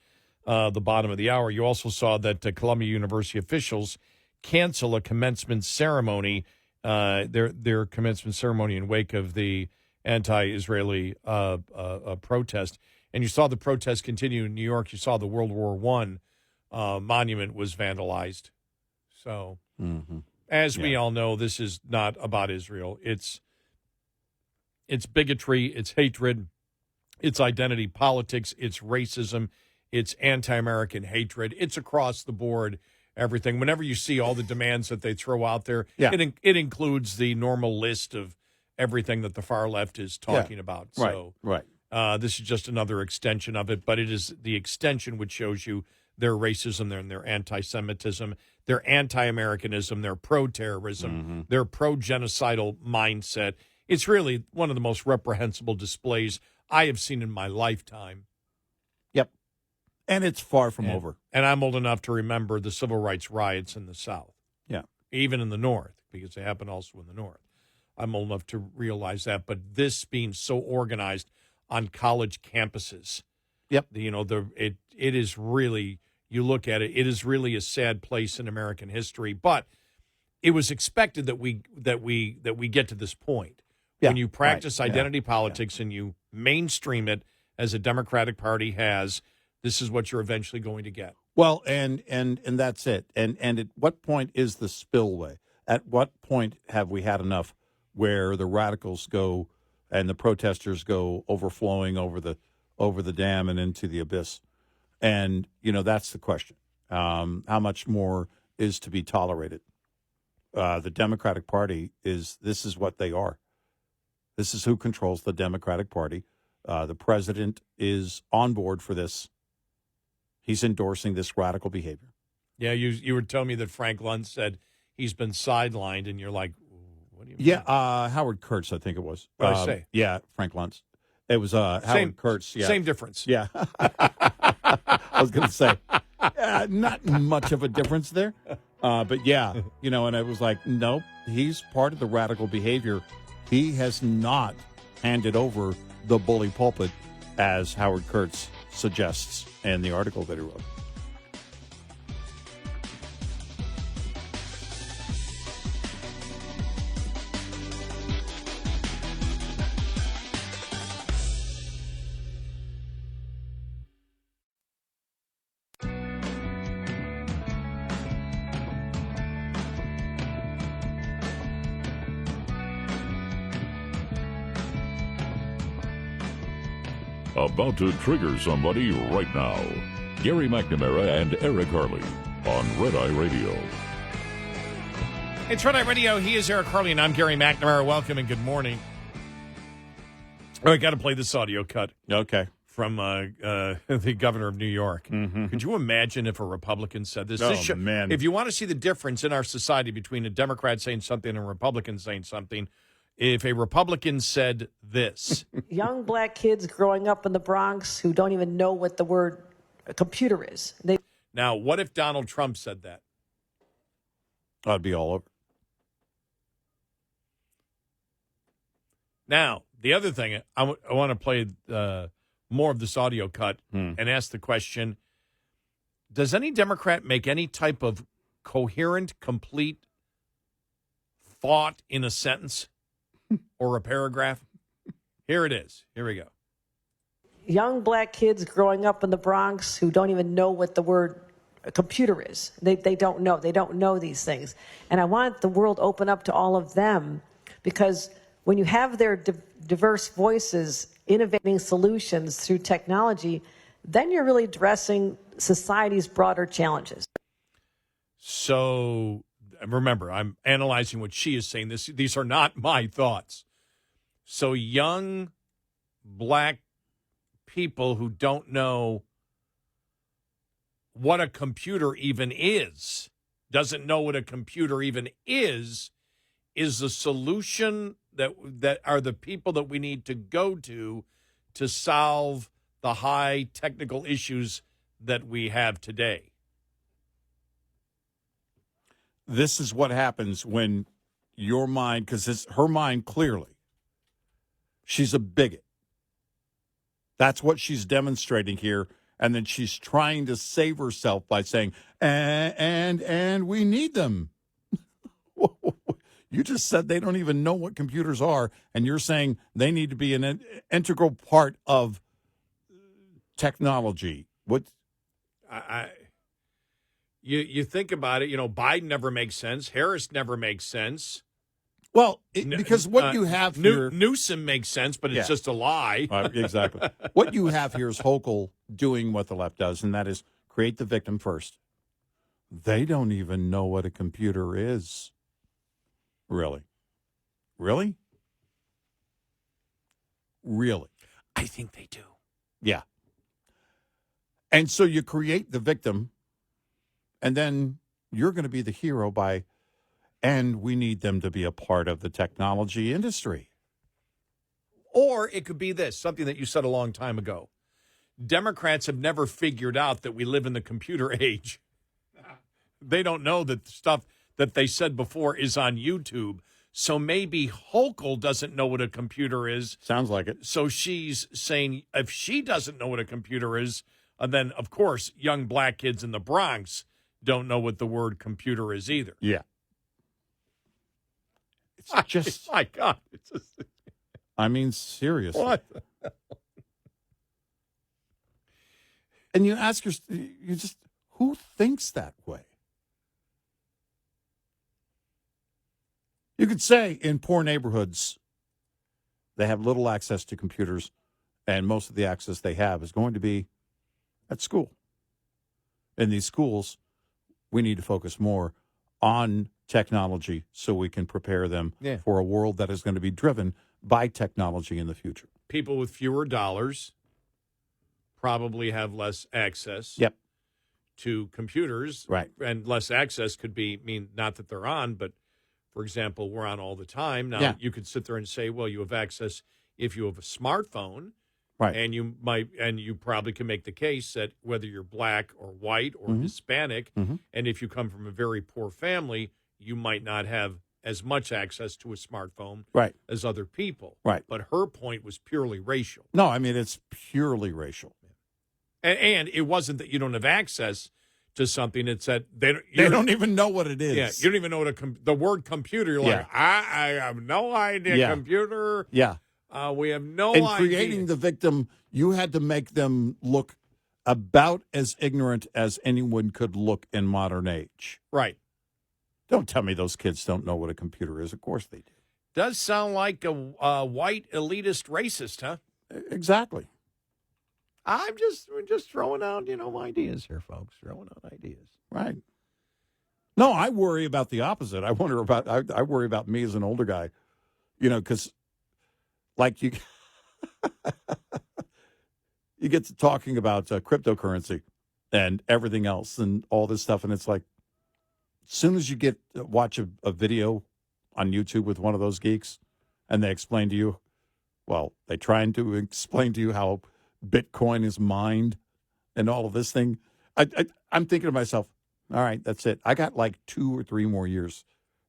the bottom of the hour. You also saw that Columbia University officials cancel a commencement ceremony, their commencement ceremony in wake of the anti-Israeli protest. And you saw the protest continue in New York. You saw the World War I monument was vandalized. So, as we all know, this is not about Israel. It's bigotry, it's hatred, it's identity politics, it's racism, it's anti-American hatred. It's across the board. Everything. Whenever you see all the demands that they throw out there, it includes the normal list of everything that the far left is talking about. So, this is just another extension of it, but it is the extension which shows you their racism, their anti-Semitism, their anti-Americanism, their pro-terrorism, their pro-genocidal mindset. It's really one of the most reprehensible displays I have seen in my lifetime. And it's far from over. And I'm old enough to remember the civil rights riots in the South. Yeah. Even in the North, because they happen also in the North. I'm old enough to realize that. But this being so organized on college campuses. Yep. It is really, you look at it, it is really a sad place in American history. But it was expected that we get to this point. Yeah. When you practice identity politics and you mainstream it as a Democratic Party has, this is what you're eventually going to get. Well, and that's it. And at what point is the spillway? At what point have we had enough where the radicals go and the protesters go overflowing over the dam and into the abyss? And that's the question. How much more is to be tolerated? The Democratic Party this is what they are. This is who controls the Democratic Party. The president is on board for this. He's endorsing this radical behavior. Yeah, you were telling me that Frank Luntz said he's been sidelined, and you're like, what do you mean? Yeah, Howard Kurtz, I think it was. What did I say? Yeah, Frank Luntz. It was Howard Kurtz. Yeah. Same difference. Yeah. I was going to say, not much of a difference there. But yeah, and I was like, nope, he's part of the radical behavior. He has not handed over the bully pulpit, as Howard Kurtz suggests in the article that he wrote. About to trigger somebody right now. Gary McNamara and Eric Harley on Red Eye Radio. It's Red Eye Radio. He is Eric Harley, and I'm Gary McNamara. Welcome and good morning. Oh, I got to play this audio cut. Okay. From the governor of New York. Could you imagine if a Republican said this? Oh, man. If you want to see the difference in our society between a Democrat saying something and a Republican saying something, if a Republican said this. Young black kids growing up in the Bronx who don't even know what the word computer is. Now, what if Donald Trump said that? I'd be all over. Now, the other thing, I want to play more of this audio cut and ask the question, does any Democrat make any type of coherent, complete thought in a sentence or a paragraph? Here it is. Here we go. Young black kids growing up in the Bronx who don't even know what the word computer is. They don't know. They don't know these things. And I want the world open up to all of them because when you have their diverse voices innovating solutions through technology, then you're really addressing society's broader challenges. So remember, I'm analyzing what she is saying. These are not my thoughts. So young black people who don't know what a computer even is, doesn't know what a computer even is the solution that are the people that we need to go to solve the high technical issues that we have today. This is what happens when your mind, because it's her mind clearly, she's a bigot. That's what she's demonstrating here. And then she's trying to save herself by saying, and we need them. You just said they don't even know what computers are, and you're saying they need to be an integral part of technology. What? You think about it, Biden never makes sense. Harris never makes sense. Well, because what you have here... Newsom makes sense, but it's just a lie. Exactly. What you have here is Hochul doing what the left does, and that is create the victim first. They don't even know what a computer is. Really? Really? Really? I think they do. Yeah. And so you create the victim, and then you're going to be the hero by... And we need them to be a part of the technology industry. Or it could be this, something that you said a long time ago. Democrats have never figured out that we live in the computer age. They don't know that the stuff that they said before is on YouTube. So maybe Hochul doesn't know what a computer is. Sounds like it. So she's saying if she doesn't know what a computer is, then, of course, young black kids in the Bronx don't know what the word computer is either. Yeah. It's just, my God. It's just, I mean, seriously. what? And you ask who thinks that way? You could say in poor neighborhoods, they have little access to computers, and most of the access they have is going to be at school. In these schools, we need to focus more on technology so we can prepare them for a world that is going to be driven by technology in the future. People with fewer dollars probably have less access to computers. Right. And less access could mean not that they're on, but, for example, we're on all the time. Now, you could sit there and say, well, you have access if you have a smartphone. Right. And you probably can make the case that whether you're black or white or Hispanic, and if you come from a very poor family, you might not have as much access to a smartphone as other people. Right. But her point was purely racial. No, I mean, it's purely racial. And it wasn't that you don't have access to something. It's that they don't even know what it is. Yeah, you don't even know what the word computer. You're like, I have no idea. Computer. Yeah. We have no idea. In creating the victim, you had to make them look about as ignorant as anyone could look in modern age. Right. Don't tell me those kids don't know what a computer is. Of course they do. Does sound like a white elitist racist, huh? Exactly. We're just throwing out, ideas here, folks. Throwing out ideas. Right. No, I worry about the opposite. I worry about me as an older guy, because like you get to talking about cryptocurrency and everything else and all this stuff. And it's like, as soon as you watch a video on YouTube with one of those geeks and they explain to you, they trying to explain to you how Bitcoin is mined and all of this thing. I'm thinking to myself, all right, that's it. I got like 2 or 3 more years,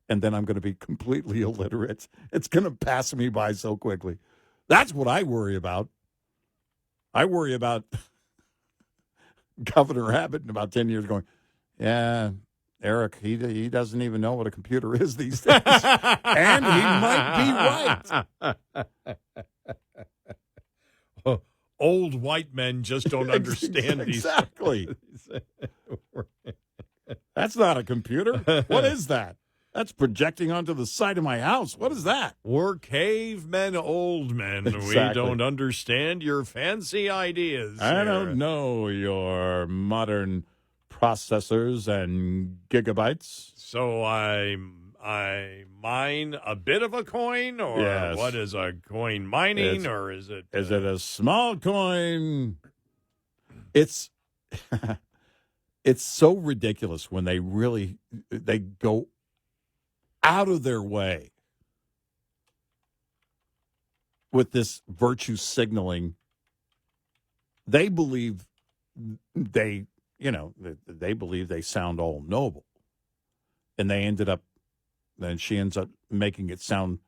and then I'm going to be completely illiterate. It's going to pass me by so quickly. That's what I worry about. I worry about Governor Abbott in about 10 years going, yeah, Eric, he doesn't even know what a computer is these days. And he might be right. Old white men just don't understand these. Exactly. That's not a computer. What is that? That's projecting onto the side of my house. What is that? We're cavemen, old men. We Exactly. don't understand your fancy ideas. I here. don't know your modern processors and gigabytes. So I mine a bit of a coin, or Yes. what is a coin mining, It's- or is it? Is it a small coin? It's it's so ridiculous when they go out of their way with this virtue signaling. They believe they believe they sound all noble, and then she ends up making it sound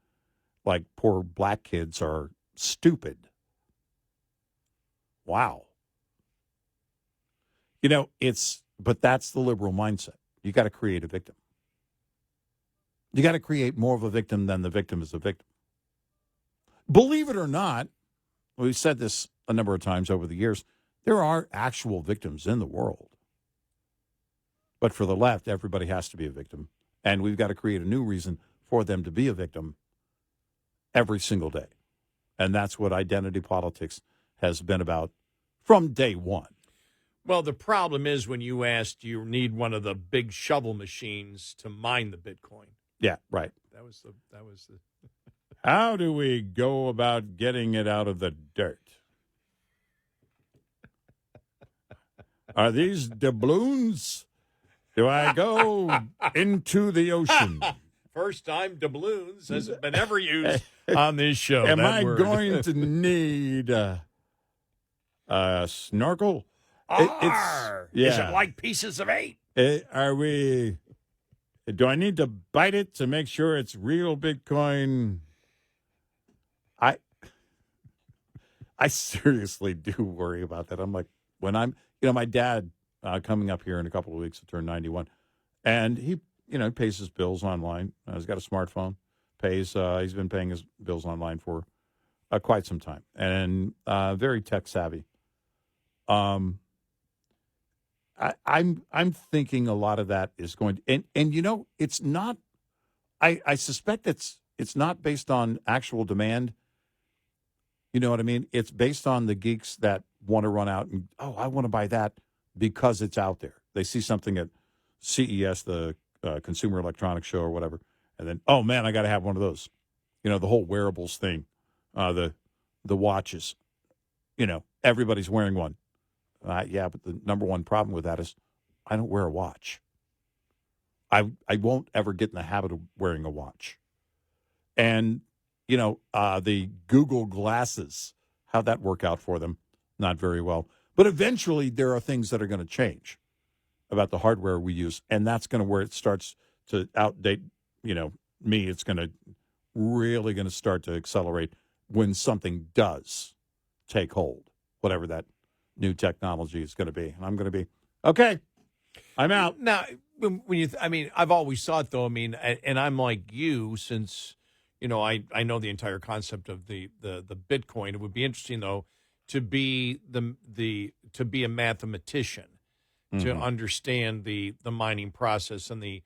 like poor black kids are stupid. Wow. But that's the liberal mindset. You got to create a victim. You got to create more of a victim than the victim is a victim. Believe it or not, we've said this a number of times over the years, there are actual victims in the world. But for the left, everybody has to be a victim. And we've got to create a new reason for them to be a victim every single day. And that's what identity politics has been about from day one. Well, the problem is when you asked, you need one of the big shovel machines to mine the Bitcoin. Yeah, right. That was the. How do we go about getting it out of the dirt? Are these doubloons? Do I go into the ocean? First time doubloons hasn't been ever used on this show. Am that I word. going to need a snorkel? Is it like pieces of 8? Are we? Do I need to bite it to make sure it's real Bitcoin? I seriously do worry about that. I'm like, when my dad coming up here in a couple of weeks to turn 91, and he, pays his bills online. He's got a smartphone. He's been paying his bills online for quite some time, and very tech savvy. I'm thinking a lot of that is going to, and it's not. I suspect it's not based on actual demand. You know what I mean? It's based on the geeks that want to run out and, I want to buy that because it's out there. They see something at CES, the Consumer Electronics Show or whatever, and then, oh man, I got to have one of those. The whole wearables thing, the watches. Everybody's wearing one. Yeah, but the number one problem with that is I don't wear a watch. I won't ever get in the habit of wearing a watch. And, the Google glasses, how'd that work out for them? Not very well. But eventually there are things that are going to change about the hardware we use. And that's going to where it starts to outdate, me. It's going to start to accelerate when something does take hold, whatever that new technology is going to be. And I'm going to be, okay, I'm out. Now, I've always thought, though, and I'm like you, since, I know the entire concept of the Bitcoin. It would be interesting, though, to be to be a mathematician, to understand the mining process and the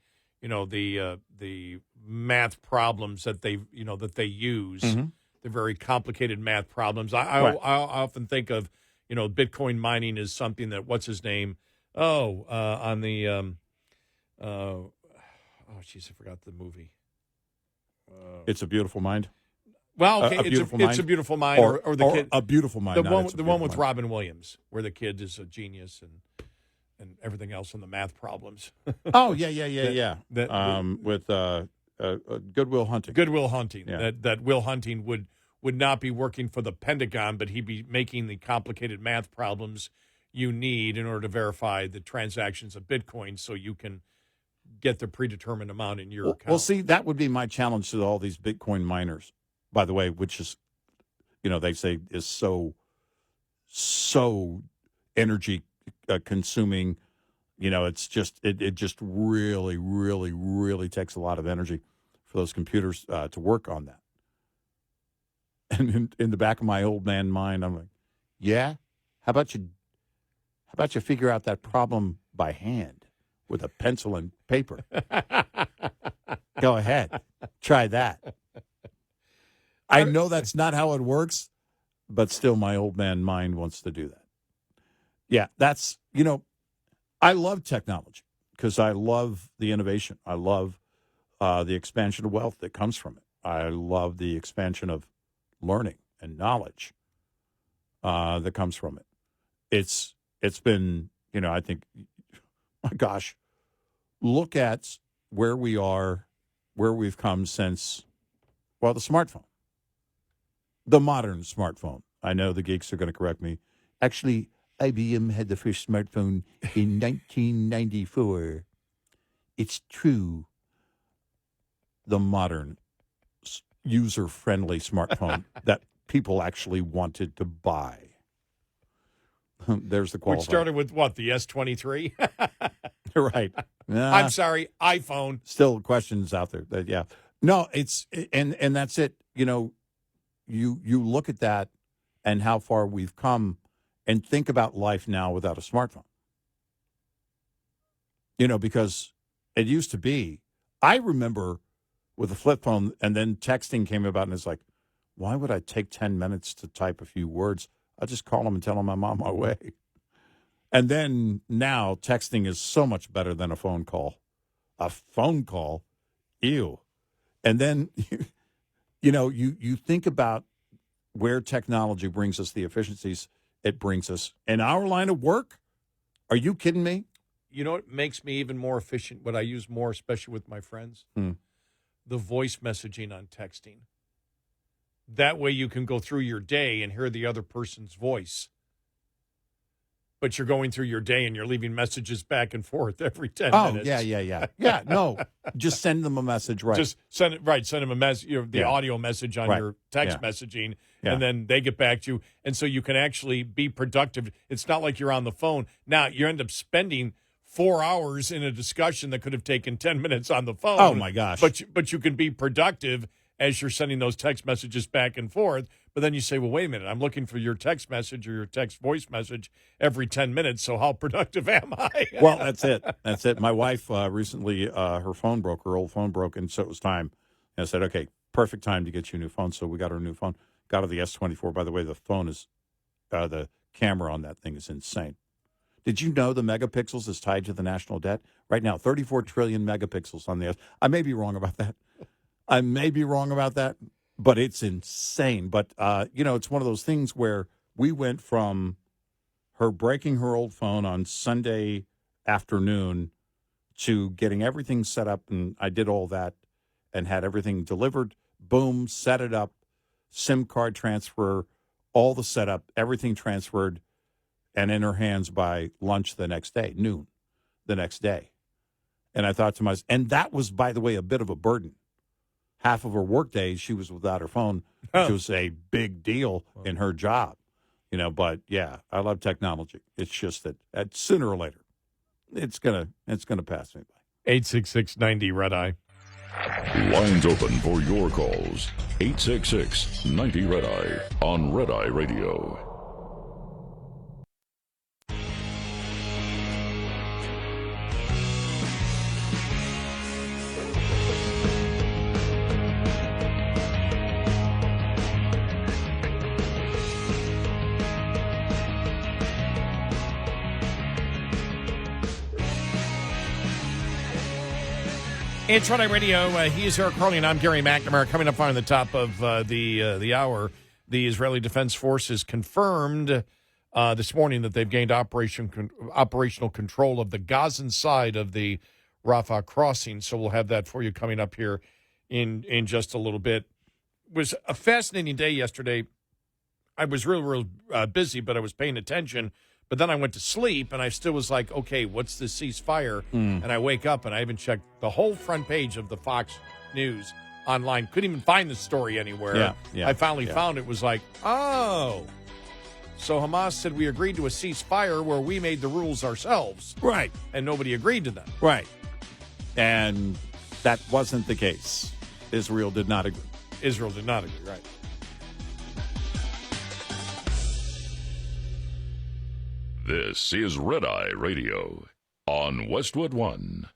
math problems that they use, the very complicated math problems. I often think of, Bitcoin mining is something that, what's his name? On the I forgot the movie. It's a Beautiful Mind. Well, okay, it's a beautiful mind, or the kid, a beautiful mind. The one with Robin Williams, where the kid is a genius and everything else on the math problems. Oh yeah. With Good Will Hunting. Good Will Hunting. Yeah. That Will Hunting would not be working for the Pentagon, but he'd be making the complicated math problems you need in order to verify the transactions of Bitcoin, so you can get the predetermined amount in your account. Well, see, that would be my challenge to all these Bitcoin miners, by the way, which is, they say is so energy consuming. It's just, it just really, really, really takes a lot of energy for those computers to work on that. And in the back of my old man mind, I'm like, yeah, how about you figure out that problem by hand with a pencil and paper? Go ahead. Try that. I know that's not how it works, but still my old man mind wants to do that. Yeah, that's, I love technology because I love the innovation. I love the expansion of wealth that comes from it. I love the expansion of learning and knowledge that comes from it. It's been, I think, my gosh, look at where we are, where we've come since, the smartphone, the modern smartphone. I know the geeks are going to correct me. Actually, IBM had the first smartphone in 1994. It's true. The modern user-friendly smartphone that people actually wanted to buy. There's the qualifier. Which started with what, the S23? Right. I'm sorry, iPhone. Still questions out there. Yeah. No, it's and that's it. You look at that and how far we've come and think about life now without a smartphone. Because it used to be, I remember with a flip phone and then texting came about and it's like, why would I take 10 minutes to type a few words? I'll just call them and tell them I'm on my way. And then now texting is so much better than a phone call. A phone call, ew. And then, you think about where technology brings us, the efficiencies it brings us. In our line of work, are you kidding me? You know what makes me even more efficient, what I use more, especially with my friends? The voice messaging on texting. That way you can go through your day and hear the other person's voice. But you're going through your day and you're leaving messages back and forth every 10 minutes. Oh, yeah. Yeah, no, just send them a message, right? Just send them a message, the audio message on your text messaging, and then they get back to you. And so you can actually be productive. It's not like you're on the phone. Now, you end up spending 4 hours in a discussion that could have taken 10 minutes on the phone. Oh, my gosh. But you can be productive as you're sending those text messages back and forth. But then you say, well, wait a minute, I'm looking for your text message or your text voice message every 10 minutes, so how productive am I? Well, that's it. My wife recently, her old phone broke, and so it was time. And I said, okay, perfect time to get you a new phone. So we got her a new phone. Got her the S24. By the way, the phone is, the camera on that thing is insane. Did you know the megapixels is tied to the national debt? Right now, 34 trillion megapixels on the S. I may be wrong about that. But it's insane. But, it's one of those things where we went from her breaking her old phone on Sunday afternoon to getting everything set up, and I did all that and had everything delivered. Boom, set it up, SIM card transfer, all the setup, everything transferred, and in her hands by lunch the next day, noon the next day. And I thought to myself, and that was, by the way, a bit of a burden. Half of her work days, she was without her phone, which was a big deal in her job. But yeah, I love technology. It's just that sooner or later, it's gonna pass me by. 866-90 Red Eye. Lines open for your calls. 866-90 Red Eye on Red Eye Radio. It's Red Eye Radio. He's Eric Harley, and I'm Gary McNamara. Coming up on the top of the hour, the Israeli Defense Forces confirmed this morning that they've gained operational control of the Gazan side of the Rafah crossing. So we'll have that for you coming up here in just a little bit. It was a fascinating day yesterday. I was real busy, but I was paying attention. But then I went to sleep, and I still was like, okay, what's this ceasefire? And I wake up, and I even checked the whole front page of the Fox News online. Couldn't even find the story anywhere. I finally found it. Was like, oh. So Hamas said we agreed to a ceasefire where we made the rules ourselves. Right. And nobody agreed to them. Right. And that wasn't the case. Israel did not agree. Right. This is Red Eye Radio on Westwood One.